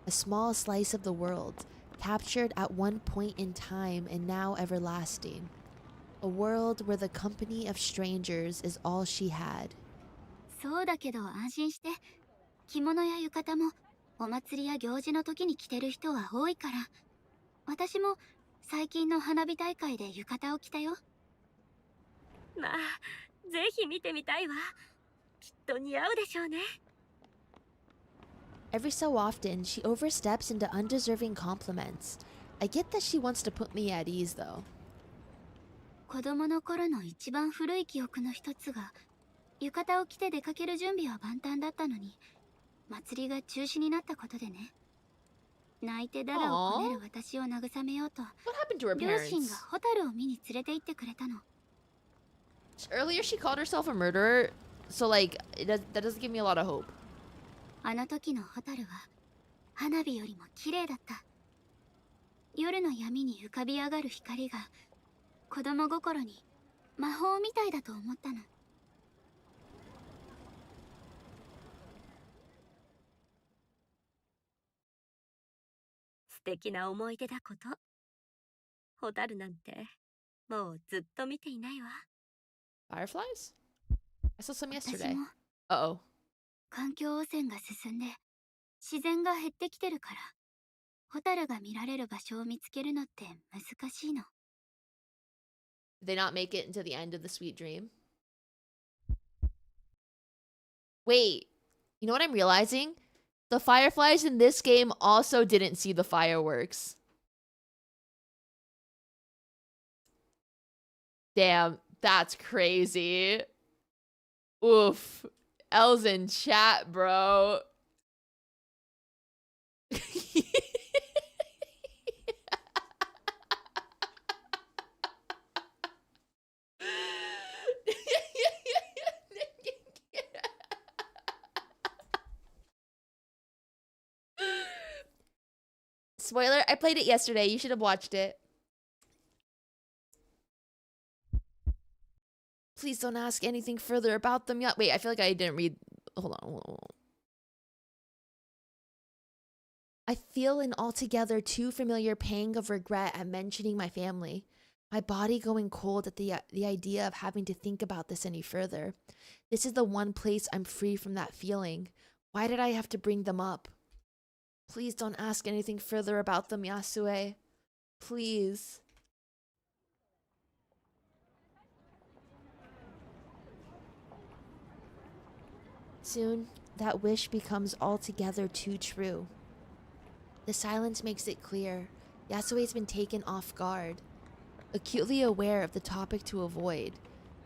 A small slice of the world, captured at one point in time and now everlasting. A world where the company of strangers is all she had. そうだけど安心して。着物や浴衣もお祭りや行事の時に着てる人は多いから。私も最近の花火大会で浴衣を着たよ。まあ、ぜひ見てみたいわ。きっと似合うでしょうね。Every so often, she oversteps into undeserving compliments. I get that she wants to put me at ease, though. 子供の頃の一番古い記憶の一つが、浴衣を着て出かける準備は万端だったのに、祭りが中止になったことでね。泣いてダダをこねる私を慰めようと、 What happened to her 両親 parents? がホタルを見に連れて行ってくれたの。Earlier, she called herself a murderer, so like that doesn't give me a lot of hope. あの時のホタルは花火よりも綺麗だった。夜の闇に浮かび上がる光が子供心に魔法みたいだと思ったの。素敵な思い出だこと。ホタルなんてもうずっと見ていないわ。Fireflies? I saw some 私 yesterday. も Uh-oh. 環境汚染が進んで自然が減ってきてるから、ホタルが見られる場所を見つけるのって難しいの。 Did they not make it into the end of the sweet dream? Wait, you know what I'm realizing? The fireflies in this game also didn't see the fireworks. Damn, that's crazy. Oof. L's in chat, bro. Spoiler, I played it yesterday. You should have watched it. Please don't ask anything further about them yet. Wait, I feel like I didn't read. Hold on. I feel an altogether too familiar pang of regret at mentioning my family. My body going cold at the idea of having to think about this any further. This is the one place I'm free from that feeling. Why did I have to bring them up? Please don't ask anything further about them, Yasue. Please. Soon, that wish becomes altogether too true. The silence makes it clear. Yasue's been taken off guard, acutely aware of the topic to avoid.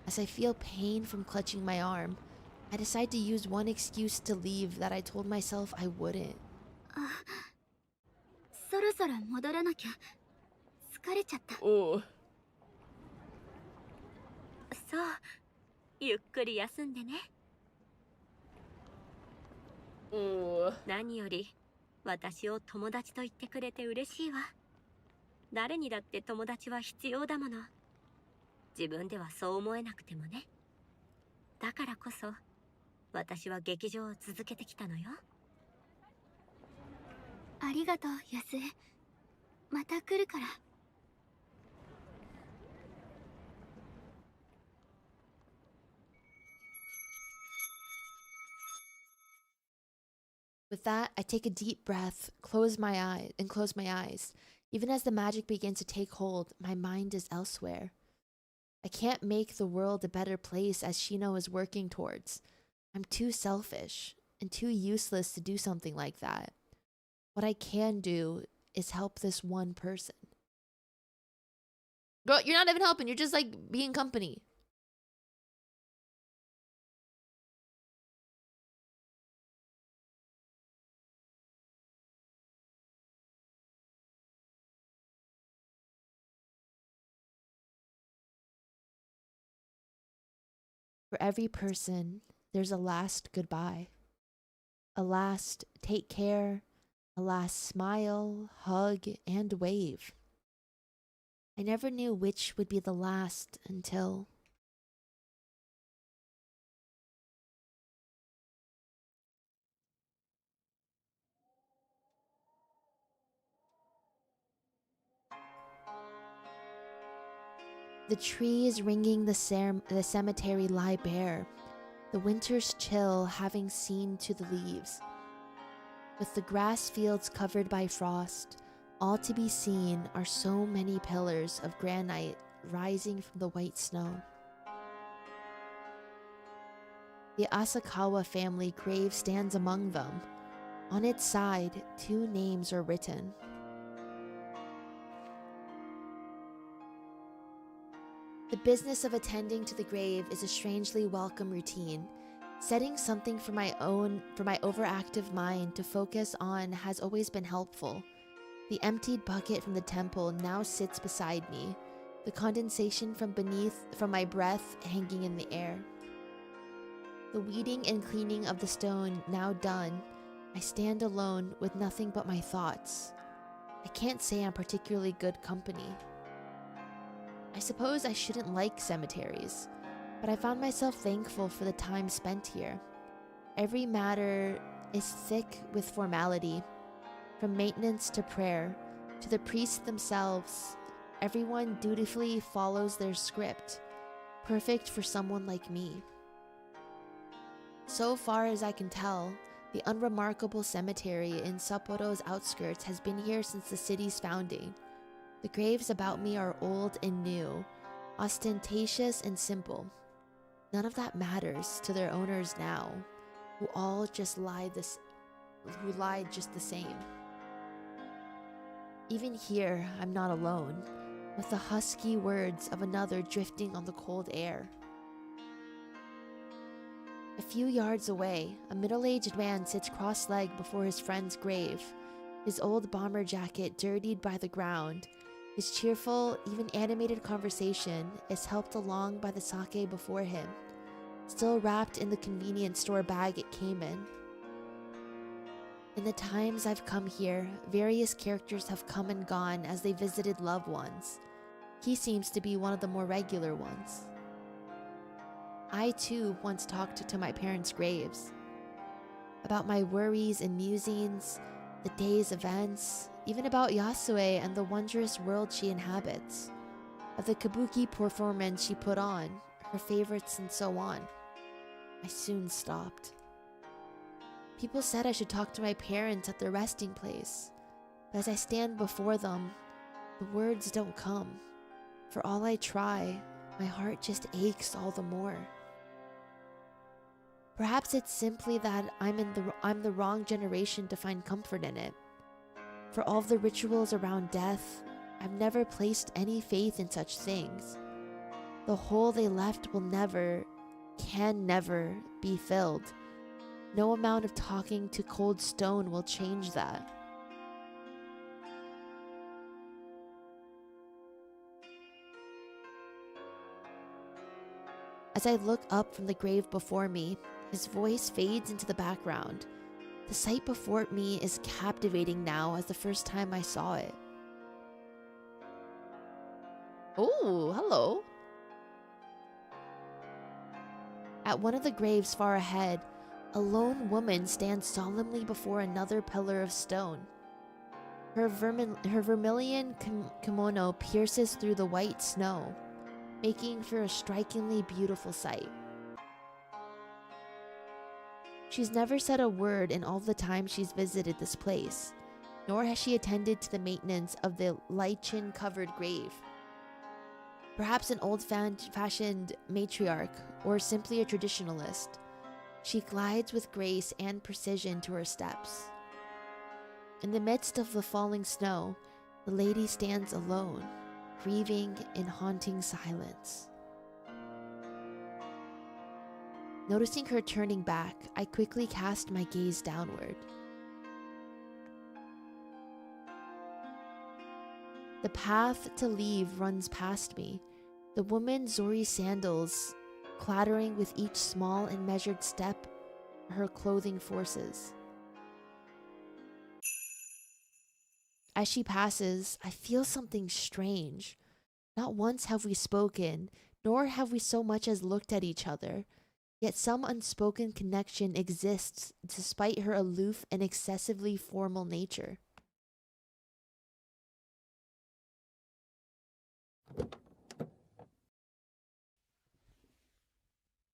As I feel pain from clutching my arm, I decide to use one excuse to leave that I told myself I wouldn't. そろそろ戻らなきゃ。疲れちゃった。おう。そう、ゆっくり休んでね。おう。何より私を友達と言ってくれて嬉しいわ。誰にだって友達は必要だもの。自分ではそう思えなくてもね。だからこそ私は劇場を続けてきたのよ。ありがとう、ヤスエ。また来るから。With that, I take a deep breath, close my eyes. Even as the magic begins to take hold, my mind is elsewhere. I can't make the world a better place as Shino is working towards. I'm too selfish and too useless to do something like that. What I can do is help this one person. Girl, you're not even helping, you're just like being company. For every person, there's a last goodbye. A last take care, a last smile, hug, and wave. I never knew which would be the last until... The trees ringing the cemetery lie bare, the winter's chill having seen to the leaves. With the grass fields covered by frost, all to be seen are so many pillars of granite rising from the white snow. The Asakawa family grave stands among them. On its side, 2 names are written. The business of attending to the grave is a strangely welcome routine. Setting something for my overactive mind to focus on has always been helpful. The emptied bucket from the temple now sits beside me, the condensation from my breath hanging in the air. The weeding and cleaning of the stone now done, I stand alone with nothing but my thoughts. I can't say I'm particularly good company. I suppose I shouldn't like cemeteries, but I found myself thankful for the time spent here. Every matter is thick with formality. From maintenance to prayer, to the priests themselves, everyone dutifully follows their script, perfect for someone like me. So far as I can tell, the unremarkable cemetery in Sapporo's outskirts has been here since the city's founding. The graves about me are old and new, ostentatious and simple. None of that matters to their owners now, who lied just the same. Even here, I'm not alone, with the husky words of another drifting on the cold air. A few yards away, a middle-aged man sits cross-legged before his friend's grave. his old bomber jacket dirtied by the ground, his cheerful, even animated conversation is helped along by the sake before him, still wrapped in the convenience store bag it came in. In the times I've come here, various characters have come and gone as they visited loved ones. He seems to be one of the more regular ones. I too once talked to my parents' graves, about my worries and musings, the day's events, even about Yasue and the wondrous world she inhabits, of the Kabuki performance she put on, her favorites and so on. I soon stopped. People said I should talk to my parents at their resting place, but as I stand before them, the words don't come. For all I try, my heart just aches all the more. Perhaps it's simply that I'm the wrong generation to find comfort in it. For all the rituals around death, I've never placed any faith in such things. The hole they left will never, can never be filled. No amount of talking to cold stone will change that. As I look up from the grave before me, his voice fades into the background. The sight before me is captivating now as the first time I saw it. Oh, hello. At one of the graves far ahead, a lone woman stands solemnly before another pillar of stone. Her vermilion kimono pierces through the white snow, making for a strikingly beautiful sight. She's never said a word in all the time she's visited this place, nor has she attended to the maintenance of the lichen-covered grave. Perhaps an old-fashioned matriarch, or simply a traditionalist, she glides with grace and precision to her steps. In the midst of the falling snow, the lady stands alone, grieving in haunting silence. Noticing her turning back, I quickly cast my gaze downward. The path to leave runs past me, the woman's Zori sandals clattering with each small and measured step her clothing forces. As she passes, I feel something strange. Not once have we spoken, nor have we so much as looked at each other. Yet some unspoken connection exists despite her aloof and excessively formal nature.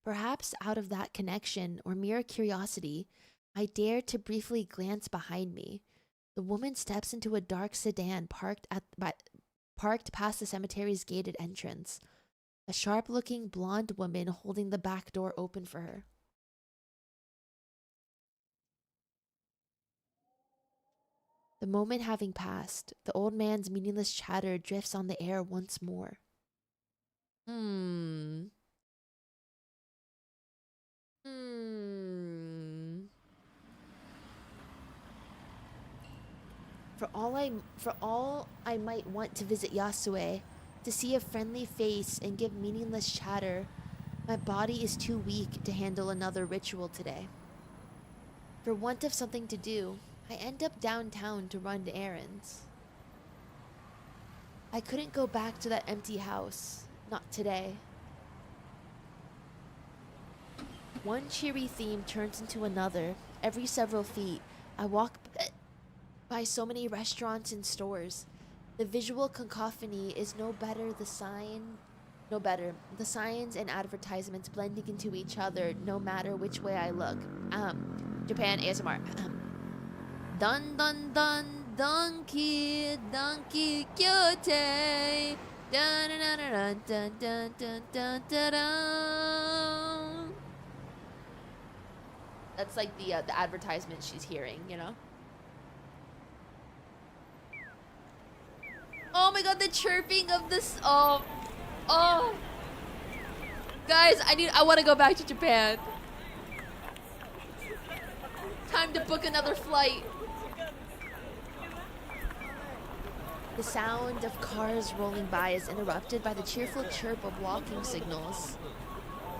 Perhaps out of that connection or mere curiosity, I dare to briefly glance behind me. The woman steps into a dark sedan parked past the cemetery's gated entrance. A sharp-looking blonde woman holding the back door open for her. The moment having passed, the old man's meaningless chatter drifts on the air once more. For all I might want to visit Yasue, to see a friendly face and give meaningless chatter, my body is too weak to handle another ritual today. For want of something to do, I end up downtown to run errands. I couldn't go back to that empty house, not today. One cheery theme turns into another. Every several feet, I walk by so many restaurants and stores. The visual cacophony is no better. The signs and advertisements blending into each other no matter which way I look. Japan ASMR. Dun dun dun donkey kyote. Dun dun dun dun dun dun dun dun dun. That's like the advertisement she's hearing, you know? Oh my god, the chirping of this. Oh. Guys, I want to go back to Japan. Time to book another flight. The sound of cars rolling by is interrupted by the cheerful chirp of walking signals.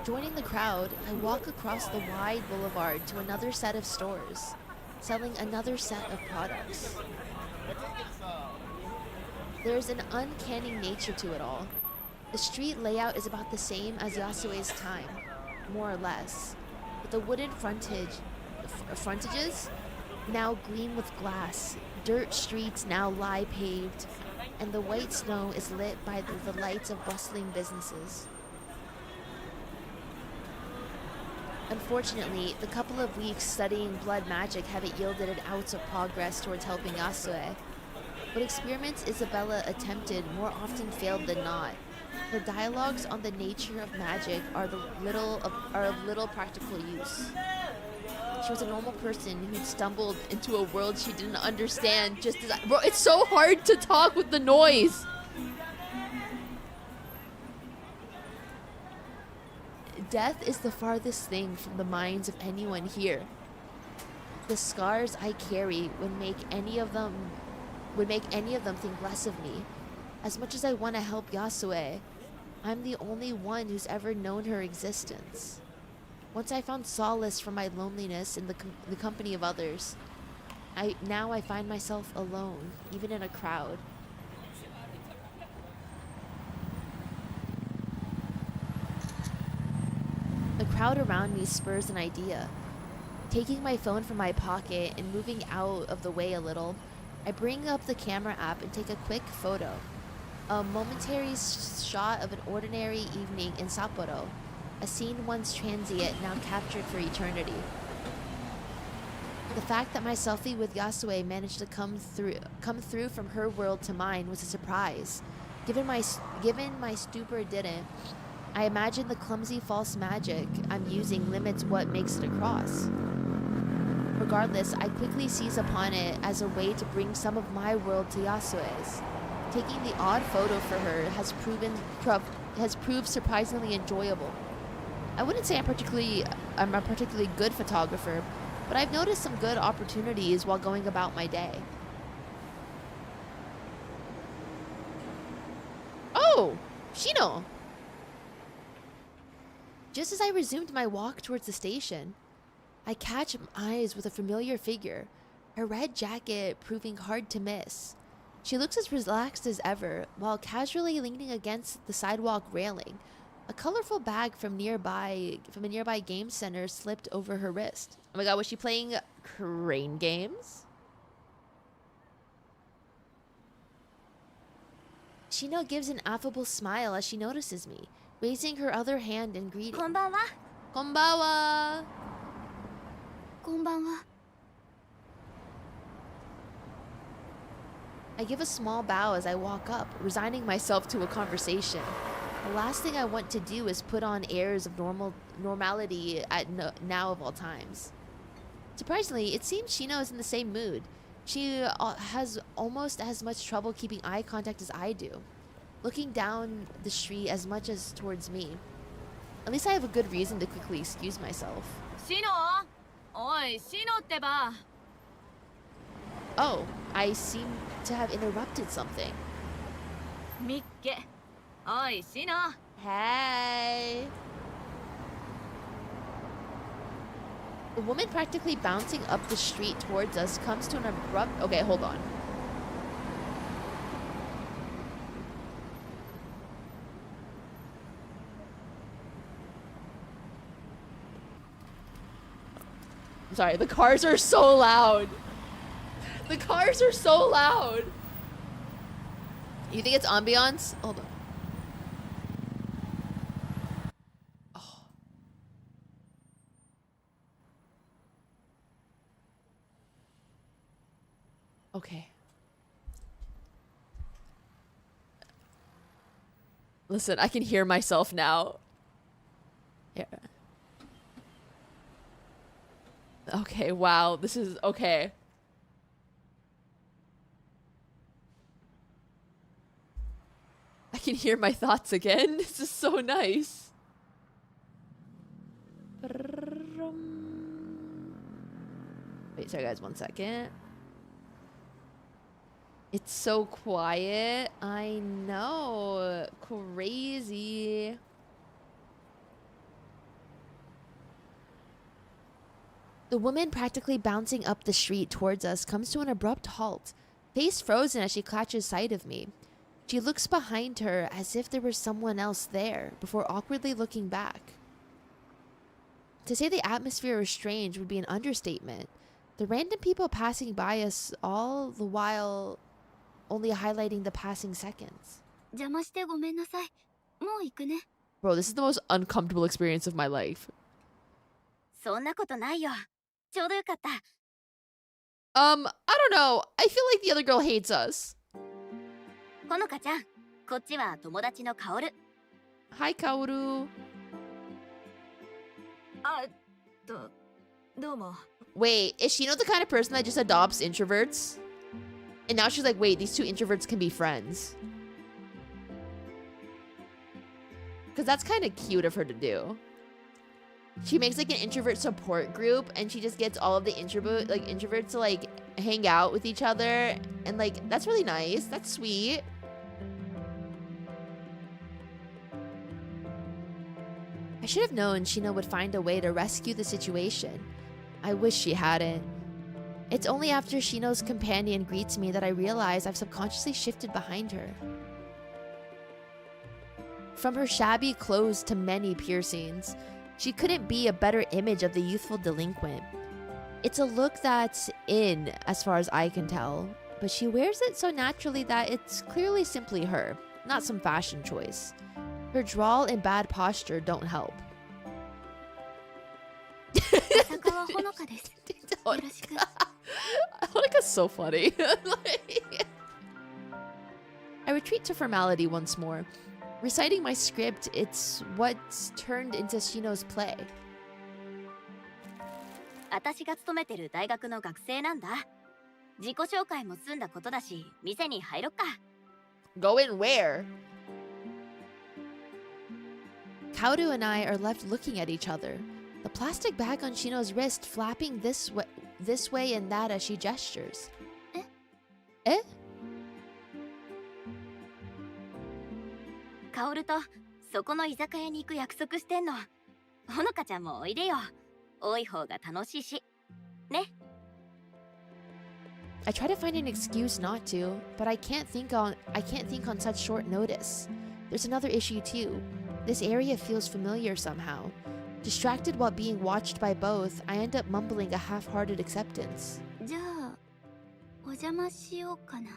Joining the crowd, I walk across the wide boulevard to another set of stores, selling another set of products. There's an uncanny nature to it all. The street layout is about the same as Yasue's time, more or less, with the wooden frontages now green with glass, dirt streets now lie paved, and the white snow is lit by the lights of bustling businesses. Unfortunately, the couple of weeks studying blood magic haven't yielded an ounce of progress towards helping Yasue. What experiments Isabella attempted more often failed than not. Her dialogues on the nature of magic are of little practical use. She was a normal person who'd stumbled into a world she didn't understand just as Bro, it's so hard to talk with the noise! Death is the farthest thing from the minds of anyone here. The scars I carry would make any of them think less of me. As much as I want to help Yasue, I'm the only one who's ever known her existence. Once I found solace from my loneliness in the company of others, now I find myself alone, even in a crowd. The crowd around me spurs an idea. Taking my phone from my pocket and moving out of the way a little, I bring up the camera app and take a quick photo. A momentary shot of an ordinary evening in Sapporo, a scene once transient, now captured for eternity. The fact that my selfie with Yasue managed to come through from her world to mine was a surprise. Given my stupor didn't, I imagine the clumsy false magic I'm using limits what makes it across. Regardless, I quickly seize upon it as a way to bring some of my world to Yasue's. Taking the odd photo for her has proved surprisingly enjoyable. I wouldn't say I'm a particularly good photographer, but I've noticed some good opportunities while going about my day. Oh, Shino! Just as I resumed my walk towards the station, I catch eyes with a familiar figure, her red jacket proving hard to miss. She looks as relaxed as ever, while casually leaning against the sidewalk railing. A colorful bag from a nearby game center slipped over her wrist. Oh my god, was she playing crane games? Shino gives an affable smile as she notices me, raising her other hand in greeting. Konbanwa. Konbawa! Konbanwa. I give a small bow as I walk up, resigning myself to a conversation. The last thing I want to do is put on airs of normality at now of all times. Surprisingly, it seems Shino is in the same mood. She has almost as much trouble keeping eye contact as I do, looking down the street as much as towards me. At least I have a good reason to quickly excuse myself. Shino! Oi, Shino ってば! Oh, I seem to have interrupted something. Mikke! Oi, Shino! Hey! The woman practically bouncing up the street towards us comes to an abrupt... Okay, hold on. I'm sorry, the cars are so loud. The cars are so loud. You think it's ambiance? Hold on. Oh. Okay. Listen, I can hear myself now. Yeah. Okay, wow, this is okay. I can hear my thoughts again. This is so nice. Wait, sorry guys, 1 second. It's so quiet. I know. Crazy. The woman practically bouncing up the street towards us comes to an abrupt halt, face frozen as she catches sight of me. She looks behind her as if there was someone else there before awkwardly looking back. To say the atmosphere was strange would be an understatement. The random people passing by us all the while only highlighting the passing seconds. 邪魔してごめんなさい。もう行くね。 Bro, this is the most uncomfortable experience of my life. そんなことないよ。ちょうどよかった。I don't know. I feel like the other girl hates us. ほのかちゃん、こっちは友達のカオル。 Hi, Kaoru. どうも。 Wait, is Shino the kind of person that just adopts introverts? And now she's like, wait, these two introverts can be friends. Because that's kind of cute of her to do. She makes like an introvert support group and she just gets all of the introverts to like hang out with each other. And like, that's really nice. That's sweet. I should have known Shino would find a way to rescue the situation. I wish she hadn't. It's only after Shino's companion greets me that I realize I've subconsciously shifted behind her. From her shabby clothes to many piercings, she couldn't be a better image of the youthful delinquent. It's a look that's in, as far as I can tell, but she wears it so naturally that it's clearly simply her, not some fashion choice. Her drawl and bad posture don't help. 浅川ほのかです。よろしく。 Honoka's so funny. I retreat to formality once more. Reciting my script, it's what's turned into Shino's play. 私が勤めてる大学の学生なんだ。自己紹介も済んだことだし、店に入ろっか。 Go in where? Kaoru and I are left looking at each other. The plastic bag on Shino's wrist flapping this way and that as she gestures. Eh? カオルとそこの居酒屋に行く約束してんの。ほのかちゃんもおいでよ。多い方が楽しいし。ね。I try to find an excuse not to, but I can't think on such short notice. There's another issue too. This area feels familiar somehow. Distracted while being watched by both, I end up mumbling a half-hearted acceptance. じゃあ、お邪魔しようかな。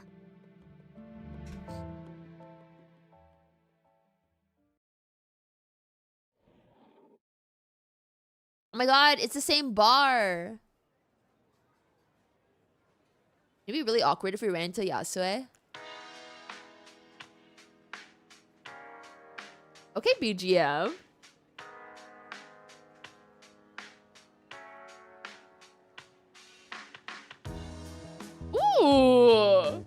Oh my god, it's the same bar. It'd be really awkward if we ran into Yasu. Okay, BGM. Ooh.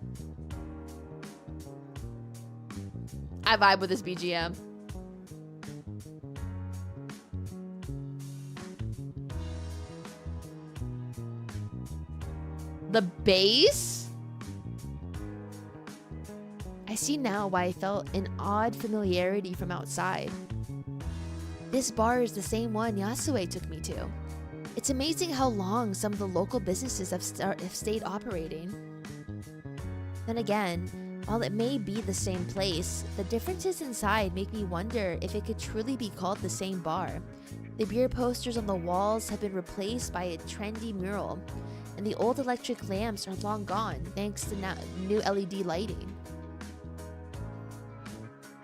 I vibe with this BGM. The bass? I see now why I felt an odd familiarity from outside. This bar is the same one Yasue took me to. It's amazing how long some of the local businesses have stayed operating. Then again, while it may be the same place, the differences inside make me wonder if it could truly be called the same bar. The beer posters on the walls have been replaced by a trendy mural, and the old electric lamps are long gone thanks to new LED lighting.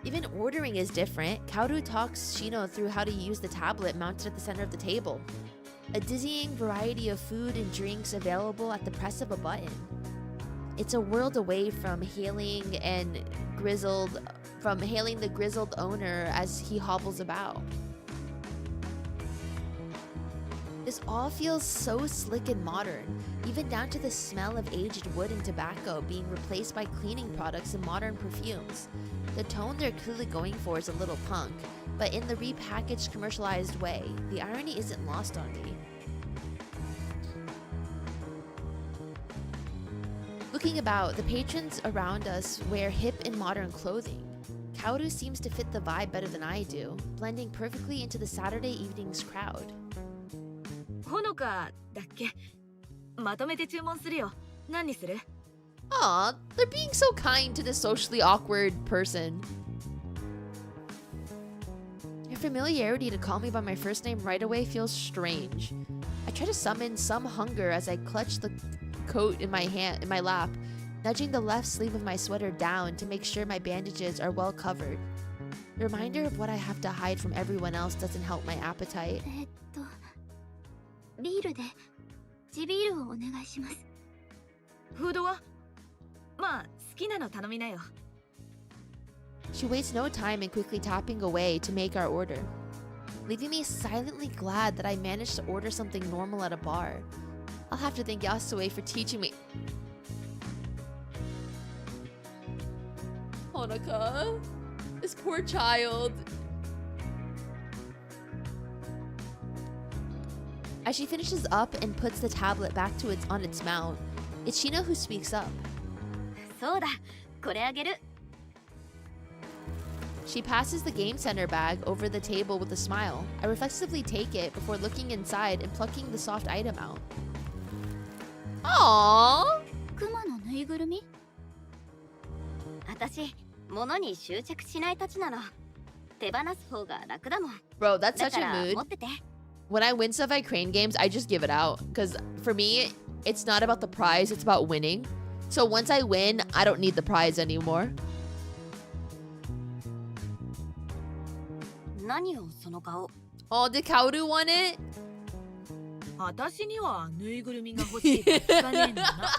Even ordering is different. Kaoru talks Shino through how to use the tablet mounted at the center of the table. A dizzying variety of food and drinks available at the press of a button. It's a world away from hailing the grizzled owner as he hobbles about. This all feels so slick and modern, even down to the smell of aged wood and tobacco being replaced by cleaning products and modern perfumes. The tone they're clearly going for is a little punk, but in the repackaged, commercialized way, the irony isn't lost on me. Looking about, the patrons around us wear hip and modern clothing. Kaoru seems to fit the vibe better than I do, blending perfectly into the Saturday evening's crowd. Honoka だっけまとめて注文するよ。何にする Aw, they're being so kind to this socially awkward person. Your familiarity to call me by my first name right away feels strange. I try to summon some hunger as I clutch the coat in my lap, nudging the left sleeve of my sweater down to make sure my bandages are well covered. The reminder of what I have to hide from everyone else doesn't help my appetite. ビールで地ビールをお願いします。フードはまあ好きなの頼みなよ。 She wastes no time in quickly tapping away to make our order, leaving me silently glad that I managed to order something normal at a bar. I'll have to thank Yasu for teaching me. Honoka, this poor child. As she finishes up and puts the tablet back on its mount, it's Shino who speaks up. そうだ、これあげる。 She passes the game center bag over the table with a smile. I reflexively take it before looking inside and plucking the soft item out. Aww! クマのぬいぐるみ？私、物に執着しないたちなの。手放す方が楽だもん。 Bro, that's だ such か a ら mood. 持ってて。 When I win stuff at crane games, I just give it out. Because for me, it's not about the prize, it's about winning. So once I win, I don't need the prize anymore. 何よ、その顔。 Oh, did Kaoru want it? 私にはぬいぐるみが欲しいと聞かねえんだな。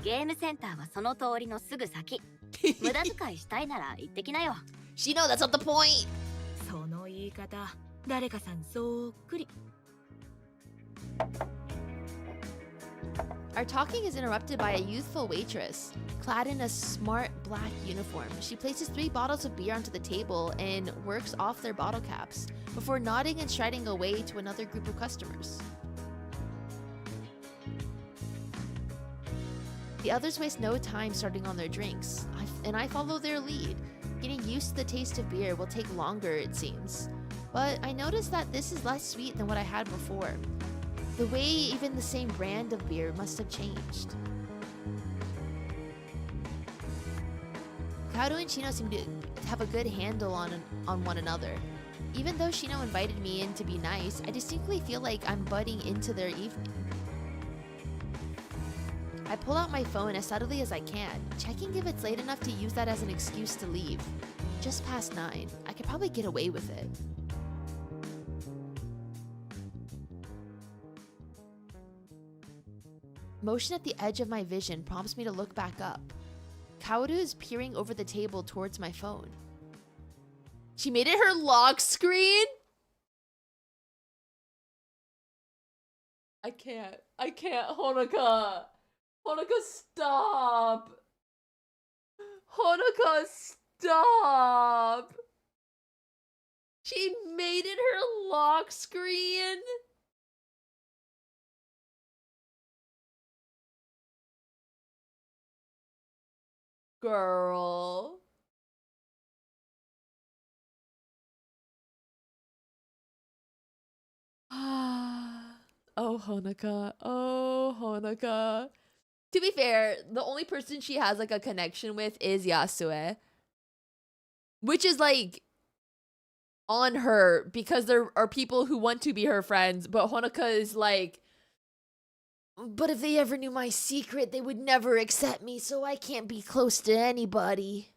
ゲームセンターはその通りのすぐ先。無駄遣いしたいなら行ってきなよ。Shino, that's not the point. その言い方、誰かさんそっくり。 Our talking is interrupted by a youthful waitress, clad in a smart black uniform. She places 3 bottles of beer onto the table and works off their bottle caps, before nodding and striding away to another group of customers. The others waste no time starting on their drinks, and I follow their lead. Getting used to the taste of beer will take longer, it seems. But I notice that this is less sweet than what I had before. The way even the same brand of beer must have changed. Kaoru and Shino seem to have a good handle on one another. Even though Shino invited me in to be nice, I distinctly feel like I'm butting into their evening. I pull out my phone as subtly as I can, checking if it's late enough to use that as an excuse to leave. Just past 9. I could probably get away with it. Motion at the edge of my vision prompts me to look back up. Kaoru is peering over the table towards my phone. She made it her lock screen? I can't, Honoka. Honoka, stop. Honoka, stop. She made it her lock screen? Girl. Oh, Honoka. Oh, Honoka. To be fair, the only person she has like a connection with is Yasu. Which is like on her because there are people who want to be her friends, but Honoka is like, but if they ever knew my secret, they would never accept me, so I can't be close to anybody.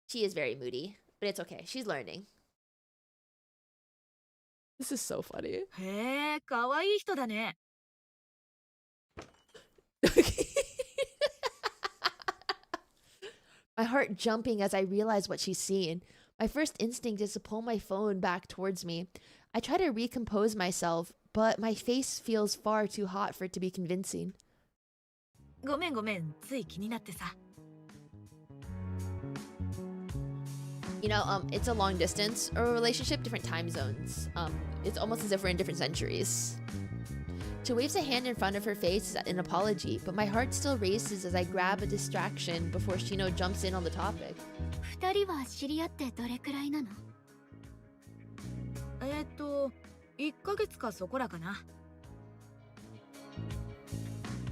She is very moody, but it's okay. She's learning. This is so funny. へえ、可愛い人だね。My heart jumping as I realize what she's seen. My first instinct is to pull my phone back towards me. I try to recompose myself, but my face feels far too hot for it to be convincing. ごめん、つい気になってさ。You know, it's a long distance or relationship, different time zones. It's almost as if we're in different centuries. She waves a hand in front of her face as an apology, but my heart still races as I grab a distraction before Shino jumps in on the topic. 二人は知り合ってどれくらいなの？1ヶ月かそこらかな。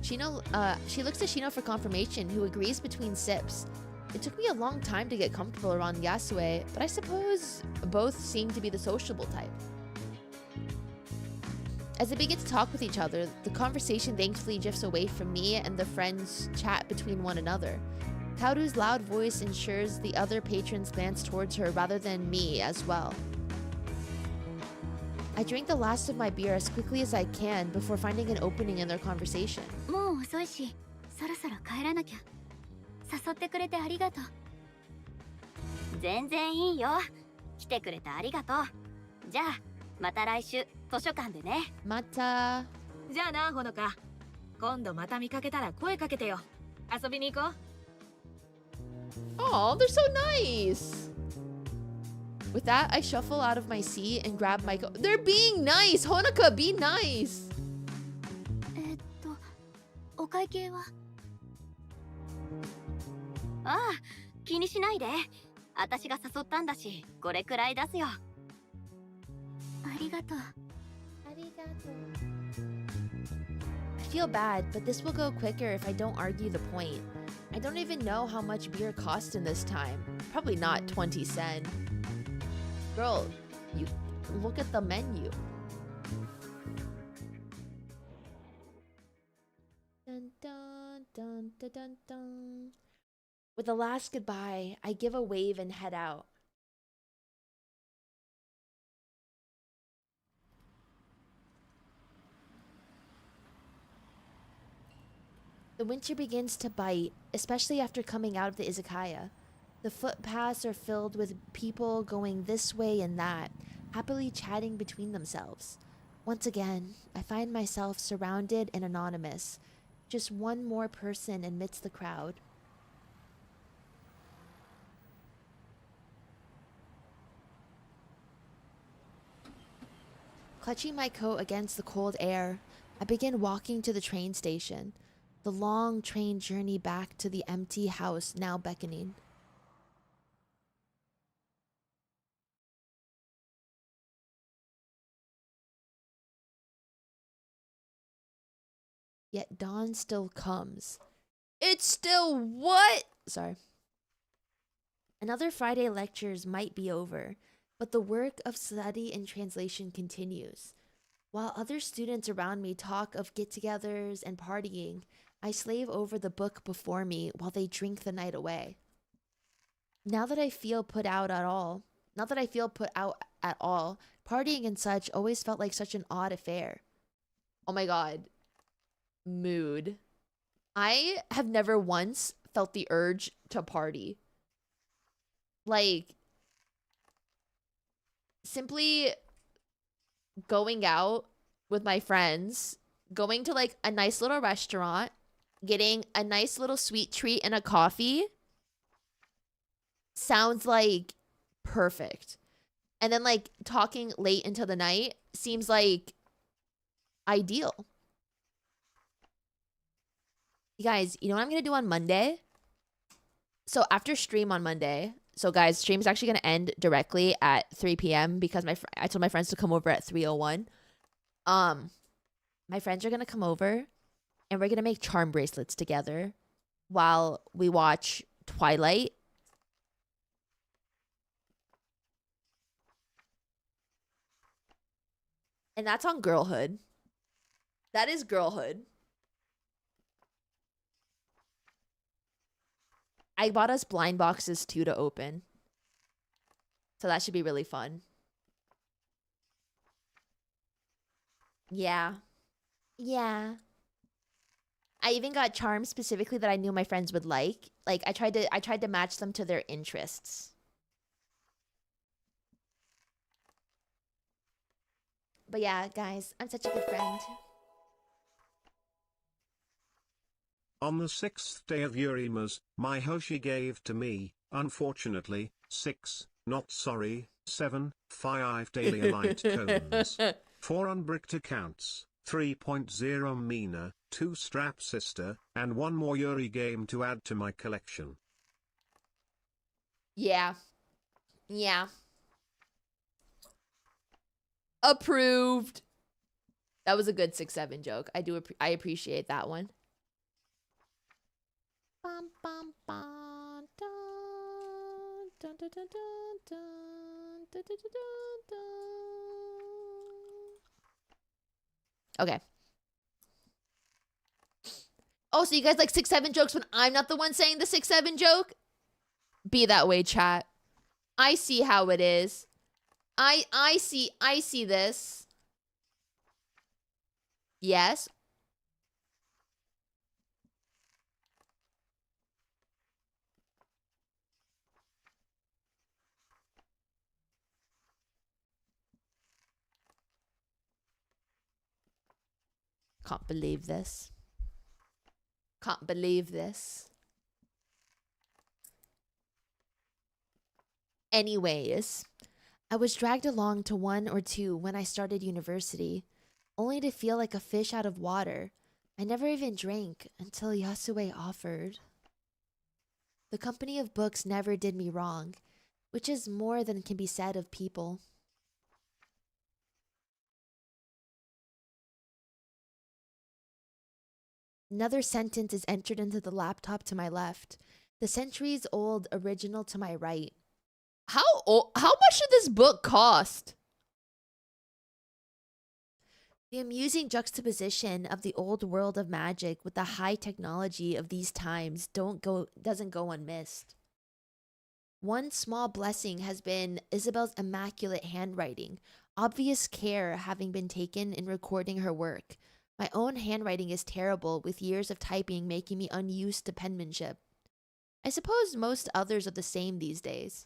Shino, she looks to Shino for confirmation, who agrees between sips. It took me a long time to get comfortable around Yasue, but I suppose both seem to be the sociable type. As they begin to talk with each other, the conversation thankfully drifts away from me and the friends chat between one another. Kaoru's loud voice ensures the other patrons glance towards her rather than me as well. I drink the last of my beer as quickly as I can before finding an opening in their conversation. もう遅いし、そろそろ帰らなきゃ。誘ってくれてありがとう。全然いいよ。来てくれてありがとう。じゃあまた来週図書館でね。Mata. じゃあな、ほのか。今度また見かけたら声かけてよ。遊びに行こう。Oh, they're so nice. With that, I shuffle out of my seat and grab my coat. They're being nice! Honoka, be nice! お会計は？ああ、気にしないで。私が誘ったんだし、これくらい出すよ。ありがとう。I feel bad, but this will go quicker if I don't argue the point. I don't even know how much beer costs in this time. Probably not 20 sen. Girl, you look at the menu. Dun, dun, dun, dun, dun, dun. With a last goodbye, I give a wave and head out. The winter begins to bite, especially after coming out of the izakaya. The footpaths are filled with people going this way and that, happily chatting between themselves. Once again, I find myself surrounded and anonymous, just one more person amidst the crowd. Clutching my coat against the cold air, I begin walking to the train station, the long train journey back to the empty house now beckoning. Yet dawn still comes. It's still what? Sorry. Another Friday lectures might be over, but the work of study and translation continues. While other students around me talk of get-togethers and partying, I slave over the book before me while they drink the night away. Now that I feel put out at all, partying and such always felt like such an odd affair. Oh my god. Mood. I have never once felt the urge to party. Like, simply going out with my friends, going to like a nice little restaurant, getting a nice little sweet treat and a coffee sounds like perfect. And then like talking late into the night seems like ideal. You guys, you know what I'm going to do on Monday? So after stream on Monday, so guys, stream is actually going to end directly at 3 p.m. because I told my friends to come over at 3:01. My friends are going to come over and we're going to make charm bracelets together while we watch Twilight. And that's on girlhood. That is girlhood. I bought us blind boxes too to open. So that should be really fun. Yeah. Yeah. I even got charms specifically that I knew my friends would like. Like I tried to match them to their interests. But yeah, guys, I'm such a good friend. On the 6th day of Yurimas, my Hoshi gave to me, unfortunately, 6 not sorry, 7, 5 daily light cones, 4 unbricked accounts, 3.0 Mina, 2 strap sister, and 1 more Yuri game to add to my collection. Yeah. Yeah. Approved. That was a good 6-7 joke. I appreciate that one. Bum, bum, bum, dun, dun, dun, dun, dun, dun, dun, dun, dun, dun. Okay. Oh, so you guys like 6-7 jokes when I'm not the one saying the 6-7 joke? Be that way, chat. I see how it is. I see this. Yes. Can't believe this. Can't believe this. Anyways, I was dragged along to 1 or 2 when I started university, only to feel like a fish out of water. I never even drank until Yasue offered. The company of books never did me wrong, which is more than can be said of people. Another sentence is entered into the laptop to my left, the centuries-old original to my right. How much should this book cost? The amusing juxtaposition of the old world of magic with the high technology of these times doesn't go unmissed. One small blessing has been Isabel's immaculate handwriting, obvious care having been taken in recording her work. My own handwriting is terrible, with years of typing making me unused to penmanship. I suppose most others are the same these days.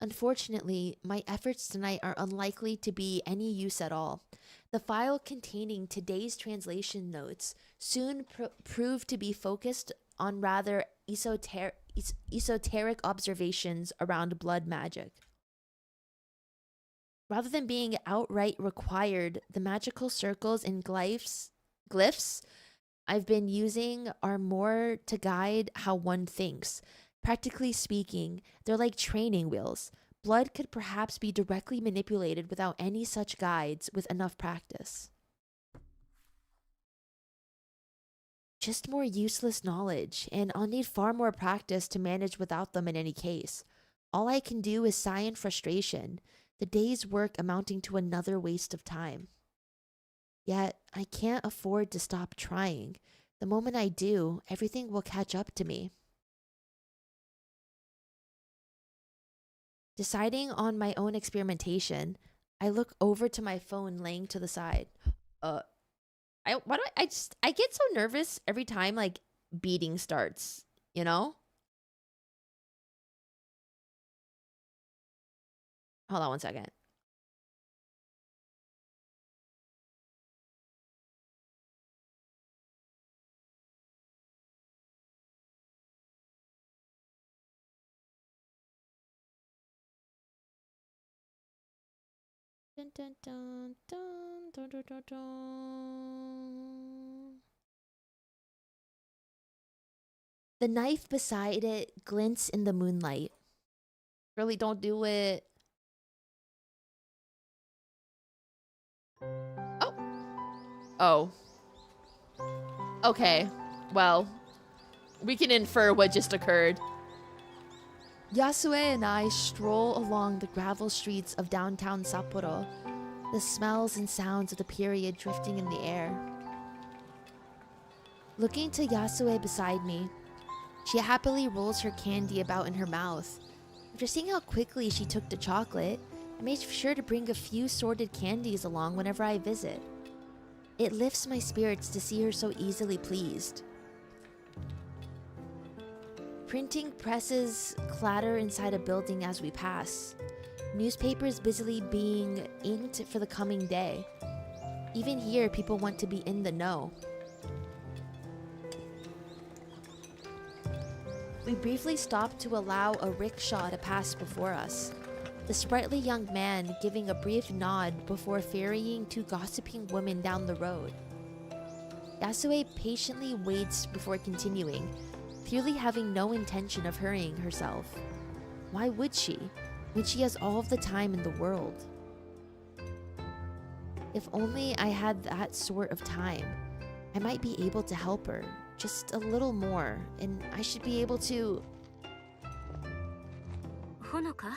Unfortunately, my efforts tonight are unlikely to be any use at all. The file containing today's translation notes soon proved to be focused on rather esoteric observations around blood magic. Rather than being outright required, the magical circles and glyphs I've been using are more to guide how one thinks. Practically speaking, they're like training wheels. Blood could perhaps be directly manipulated without any such guides with enough practice. Just more useless knowledge, and I'll need far more practice to manage without them in any case. All I can do is sigh in frustration, the day's work amounting to another waste of time. Yet, I can't afford to stop trying. The moment I do, everything will catch up to me. Deciding on my own experimentation, I look over to my phone laying to the side. I get so nervous every time like beating starts, you know? Hold on one second. Dun, dun, dun, dun, dun, dun, dun, dun. The knife beside it glints in the moonlight. Really, don't do it. Oh. Oh. Okay. Well, we can infer what just occurred. Yasue and I stroll along the gravel streets of downtown Sapporo, the smells and sounds of the period drifting in the air. Looking to Yasue beside me, she happily rolls her candy about in her mouth. After seeing how quickly she took the chocolate, I made sure to bring a few sorted candies along whenever I visit. It lifts my spirits to see her so easily pleased. Printing presses clatter inside a building as we pass. Newspapers busily being inked for the coming day. Even here, people want to be in the know. We briefly stopped to allow a rickshaw to pass before us. The sprightly young man giving a brief nod before ferrying two gossiping women down the road. Yasue patiently waits before continuing, clearly having no intention of hurrying herself. Why would she, when she has all of the time in the world? If only I had that sort of time, I might be able to help her, just a little more, and I should be able to... Honoka?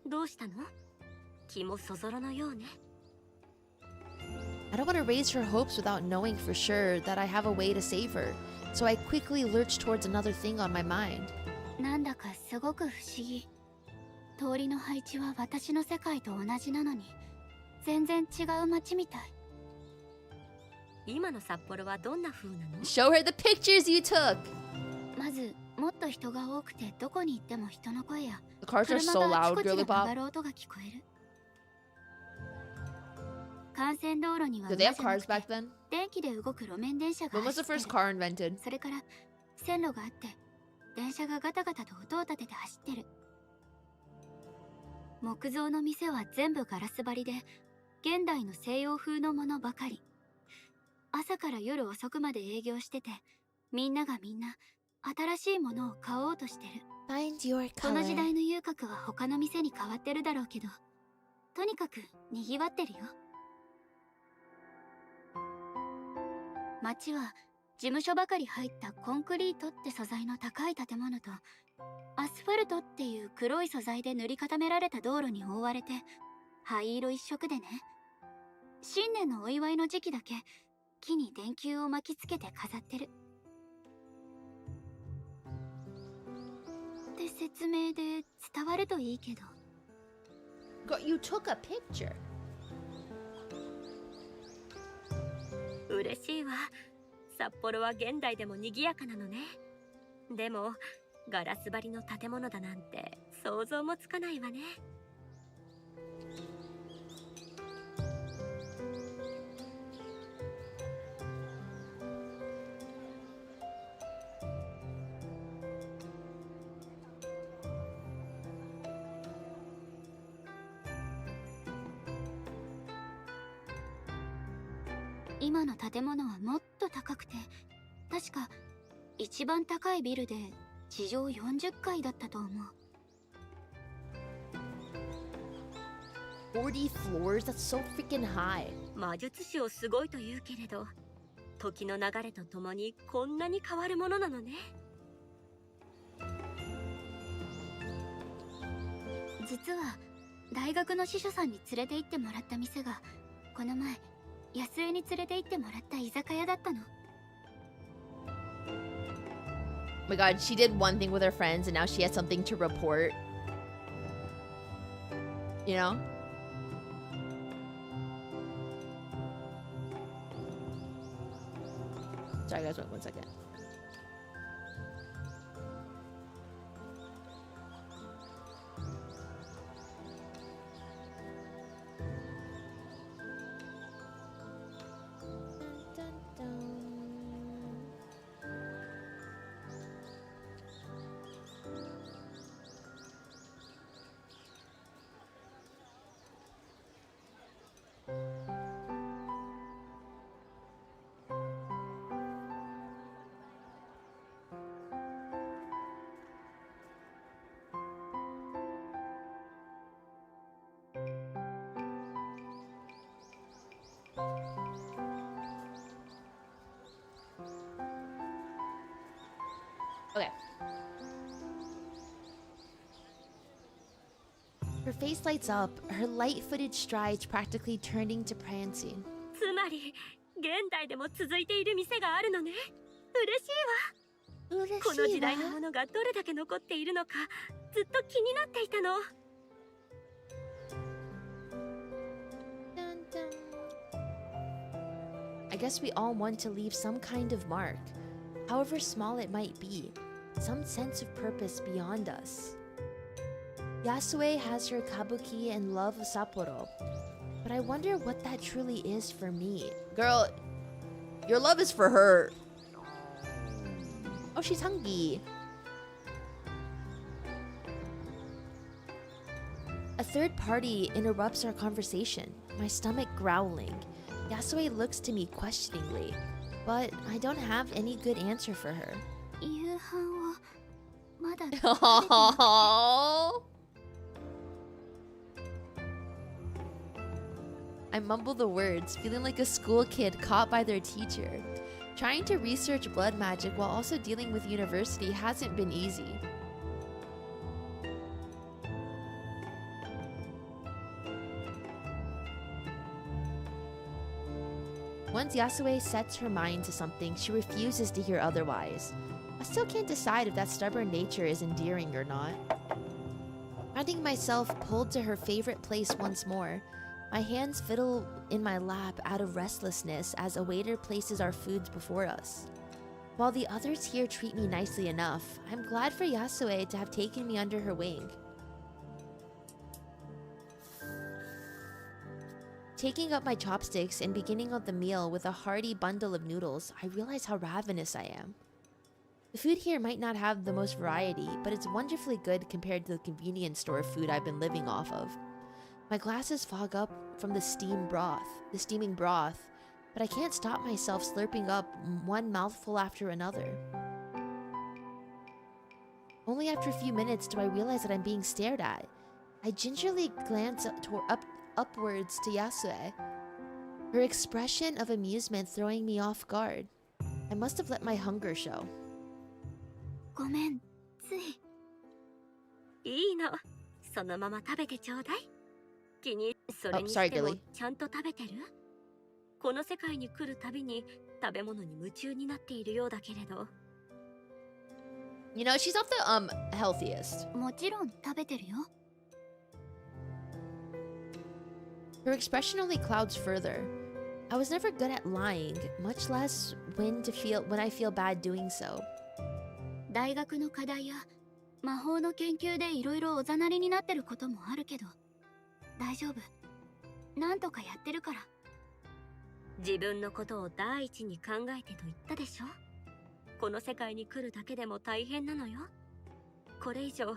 どうしたの？気もそぞろのようね。I don't want to raise her hopes without knowing for sure that I have a way to save her, so I quickly lurch towards another thing on my mind. なんだかすごく不思議。通りの配置は私の世界と同じなのに、全然違う街みたい。今の札幌はどんな風なの？ Show her the pictures you took! まず、もっと人が多くてどこに行っても人の声や The cars are 車 so があち loud, こちで girly 曲 pop. がる音が聞こえる。幹線道路には Did 馬 they じゃ have な cars くて back then? 電気で動く路面電車が When was 走 the って first る。 car invented? それから線路があって電車がガタガタと音を立てて走ってる。木造の店は全部ガラス張りで現代の西洋風のものばかり。朝から夜遅くまで営業してて、みんながみんな新しいものを買おうとしてる。 Find your この時 color. 代の遊郭は他の店に変わってるだろうけど、とにかく賑わってるよ。街は事務所ばかり入ったコンクリートって素材の高い建物とアスファルトっていう黒い素材で塗り固められた道路に覆われて灰色一色でね。新年のお祝いの時期だけ木に電球を巻きつけて飾ってるって説明で伝わるといいけど。 You took a picture. 嬉しいわ。札幌は現代でも賑やかなのね。でもガラス張りの建物だなんて想像もつかないわね。今の建物はもっと高くて、確か一番高いビルで地上40階だったと思う。40 floors? That's so freaking high. 魔術師をすごいと言うけれど、時の流れとともにこんなに変わるものなのね。実は大学の司書さんに連れて行ってもらった店がこの前安江に連れて行ってもらった居酒屋だったの。 Oh my god, she did one thing with her friends and now she has something to report. You know? Sorry guys, wait 1 second. Okay. Her face lights up, her light-footed strides practically turning to prancing. つまり現代でも続いている店があるのね。嬉しいわ。この時代のものがどれだけ残っているのかずっと気になっていたの。I guess we all want to leave some kind of mark, however small it might be, some sense of purpose beyond us. Yasue has her Kabuki and love of Sapporo, but I wonder what that truly is for me. Girl, your love is for her. Oh, she's hungry. A third party interrupts our conversation, my stomach growling. Yasue looks to me questioningly, but I don't have any good answer for her. 夕飯をまだ食べてな I mumble the words, feeling like a school kid caught by their teacher. Trying to research blood magic while also dealing with university hasn't been easy. Once Yasue sets her mind to something, she refuses to hear otherwise. I still can't decide if that stubborn nature is endearing or not. Finding myself pulled to her favorite place once more, my hands fiddle in my lap out of restlessness as a waiter places our foods before us. While the others here treat me nicely enough, I'm glad for Yasue to have taken me under her wing. Taking up my chopsticks and beginning on the meal with a hearty bundle of noodles, I realize how ravenous I am. The food here might not have the most variety, but it's wonderfully good compared to the convenience store food I've been living off of. My glasses fog up from the steaming broth, but I can't stop myself slurping up one mouthful after another. Only after a few minutes do I realize that I'm being stared at. I gingerly glance upwards to Yasue, her expression of amusement throwing me off guard. I must have let my hunger show. ごめん、つい。いいの。そのまま食べてちょうだい。気にそれに sorry, しても Gilly. ちゃんと食べてる？この世界に来るたびに食べ物に夢中になっているようだけれど。You know, she's not the healthiest. もちろん食べてるよ。Her expression only clouds further. I was never good at lying, much less when I feel bad doing so. 大学の課題や魔法の研究でいろいろおざなりになってることもあるけど、大丈夫。なんとかやってるから。自分のことを第一に考えてと言ったでしょ。この世界に来るだけでも大変なのよ。これ以上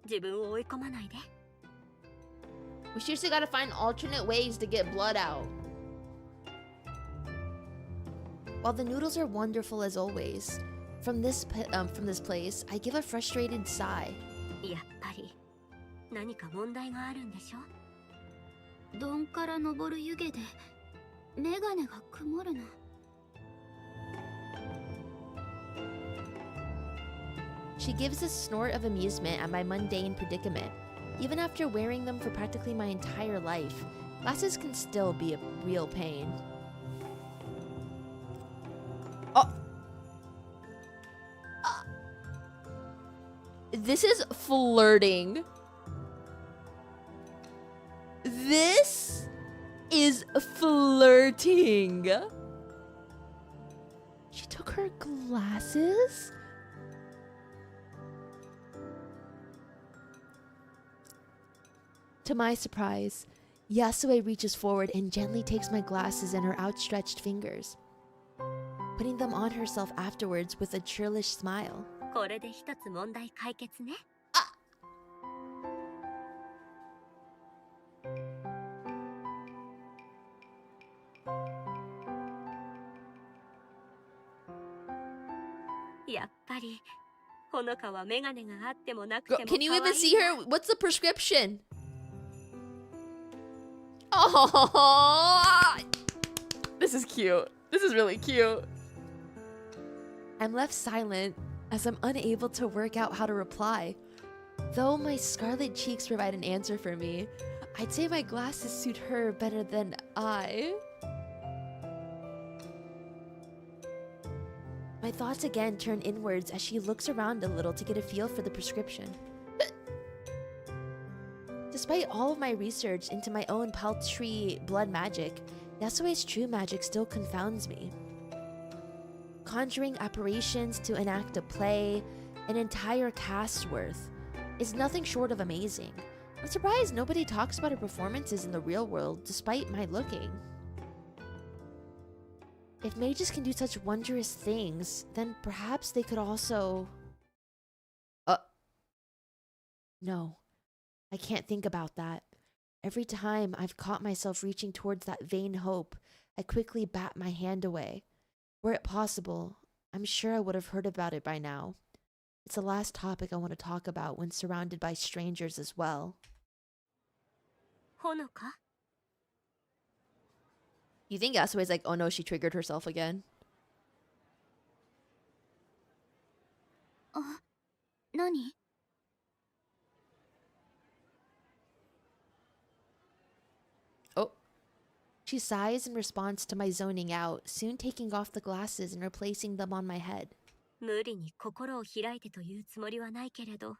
自分を追い込まないで。We seriously gotta find alternate ways to get blood out. While the noodles are wonderful as always, from this place, I give a frustrated sigh. やっぱり何か問題があるんでしょ。鈍から昇る湯気でメガネが曇るの。She gives a snort of amusement at my mundane predicament. Even after wearing them for practically my entire life, glasses can still be a real pain. Oh! This is flirting. This is flirting. She took her glasses? To my surprise, Yasue reaches forward and gently takes my glasses in her outstretched fingers, putting them on herself afterwards with a churlish smile. これで一つ問題解決ね。やっぱりほのかはメガネがあってもなくても Can you 可愛 even い see her? What's the prescription? Oh, this is cute. This is really cute. I'm left silent as I'm unable to work out how to reply. Though my scarlet cheeks provide an answer for me, I'd say my glasses suit her better than I. My thoughts again turn inwards as she looks around a little to get a feel for the prescription. Despite all of my research into my own paltry blood magic, Yasue's true magic still confounds me. Conjuring apparitions to enact a play, an entire cast's worth, is nothing short of amazing. I'm surprised nobody talks about her performances in the real world despite my looking. If mages can do such wondrous things, then perhaps they could also... No. I can't think about that. Every time I've caught myself reaching towards that vain hope, I quickly bat my hand away. Were it possible, I'm sure I would have heard about it by now. It's the last topic I want to talk about when surrounded by strangers as well. Honoka? You think Yasue's like, oh no, she triggered herself again? あ、何？ Oh. She sighs in response to my zoning out, soon taking off the glasses and replacing them on my head. 無理に心を開いてというつもりはないけれど、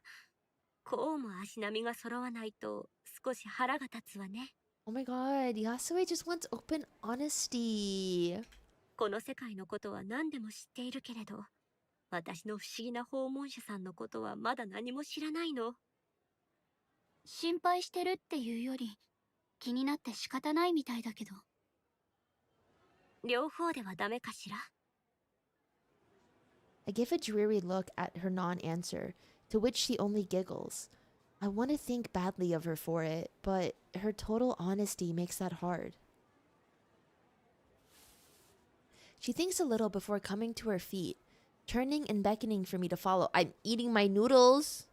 こうも足並みが揃わないと少し腹が立つわね。 Oh my god, Yasue just wants open honesty. この世界のことは何でも知っているけれど、私の不思議な訪問者さんのことはまだ何も知らないの。心配してるっていうより気になって仕方ないみたいだけど。両方ではダメかしら。 I give a dreary look at her non-answer, to which she only giggles. I want to think badly of her for it, but her total honesty makes that hard. She thinks a little before coming to her feet, turning and beckoning for me to follow. I'm eating my noodles!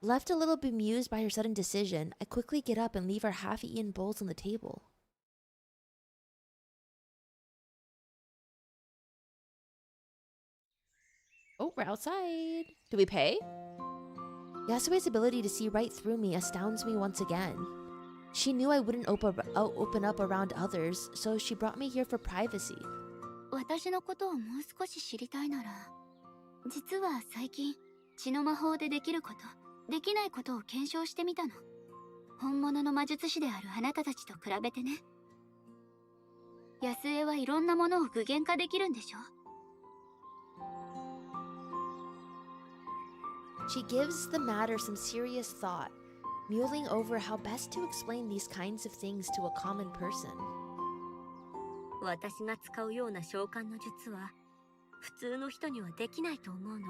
Left a little bemused by her sudden decision, I quickly get up and leave our half-eaten bowls on the table. Oh, we're outside. Do we pay? Yasue's ability to see right through me astounds me once again. She knew I wouldn't open up around others, so she brought me here for privacy. 私のことをもう少し知りたいなら、実は最近血の魔法でできること、できないことを検証してみたの。本物の魔術師であるあなたたちと比べてね。安江はいろんなものを具現化できるんでしょ？ She gives the matter some serious thought, mulling over how best to explain these kinds of things to a common person. 私が使うような召喚の術は普通の人にはできないと思うの。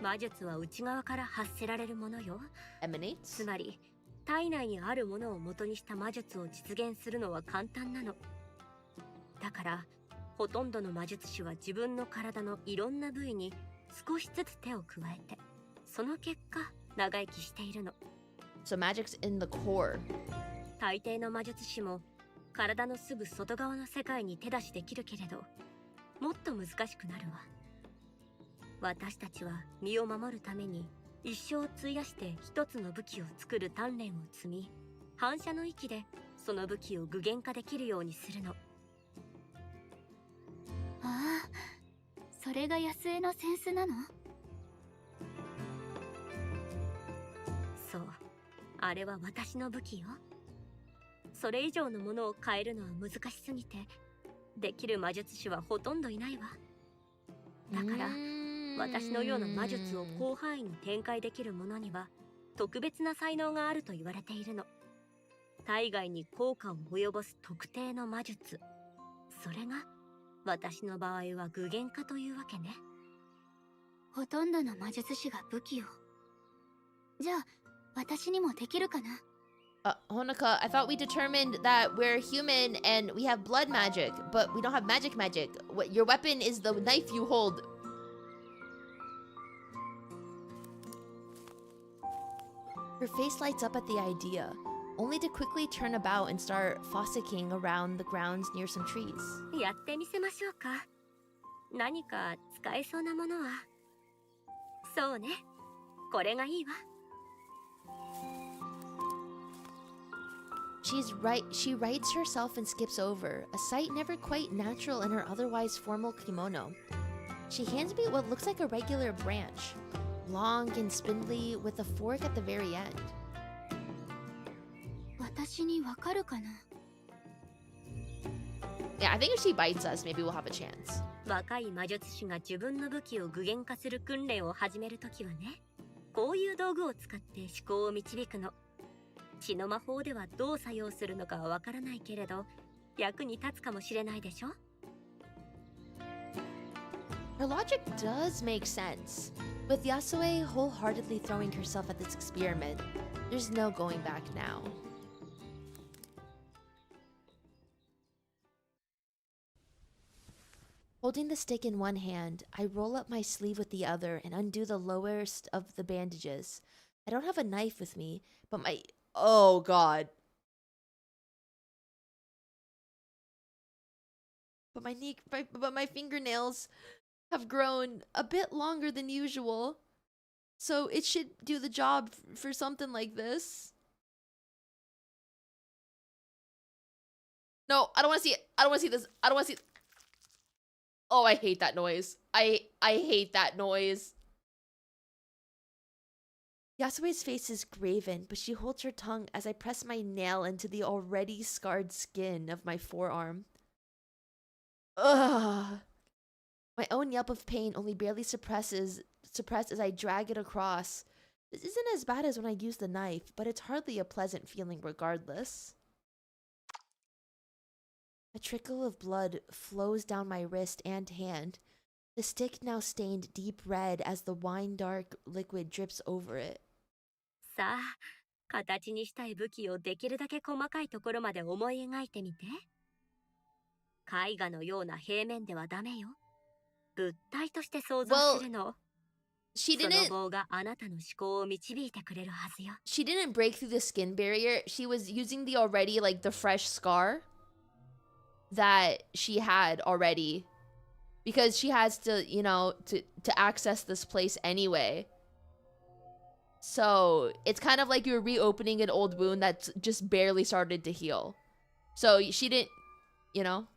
魔術は内側から発せられるものよ。Emanates? つまり体内にあるものを元にした魔術を実現するのは簡単なの。だからほとんどの魔術師は自分の体のいろんな部位に少しずつ手を加えて、その結果長生きしているの。 So magic's in the core. 大抵の魔術師も体のすぐ外側の世界に手出しできるけれど、もっと難しくなるわ。私たちは身を守るために一生を費やして一つの武器を作る鍛錬を積み、反射の域でその武器を具現化できるようにするの。ああ、それが安江のセンスなの？そう、あれは私の武器よ。それ以上のものを変えるのは難しすぎて、できる魔術師はほとんどいないわ。だから私のような魔術を広範囲に展開できる者には特別な才能があると言われているの。体外に効果を及ぼす特定の魔術、それが私の場合は具現化というわけね。ほとんどの魔術師が武器を。じゃあ私にもできるかな？ Honoka, I thought we determined that we're human and we have blood magic, but we don't have magic. What your weapon is the knife you hold. Her face lights up at the idea, only to quickly turn about and start fossicking around the grounds near some trees. やってみせましょうか。何か使えそうなものは。そうね、これがいいわ。She rights herself and skips over, a sight never quite natural in her otherwise formal kimono. She hands me what looks like a regular branch, long and spindly with a fork at the very end. 私にわかるかな？ Yeah, I think if she bites us, maybe we'll have a chance. 若い魔術師が自分の武器を具現化する訓練を始めるときはね、こういう道具を使って思考を導くの。血の魔法ではどう作用するのかはわからないけれど、役に立つかもしれないでしょ。 Her logic does make sense. With Yasue wholeheartedly throwing herself at this experiment, there's no going back now. Holding the stick in one hand, I roll up my sleeve with the other and undo the lowest of the bandages. I don't have a knife with me, but my... Oh, God. But my fingernails have grown a bit longer than usual. So it should do the job for something like this. No, I don't want to see it. I don't want to see this. I don't want to see... Oh, I hate that noise. I hate that noise. Yasue's face is graven, but she holds her tongue as I press my nail into the already scarred skin of my forearm. Ugh. My own yelp of pain only barely suppressed as I drag it across. This isn't as bad as when I use the knife, but it's hardly a pleasant feeling regardless. A trickle of blood flows down my wrist and hand, the stick now stained deep red as the wine-dark liquid drips over it. さあ、形にしたい武器をできるだけ細かいところまで思い描いてみて。絵画のような平面ではダメよ。物体として想像するの。She その didn't 棒があなたの思考を導いてくれるはずよ。she didn't break through the skin barrier. She was using the already, like, the fresh scar that she had already. Because she has to, you know, to access this place anyway. So, it's kind of like you're reopening an old wound that's just barely started to heal. So, she didn't, you know.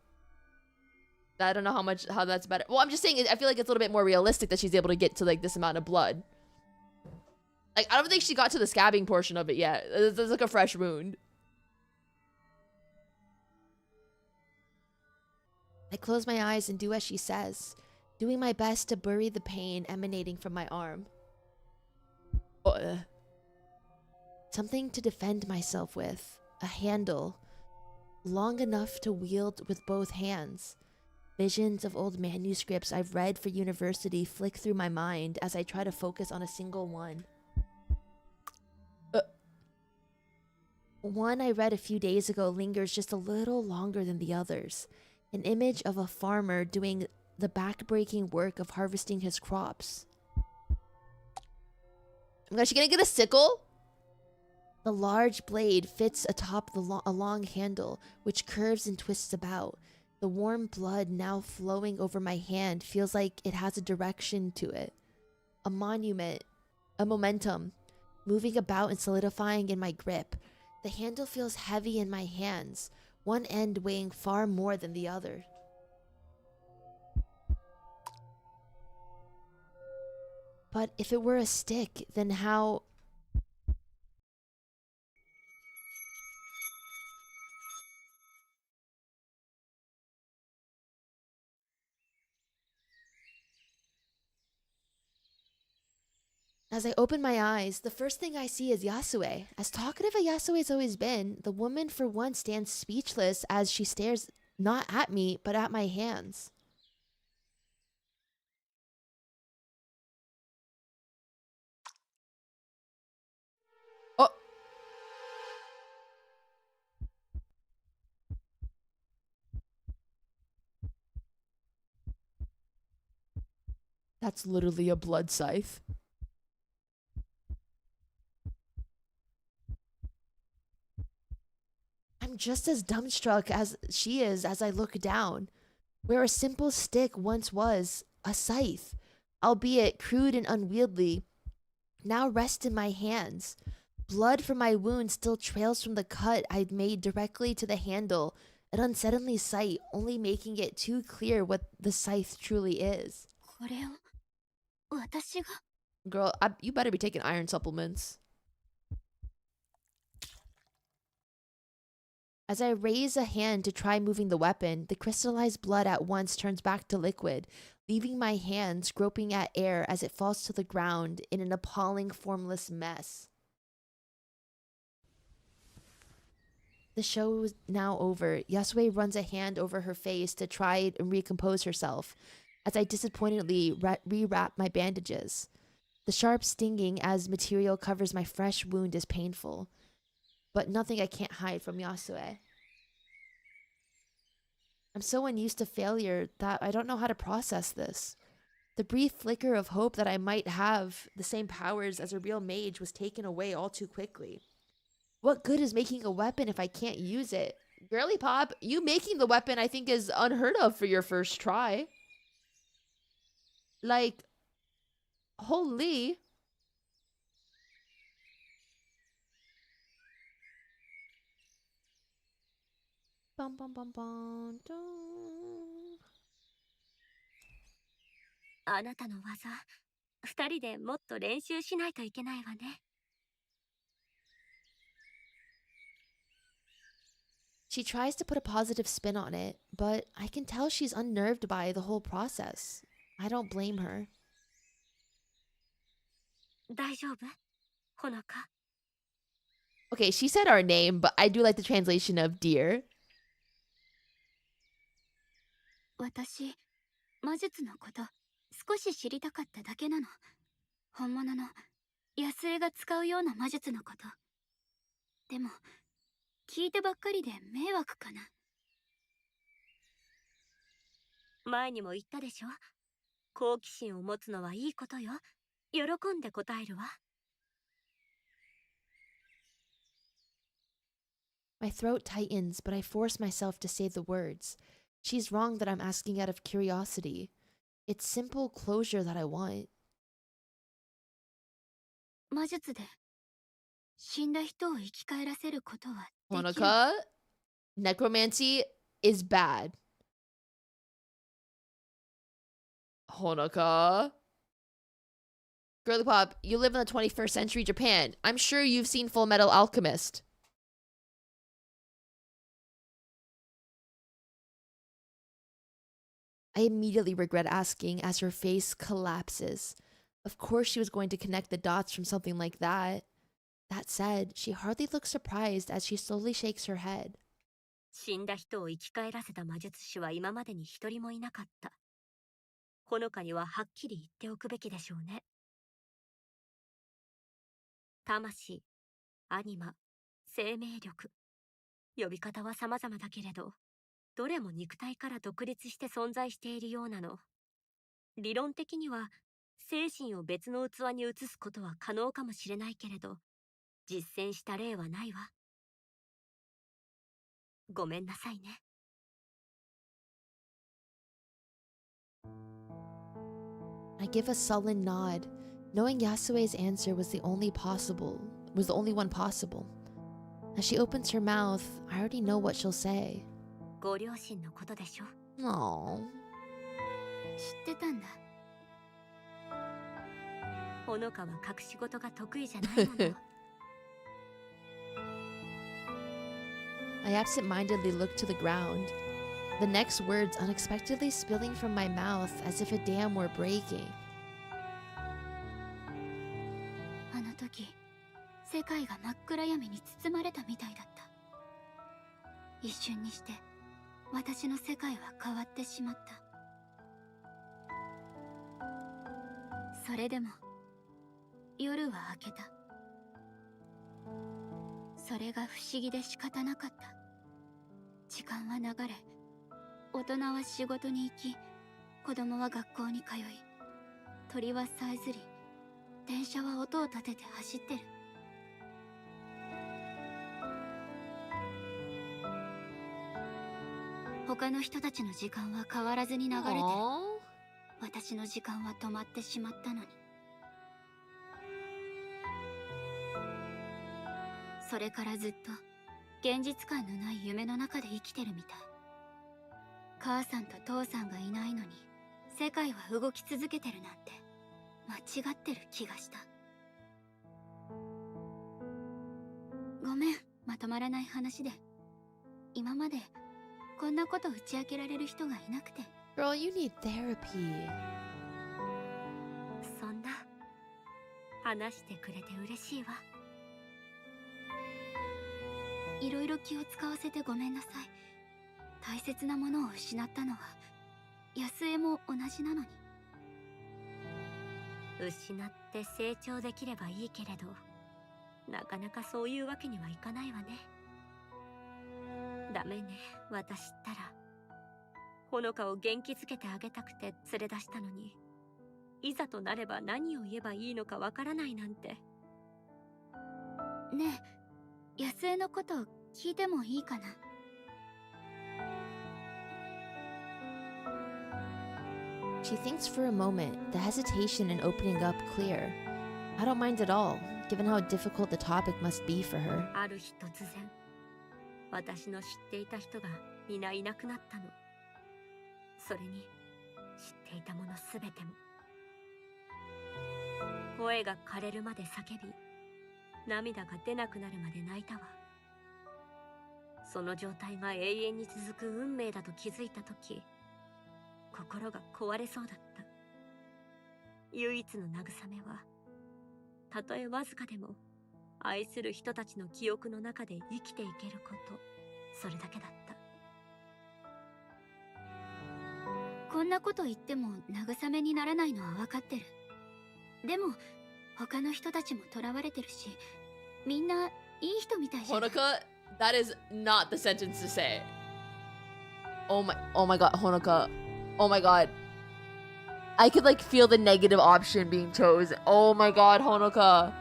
I don't know how that's better. Well, I'm just saying, I feel like it's a little bit more realistic that she's able to get to, like, this amount of blood. Like, I don't think she got to the scabbing portion of it yet. It's like a fresh wound. I close my eyes and do as she says, doing my best to bury the pain emanating from my arm. Something to defend myself with. A handle. Long enough to wield with both hands. Visions of old manuscripts I've read for university flick through my mind as I try to focus on a single one. One I read a few days ago lingers just a little longer than the others. An image of a farmer doing the back-breaking work of harvesting his crops. Oh my gosh, you gonna get a sickle? The large blade fits atop a long handle, which curves and twists about. The warm blood now flowing over my hand feels like it has a direction to it. A monument, a momentum, moving about and solidifying in my grip. The handle feels heavy in my hands, one end weighing far more than the other. But if it were a stick, then how... As I open my eyes, the first thing I see is Yasue. As talkative as Yasue's always been, the woman for once stands speechless as she stares not at me, but at my hands. Oh! That's literally a blood scythe. I'm just as dumbstruck as she is as I look down. Where a simple stick once was, a scythe, albeit crude and unwieldy, now rests in my hands. Blood from my wound still trails from the cut I'd made directly to the handle, an unsettling sight, only making it too clear what the scythe truly is. これを私が Girl, you better be taking iron supplements. As I raise a hand to try moving the weapon, the crystallized blood at once turns back to liquid, leaving my hands groping at air as it falls to the ground in an appalling, formless mess. The show is now over. Yasue runs a hand over her face to try and recompose herself as I disappointedly rewrap my bandages. The sharp stinging as material covers my fresh wound is painful, but nothing I can't hide from Yasue. I'm so unused to failure that I don't know how to process this. The brief flicker of hope that I might have the same powers as a real mage was taken away all too quickly. What good is making a weapon if I can't use it? Girly Pop, you making the weapon I think is unheard of for your first try. Like, holy. Bum bum bum bum. Dun. あなたの技、二人でもっと練習しないといけないわね。She tries to put a positive spin on it, but I can tell she's unnerved by the whole process. I don't blame her. 大丈夫？ほのか。Okay, she said our name, but I do like the translation of dear. 私、魔術のこと少し知りたかっただけなの。本物の安江が使うような魔術のこと。でも、聞いてばっかりで迷惑かな。前にも言ったでしょ。好奇心を持つのはいいことよ。喜んで答えるわ。My throat tightens, but I force myself to say the words. She's wrong that I'm asking out of curiosity. It's simple closure that I want. 魔術で死んだ人を生き返らせることはできる。Honoka, necromancy is bad. Honoka. Girly Pop, you live in the 21st century Japan. I'm sure you've seen Full Metal Alchemist. I immediately regret asking as her face collapses. Of course she was going to connect the dots from something like that. That said, she hardly looks surprised as she slowly shakes her head. 死んだ人を生き返らせた魔術師は今までに一人もいなかった。ほのかにははっきり言っておくべきでしょうね。魂、アニマ、生命力。呼び方は様々だけれど、どれも肉体から独立して存在しているようなの。理論的には、精神を別の器に移すことは可能かもしれないけれど、実践した例はないわ。ごめんなさいね。I give a sullen nod, knowing Yasue's answer was the only one possible. As she opens her mouth, I already know what she'll say. ご両親のことでしょ。Aww. 知ってたんだ。ほのかは隠し事が得意じゃないもの。I absent-mindedly look to the ground, the next words unexpectedly spilling from my mouth as if a dam were breaking. あの時、世界が真っ暗闇に包まれたみたいだった。一瞬にして私の世界は変わってしまった。それでも夜は明けた。それが不思議で仕方なかった。時間は流れ、大人は仕事に行き、子供は学校に通い、鳥はさえずり、電車は音を立てて走ってる。他の人たちの時間は変わらずに流れてる。私の時間は止まってしまったのに。それからずっと現実感のない夢の中で生きてるみたい。母さんと父さんがいないのに世界は動き続けてるなんて間違ってる気がした。ごめん、まとまらない話で。今までこんなこと打ち明けられる人がいなくて。 Girl, you need therapy. そんな話してくれて嬉しいわ。いろいろ気を使わせてごめんなさい。大切なものを失ったのは安江も同じなのに。失って成長できればいいけれど、なかなかそういうわけにはいかないわね。ダメね、私ったら。ほのかを元気づけてあげたくて連れ出したのに、いざとなれば何を言えばいいのかわからないなんて。ねえ、安江のこと聞いてもいいかな。She thinks for a moment, the hesitation in opening up clear. I don't mind at all, given how difficult the topic must be for her. ある日突然、私の知っていた人が皆いなくなったの。それに、知っていたものすべても。声が枯れるまで叫び、涙が出なくなるまで泣いたわ。その状態が永遠に続く運命だと気づいたとき、心が壊れそうだった。唯一の慰めは、たとえわずかでも愛する人たちの記憶の中で生きていけること、それだけだった。こんなこと言っても慰めにならないのは分かってる。でも他の人たちも囚われてるし、みんないい人みたいじゃない。 Honoka, that is not the sentence to say. Oh my god, Honoka. Oh my god. I could like feel the negative option being chosen. Oh my god, Honoka.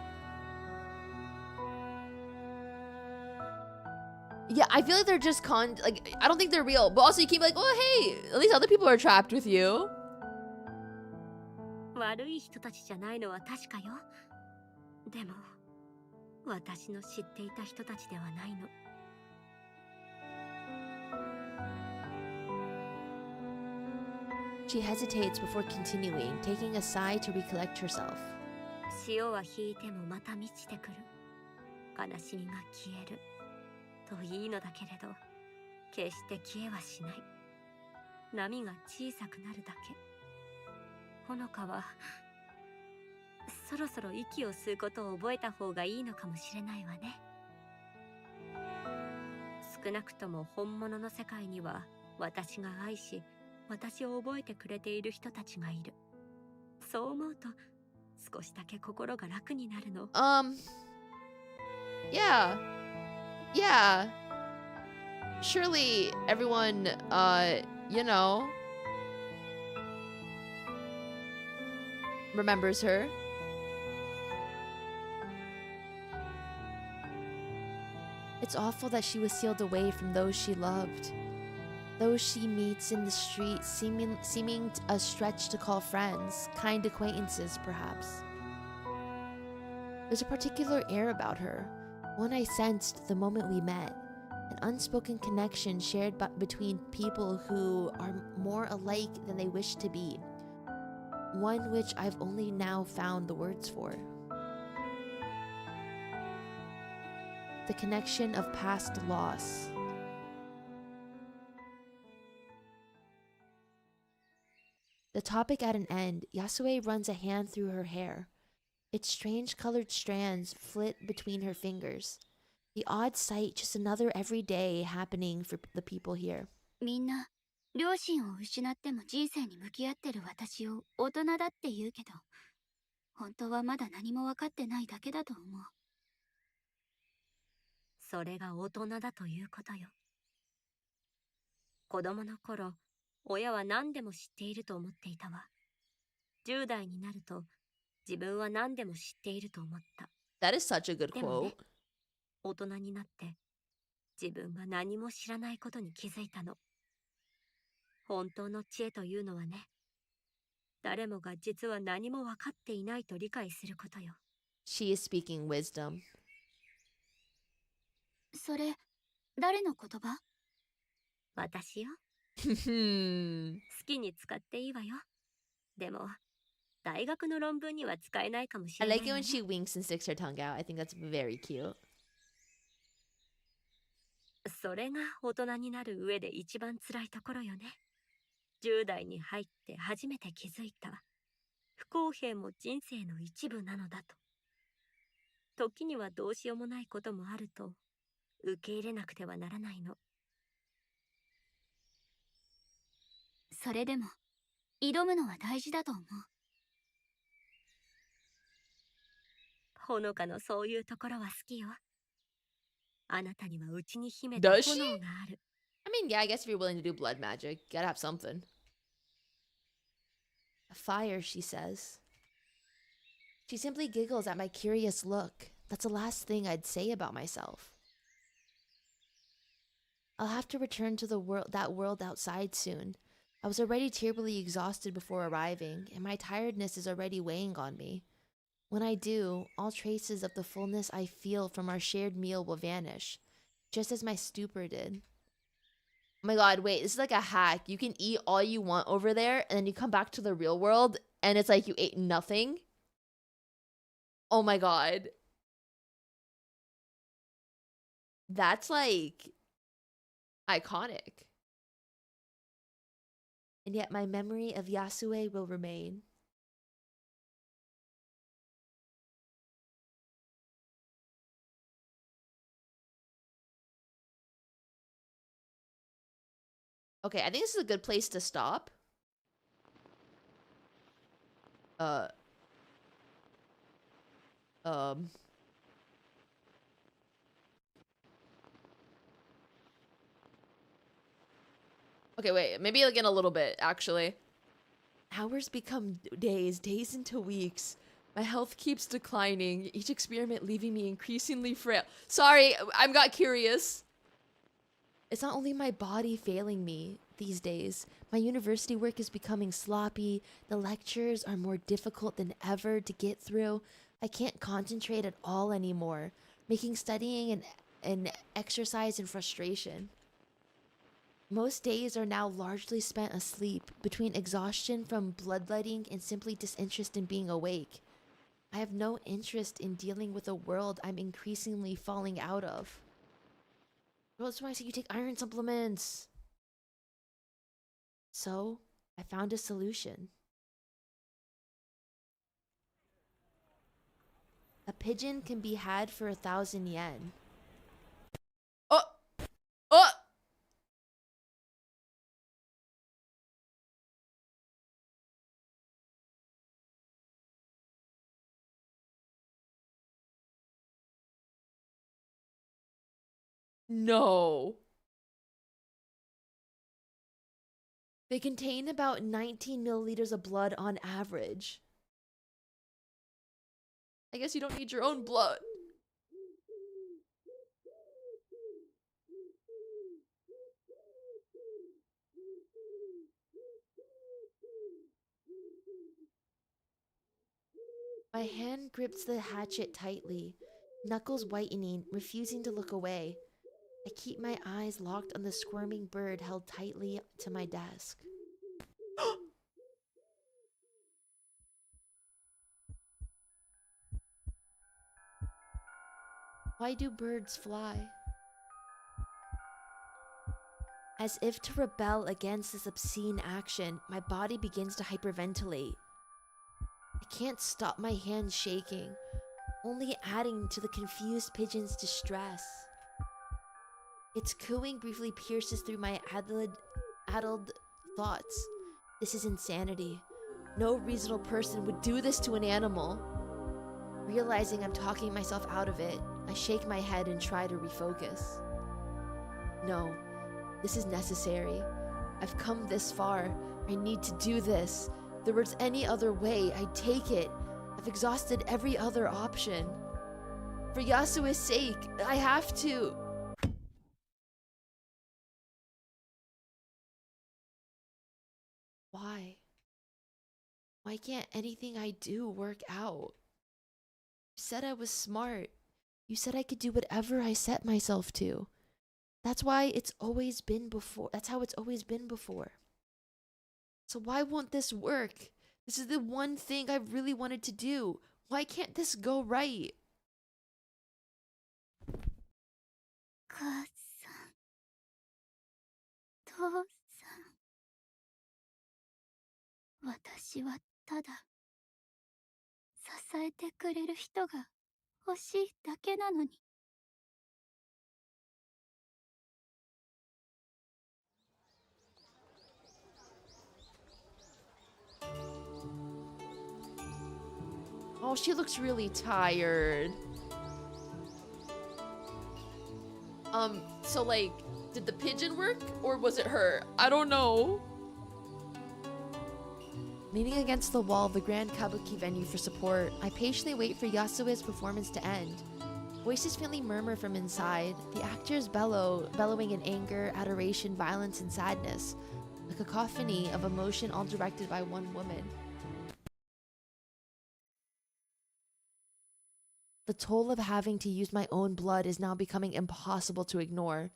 Yeah, I feel like they're just like, I don't think they're real. But also you keep like, oh hey, at least other people are trapped with you. 悪い人たちじゃないのは確かよ。でも、私の知っていた人たちではないの。She hesitates before continuing, taking a sigh to recollect herself. 潮は引いてもまた満ちてくる。悲しみが消える。といいのだけれど、決して消えはしない。波が小さくなるだけ。ほのかは、そろそろ息を吸うことを覚えた方がいいのかもしれないわね。少なくとも本物の世界には、私が愛し、私を覚えてくれている人たちがいる。そう思うと、少しだけ心が楽になるの。Yeah. Yeah. Surely everyone, you know, remembers her. It's awful that she was sealed away from those she loved. Those she meets in the street, seeming a stretch to call friends, kind acquaintances perhaps. There's a particular air about her, one I sensed the moment we met, an unspoken connection shared between people who are more alike than they wish to be, one which I've only now found the words for. The connection of past loss. The topic at an end, Yasue runs a hand through her hair. Its strange colored strands flit between her fingers. The odd sight, just another everyday happening for the people here. みんな両親を失っても人生に向き合ってる私を大人だって言うけど、本当はまだ何も分かってないだけだと思う。それが大人だということよ。子供の頃、親は何でも知っていると思っていたわ。10代になると、自分は何でも知っていると思った。That is such a good でも quote. ね、大人になって、自分が何も知らないことに気づいたの。本当の知恵というのはね、誰もが実は何も分かっていないと理解することよ。She is speaking wisdom. それ、誰の言葉？私よ。I 好きに使っていいわよ。でも、大学の論文には使えないかもしれない like it わね。 when she winks and sticks her tongue out. I think that's very cute. それが大人になる上で一番辛いところよね。10代に入って初めて気づいた。不公平も人生の一部なのだと。時にはどうしようもないこともあると、受け入れなくてはならないの。それでも挑むのは大事だと思う。ほのかのそういうところは好きよ。あなたには内に秘めた Does she? 炎がある。I mean, yeah, I guess if you're willing to do blood magic, you gotta have something. A fire, she says. She simply giggles at my curious look. That's the last thing I'd say about myself. I'll have to return to that world outside soon. I was already terribly exhausted before arriving, and my tiredness is already weighing on me. When I do, all traces of the fullness I feel from our shared meal will vanish, just as my stupor did. Oh my god, wait, this is like a hack. You can eat all you want over there, and then you come back to the real world, and it's like you ate nothing. Oh my god. That's like iconic. And yet my memory of Yasue will remain. Okay, I think this is a good place to stop. Okay, wait, maybe like in a little bit, actually. Hours become days, days into weeks. My health keeps declining, each experiment leaving me increasingly frail. Sorry, I got curious. It's not only my body failing me these days. My university work is becoming sloppy. The lectures are more difficult than ever to get through. I can't concentrate at all anymore, making studying an exercise in frustration. Most days are now largely spent asleep, between exhaustion from bloodletting and simply disinterest in being awake. I have no interest in dealing with a world I'm increasingly falling out of. Well, that's why I say you take iron supplements. So, I found a solution. A pigeon can be had for 1,000 yen. Oh! Oh! No. They contain about 19 milliliters of blood on average. I guess you don't need your own blood. My hand grips the hatchet tightly, knuckles whitening, refusing to look away. I keep my eyes locked on the squirming bird held tightly to my desk. Why do birds fly? As if to rebel against this obscene action, my body begins to hyperventilate. I can't stop my hands shaking, only adding to the confused pigeon's distress. Its cooing briefly pierces through my addled thoughts. This is insanity. No reasonable person would do this to an animal. Realizing I'm talking myself out of it, I shake my head and try to refocus. No, this is necessary. I've come this far. I need to do this. If there was any other way, I'd take it. I've exhausted every other option. For Yasu's sake, I have to. Why? Why can't anything I do work out? You said I was smart. You said I could do whatever I set myself to. That's why it's always been before. That's how it's always been before. So why won't this work? This is the one thing I really wanted to do. Why can't this go right? 母さん、父さん。私はただ支えてくれる人が欲しいだけなのに。Oh, she looks really tired. So like, did the pigeon work or was it her? I don't know. Leaning against the wall of the grand Kabuki venue for support, I patiently wait for Yasue's performance to end. Voices faintly murmur from inside, the actors bellowing in anger, adoration, violence, and sadness, a cacophony of emotion all directed by one woman. The toll of having to use my own blood is now becoming impossible to ignore.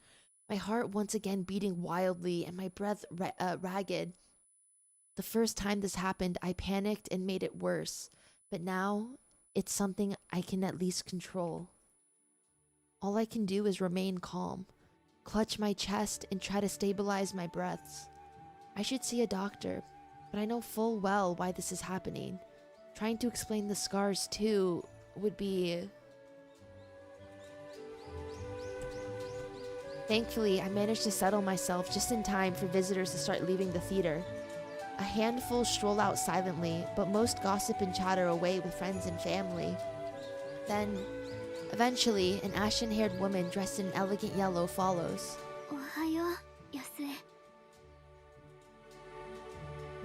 My heart once again beating wildly and my breath ragged. The first time this happened, I panicked and made it worse. But now, it's something I can at least control. All I can do is remain calm, clutch my chest, and try to stabilize my breaths. I should see a doctor, but I know full well why this is happening. Trying to explain the scars, too, would be... Thankfully, I managed to settle myself just in time for visitors to start leaving the theater. A handful stroll out silently, but most gossip and chatter away with friends and family. Then, eventually, an ashen-haired woman dressed in elegant yellow follows. Ohayo, Yasu.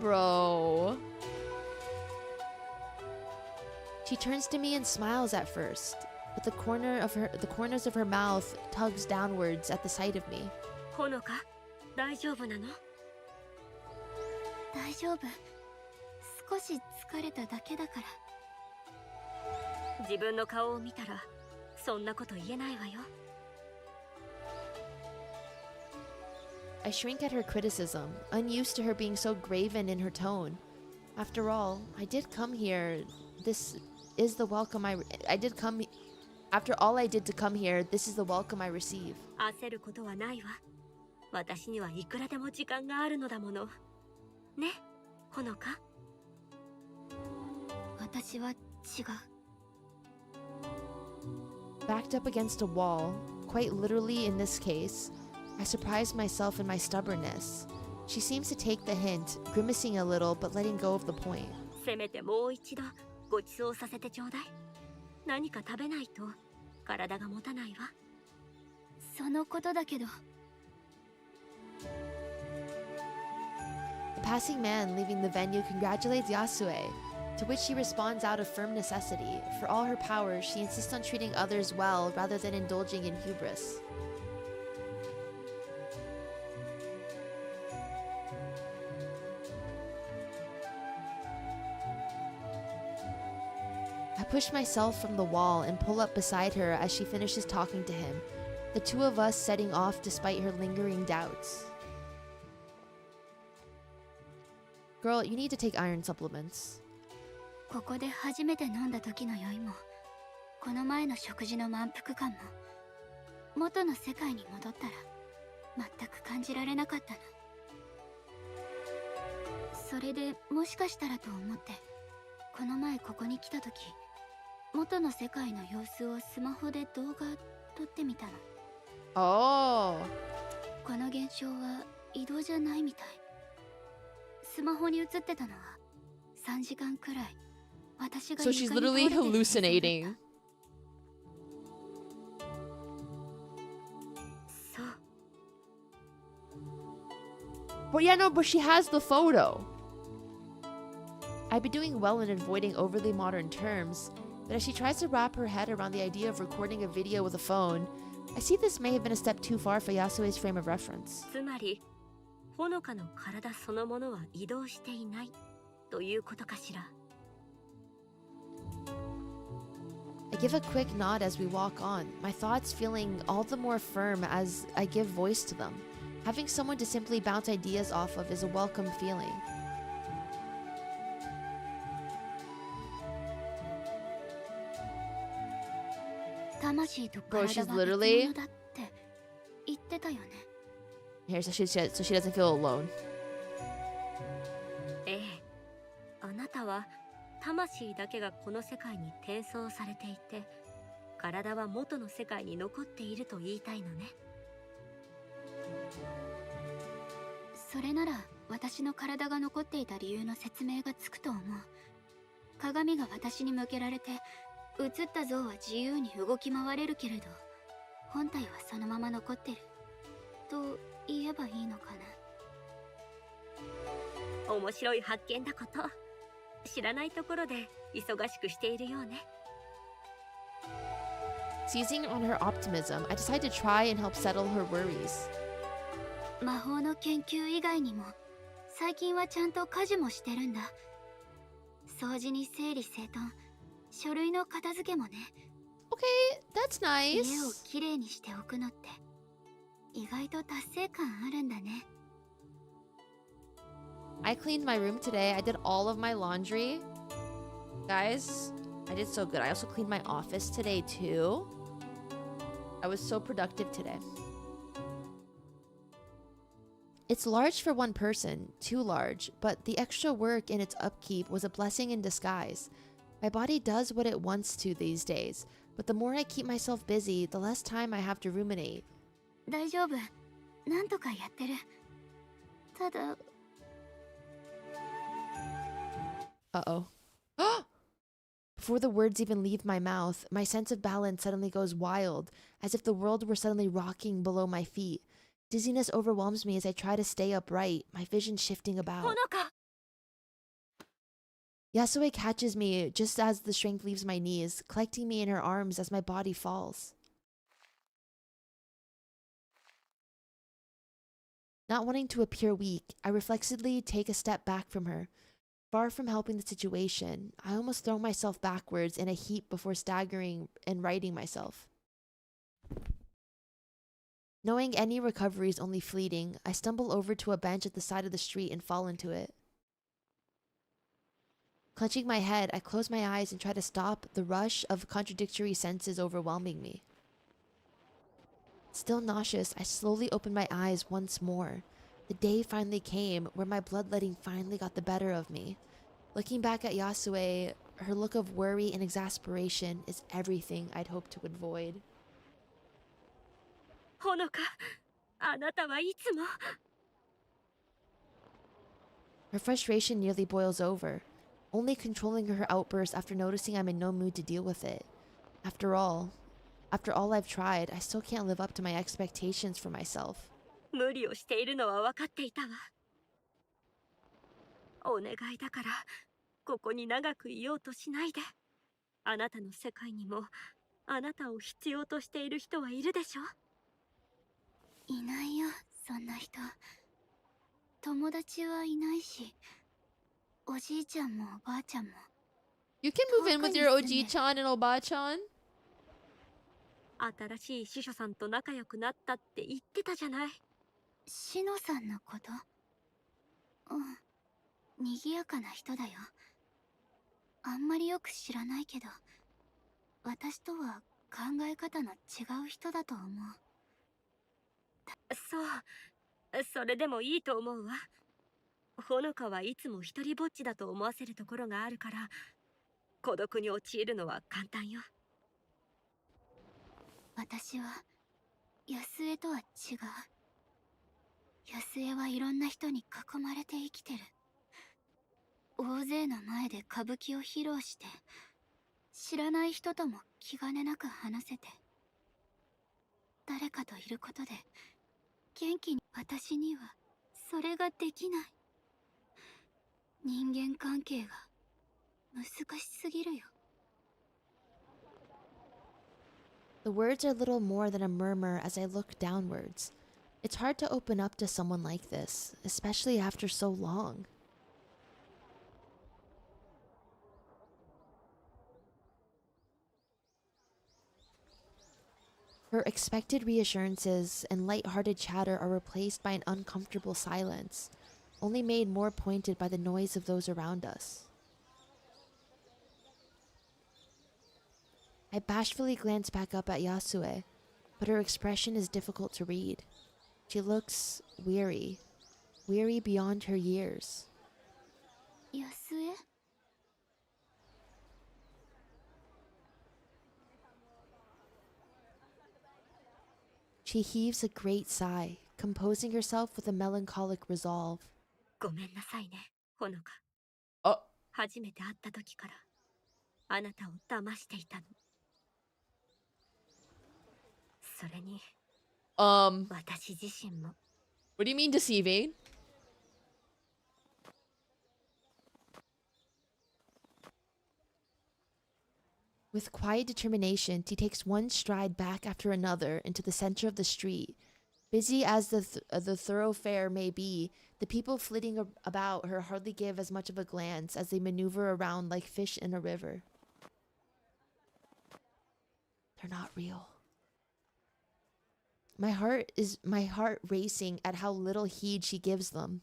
Bro. She turns to me and smiles at first, but the corners of her mouth tugs downwards at the sight of me. Honoka, 大丈夫なの? 大丈夫。少し疲れただけだから。自分の顔を見たらそんなこと言えないわよ。I shrink at her criticism, unused to her being so graven in her tone. After all, I did come here. This is the welcome After all I did to come here, this is the welcome I receive. 焦ることはないわ。私にはいくらでも時間があるのだもの。ね、ほのか。私は違う。Backed up against a wall, quite literally in this case, I surprised myself in my stubbornness. She seems to take the hint, grimacing a little but letting go of the point. せめてもう一度ご馳走させてちょうだい。何か食べないと体が持たないわ。そのことだけど。A passing man leaving the venue congratulates Yasue, to which she responds out of firm necessity. For all her powers, she insists on treating others well rather than indulging in hubris. I push myself from the wall and pull up beside her as she finishes talking to him, the two of us setting off despite her lingering doubts. Girl, you need to take iron supplements. ここで初めて飲んだ時の酔いも、この前の食事の満腹感も、元の世界に戻ったら全く感じられなかったの。それでもしかしたらと思って、この前ここに来た時、元の世界の様子をスマホで動画撮ってみたの。Oh. この現象は移動じゃないみたい。スマホに映ってたのは3時間くらい。私が So she's literally hallucinating. そう。 But yeah, no, but she has the photo. I've been doing well in avoiding overly modern terms, but as she tries to wrap her head around the idea of recording a video with a phone, I see this may have been a step too far for Yasue's frame of reference. つまり、ほのかの体そのものは移動していないということかしら。I give a quick nod as we walk on, my thoughts feeling all the more firm as I give voice to them. Having someone to simply bounce ideas off of is a welcome feeling. Bro, she's literally... Here, so she doesn't feel alone. ええ、あなたは魂だけがこの世界に転送されていて、体は元の世界に残っていると言いたいのね。それなら私の体が残っていた理由の説明がつくと思う。鏡が私に向けられて、映った像は自由に動き回れるけれど、本体はそのまま残ってると言えばいいのかな。面白い発見だこと。知らないところで忙しくしているようね。Seizing on her optimism, I decide to try and help settle her worries. 魔法の研究以外にも、最近はちゃんと家事もしてるんだ。掃除に整理整頓、書類の片付けもね。Okay, that's 家を nice. きれいにしておくのって意外と達成感あるんだね。I cleaned my room today. I did all of my laundry. Guys, I did so good. I also cleaned my office today too. I was so productive today. It's large for one person, too large, but the extra work and its upkeep was a blessing in disguise. My body does what it wants to these days, but the more I keep myself busy, the less time I have to ruminate. 大丈夫。なんとかやってる。ただ、Uh-oh. Before the words even leave my mouth, my sense of balance suddenly goes wild, as if the world were suddenly rocking below my feet. Dizziness overwhelms me as I try to stay upright, my vision shifting about. Honoka! Yasue catches me just as the strength leaves my knees, collecting me in her arms as my body falls. Not wanting to appear weak, I reflexively take a step back from her. Far from helping the situation, I almost throw myself backwards in a heap before staggering and righting myself. Knowing any recovery is only fleeting, I stumble over to a bench at the side of the street and fall into it. Clenching my head, I close my eyes and try to stop the rush of contradictory senses overwhelming me. Still nauseous, I slowly open my eyes once more. The day finally came where my bloodletting finally got the better of me. Looking back at Yasue, her look of worry and exasperation is everything I'd hoped to avoid. Honoka, あなたはいつも。Her frustration nearly boils over, only controlling her outburst after noticing I'm in no mood to deal with it. After all I've tried, I still can't live up to my expectations for myself. 無理をしているのは分かっていたわ。お願いだから、ここに長くいようとしないで。あなたの世界にも、あなたを必要としている人はいるでしょ？いないよ、そんな人。友達はいないし、おじいちゃんもおばあちゃんも。You can move in with your Oji-chan and Oba-chan. 新しい司書さんと仲良くなったって言ってたじゃない。シノさんのこと？うん、賑やかな人だよ。あんまりよく知らないけど、私とは考え方の違う人だと思う。そう、それでもいいと思うわ。ほのかはいつも一人ぼっちだと思わせるところがあるから、孤独に陥るのは簡単よ。私は安江とは違う。安江はいろんな人に囲まれて生きてる。大勢の前で歌舞伎を披露して、知らない人とも気兼ねなく話せて、誰かといることで元気に。私にはそれができない。人間関係が難しすぎるよ。The words are little more than a murmur as I look downwards. It's hard to open up to someone like this, especially after so long. Her expected reassurances and light-hearted chatter are replaced by an uncomfortable silence, only made more pointed by the noise of those around us. I bashfully glance back up at Yasue, but her expression is difficult to read. She looks weary beyond her years. 安江？She heaves a great sigh, composing herself with a melancholic resolve. ごめんなさいね、ほのか。あ、初めて会った時からあなたを騙していたの。それに What 私自身も do you mean deceiving? With quiet determination, he takes one stride back after another into the center of the street. Busy as the thoroughfare may be, the people flitting about her hardly give as much of a glance as they maneuver around like fish in a river. They're not real. My heart racing at how little heed she gives them.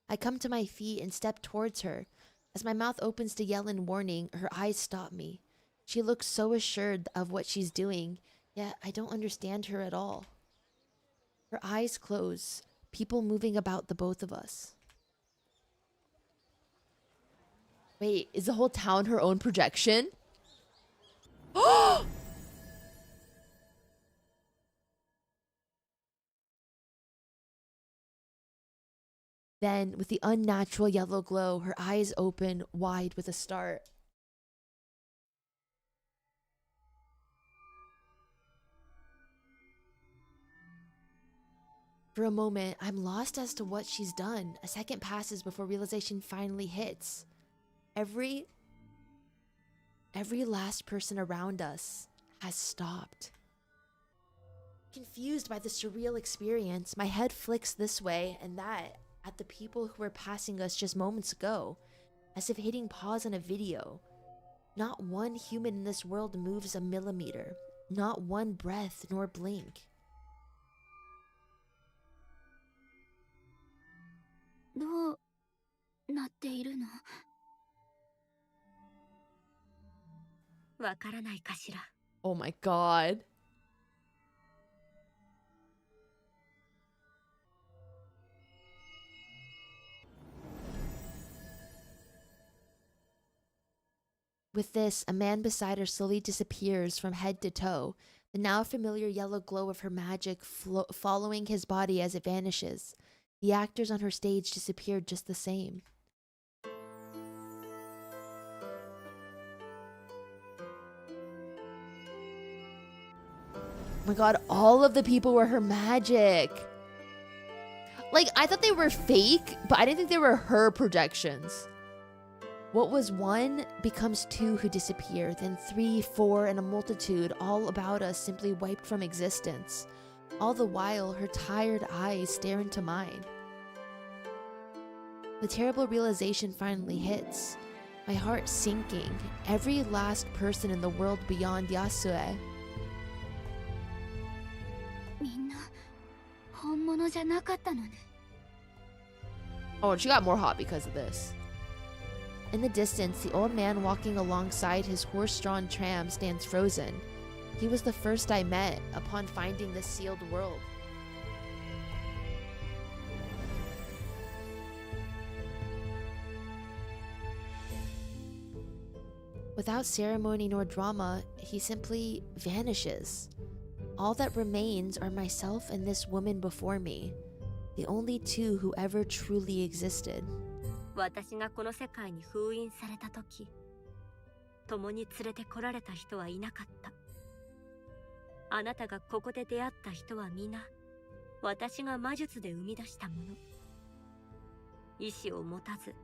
I come to my feet and step towards her. As my mouth opens to yell in warning, her eyes stop me. She looks so assured of what she's doing, yet I don't understand her at all. Her eyes close, people moving about the both of us. Wait, is the whole town her own projection? Then, with the unnatural yellow glow, her eyes open wide with a start. For a moment, I'm lost as to what she's done. A second passes before realization finally hits. Every last person around us has stopped. Confused by the surreal experience, my head flicks this way and that at the people who were passing us just moments ago, as if hitting pause on a video. Not one human in this world moves a millimeter, not one breath nor blink. どうなっているの？わからないかしら。 Oh my god. With this, a man beside her slowly disappears from head to toe, the now familiar yellow glow of her magic following his body as it vanishes. The actors on her stage disappeared just the same. Oh my god, all of the people were her magic. Like, I thought they were fake, but I didn't think they were her projections. What was one becomes two who disappear, then 3, 4, and a multitude all about us simply wiped from existence. All the while, her tired eyes stare into mine. The terrible realization finally hits, my heart sinking, every last person in the world beyond Yasu. みんな本物じゃなかったのね。 Oh, she got more hot because of this. In the distance, the old man walking alongside his horse-drawn tram stands frozen. He was the first I met upon finding the sealed world. Without ceremony nor drama, he simply vanishes. All that remains are myself and this woman before me, the only two who ever truly existed. 私がこの世界に封印された時、共に連れてこられた人はいなかった。あなたがここで出会った人は皆、私が魔術で生み出したもの。意志を持たず、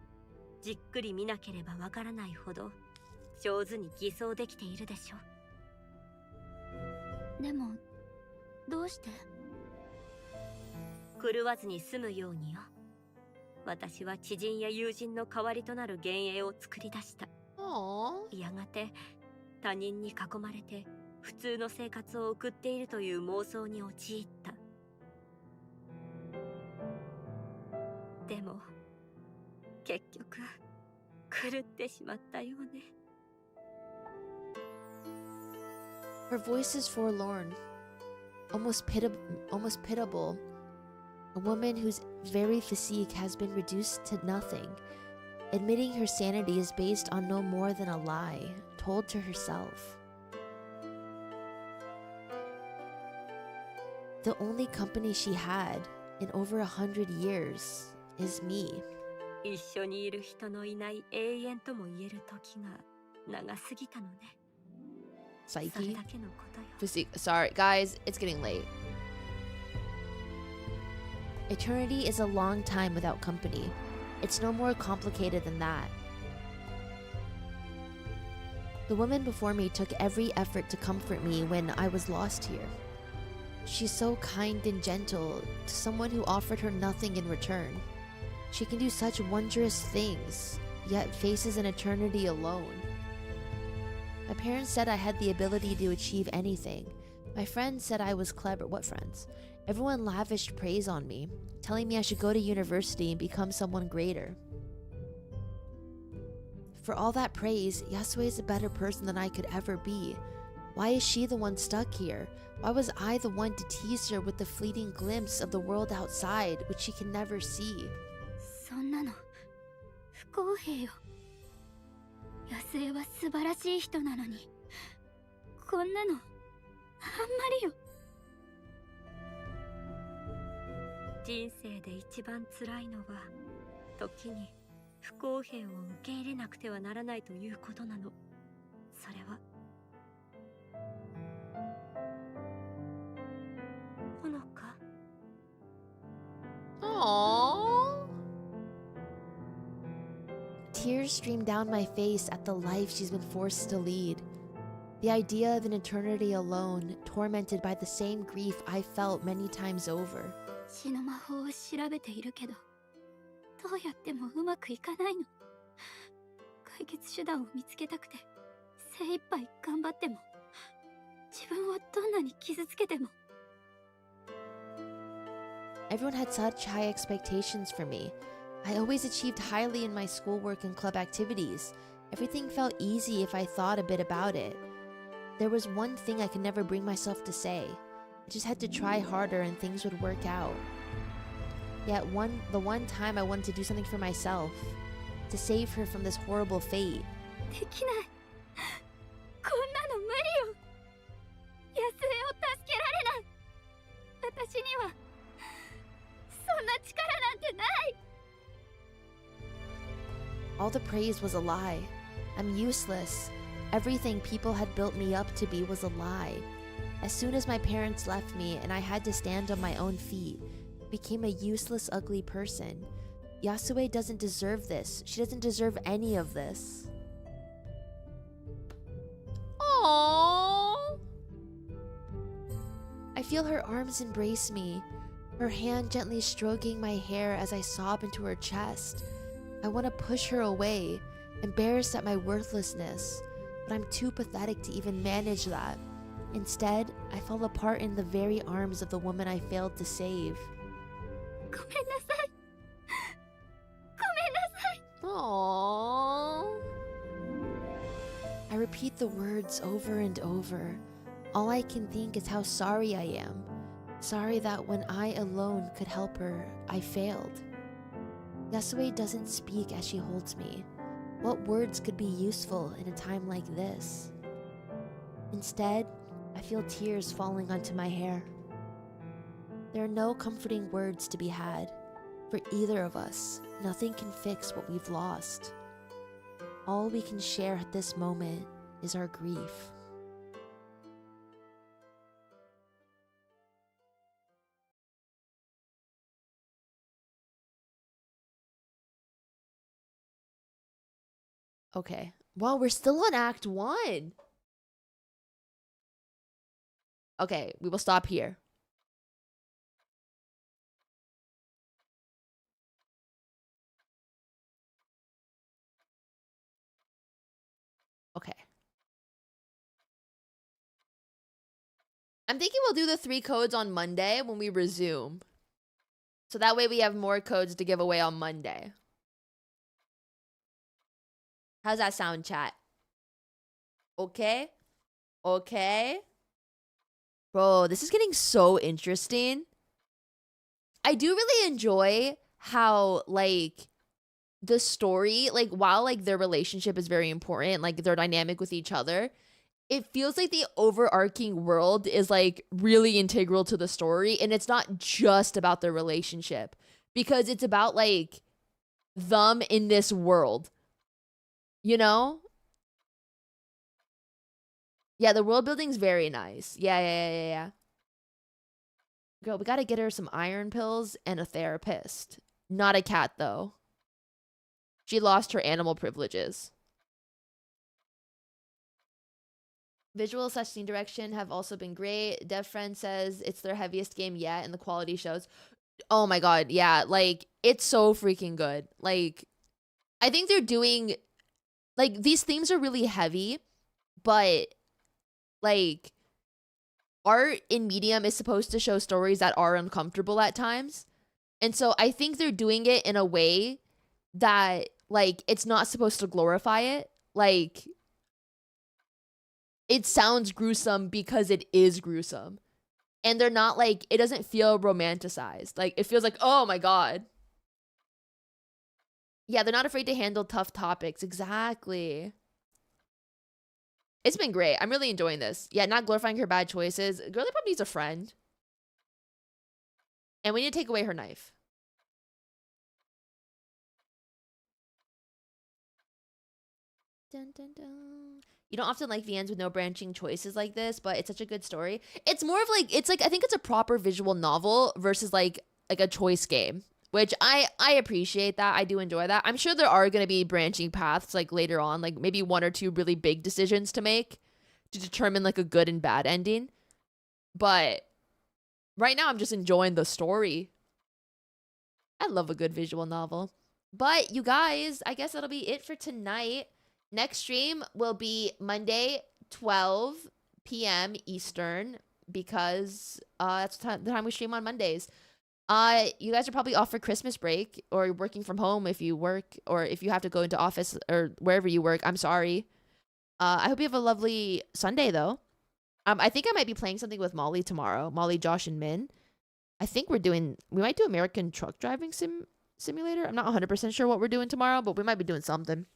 じっくり見なければわからないほど、上手に偽装できているでしょ。でもどうして？狂わずに済むようによ。私は知人や友人の代わりとなる幻影を作り出した。やがて他人に囲まれて普通の生活を送っているという妄想に陥った。でも結局狂ってしまったよね。Her voice is forlorn, almost pitiable. A woman whose very physique has been reduced to nothing, admitting her sanity is based on no more than a lie told to herself. The only company she had in over 100 years is me. 一緒にいる人のいない永遠とも言える時が長すぎたのね。それ Psyche. だけのことよ。 Physique. Sorry, guys, it's getting late. Eternity is a long time without company. It's no more complicated than that. The woman before me took every effort to comfort me when I was lost here. She's so kind and gentle to someone who offered her nothing in return. She can do such wondrous things, yet faces an eternity alone. My parents said I had the ability to achieve anything. My friends said I was clever. What friends? Everyone lavished praise on me, telling me I should go to university and become someone greater. For all that praise, Yasue is a better person than I could ever be. Why is she the one stuck here? Why was I the one to tease her with the fleeting glimpse of the world outside, which she can never see? そんなの不公平よ。安江は素晴らしい人なのに、こんなのあんまりよ。人生で一番辛いのは、時に不公平を受け入れなくてはならないということなの。それはほのか。 Aww. Tears stream down my face at the life she's been forced to lead. The idea of an eternity alone, tormented by the same grief I felt many times over. 死の魔法を調べているけど、どうやってもうまくいかないの。解決手段を見つけたくて精一杯頑張っても、自分をどんなに傷つけても。 Everyone had such high expectations for me. I always achieved highly in my schoolwork and club activities. Everything felt easy if I thought a bit about it. There was one thing I could never bring myself to say. I just had to try harder and things would work out. Yet the one time I wanted to do something for myself, to save her from this horrible fate. できない。こんなの無理よ。安江を助けられない。私にはそんな力なんてない。 All the praise was a lie. I'm useless. Everything people had built me up to be was a lie. As soon as my parents left me and I had to stand on my own feet, I became a useless, ugly person. Yasue doesn't deserve this. She doesn't deserve any of this. Aww. I feel her arms embrace me, her hand gently stroking my hair as I sob into her chest. I want to push her away, embarrassed at my worthlessness, but I'm too pathetic to even manage that. Instead, I fall apart in the very arms of the woman I failed to save. ごめんなさい。ごめんなさい。 Aww. I repeat the words over and over. All I can think is how sorry I am. Sorry that when I alone could help her, I failed. Yasue doesn't speak as she holds me. What words could be useful in a time like this? Instead, I feel tears falling onto my hair. There are no comforting words to be had. For either of us, nothing can fix what we've lost. All we can share at this moment is our grief. Okay. Well, we're still on Act 1. Okay, we will stop here. Okay. I'm thinking we'll do the 3 codes on Monday when we resume. So that way we have more codes to give away on Monday. How's that sound, chat? Okay? Okay? Bro, this is getting so interesting. I do really enjoy how, like, the story, like, while, like, their relationship is very important, like, their dynamic with each other, it feels like the overarching world is, like, really integral to the story, and it's not just about their relationship, because it's about, like, them in this world, you know? Yeah, the world building's very nice. Yeah. Girl, we gotta get her some iron pills and a therapist. Not a cat, though. She lost her animal privileges. Visual / scene direction have also been great. Dev Friend says it's their heaviest game yet, and the quality shows. Oh my god, yeah, like, it's so freaking good. Like, I think they're doing, like, these themes are really heavy, but, like, art in medium is supposed to show stories that are uncomfortable at times. And so I think they're doing it in a way that, like, it's not supposed to glorify it. Like, it sounds gruesome because it is gruesome. And they're not, like, it doesn't feel romanticized. Like, it feels like, oh my god. Yeah, they're not afraid to handle tough topics. Exactly. It's been great. I'm really enjoying this. Yeah, not glorifying her bad choices. Girlie Pop needs a friend. And we need to take away her knife. Dun, dun, dun. You don't often like VNs with no branching choices like this, but it's such a good story. It's more of like, it's like, I think it's a proper visual novel versus like a choice game, which I appreciate that. I do enjoy that. I'm sure there are going to be branching paths like later on, like maybe 1 or 2 really big decisions to make to determine like a good and bad ending. But right now I'm just enjoying the story. I love a good visual novel. But you guys, I guess that'll be it for tonight. Next stream will be Monday, 12 p.m. Eastern, because that's the time we stream on Mondays. You guys are probably off for Christmas break or working from home if you work, or if you have to go into office or wherever you work. I'm sorry. I hope you have a lovely Sunday, though. I think I might be playing something with Molly tomorrow. Molly, Josh, and Min. I think we might do American Truck Driving Simulator. I'm not 100% sure what we're doing tomorrow, but we might be doing something.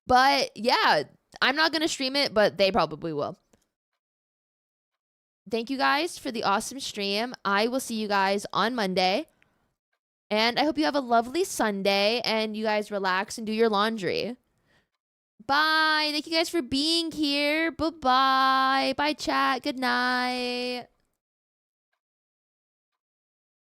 But yeah, I'm not going to stream it, but they probably will. Thank you guys for the awesome stream. I will see you guys on Monday. And I hope you have a lovely Sunday and you guys relax and do your laundry. Bye. Thank you guys for being here. Bye-bye. Bye, chat. Good night.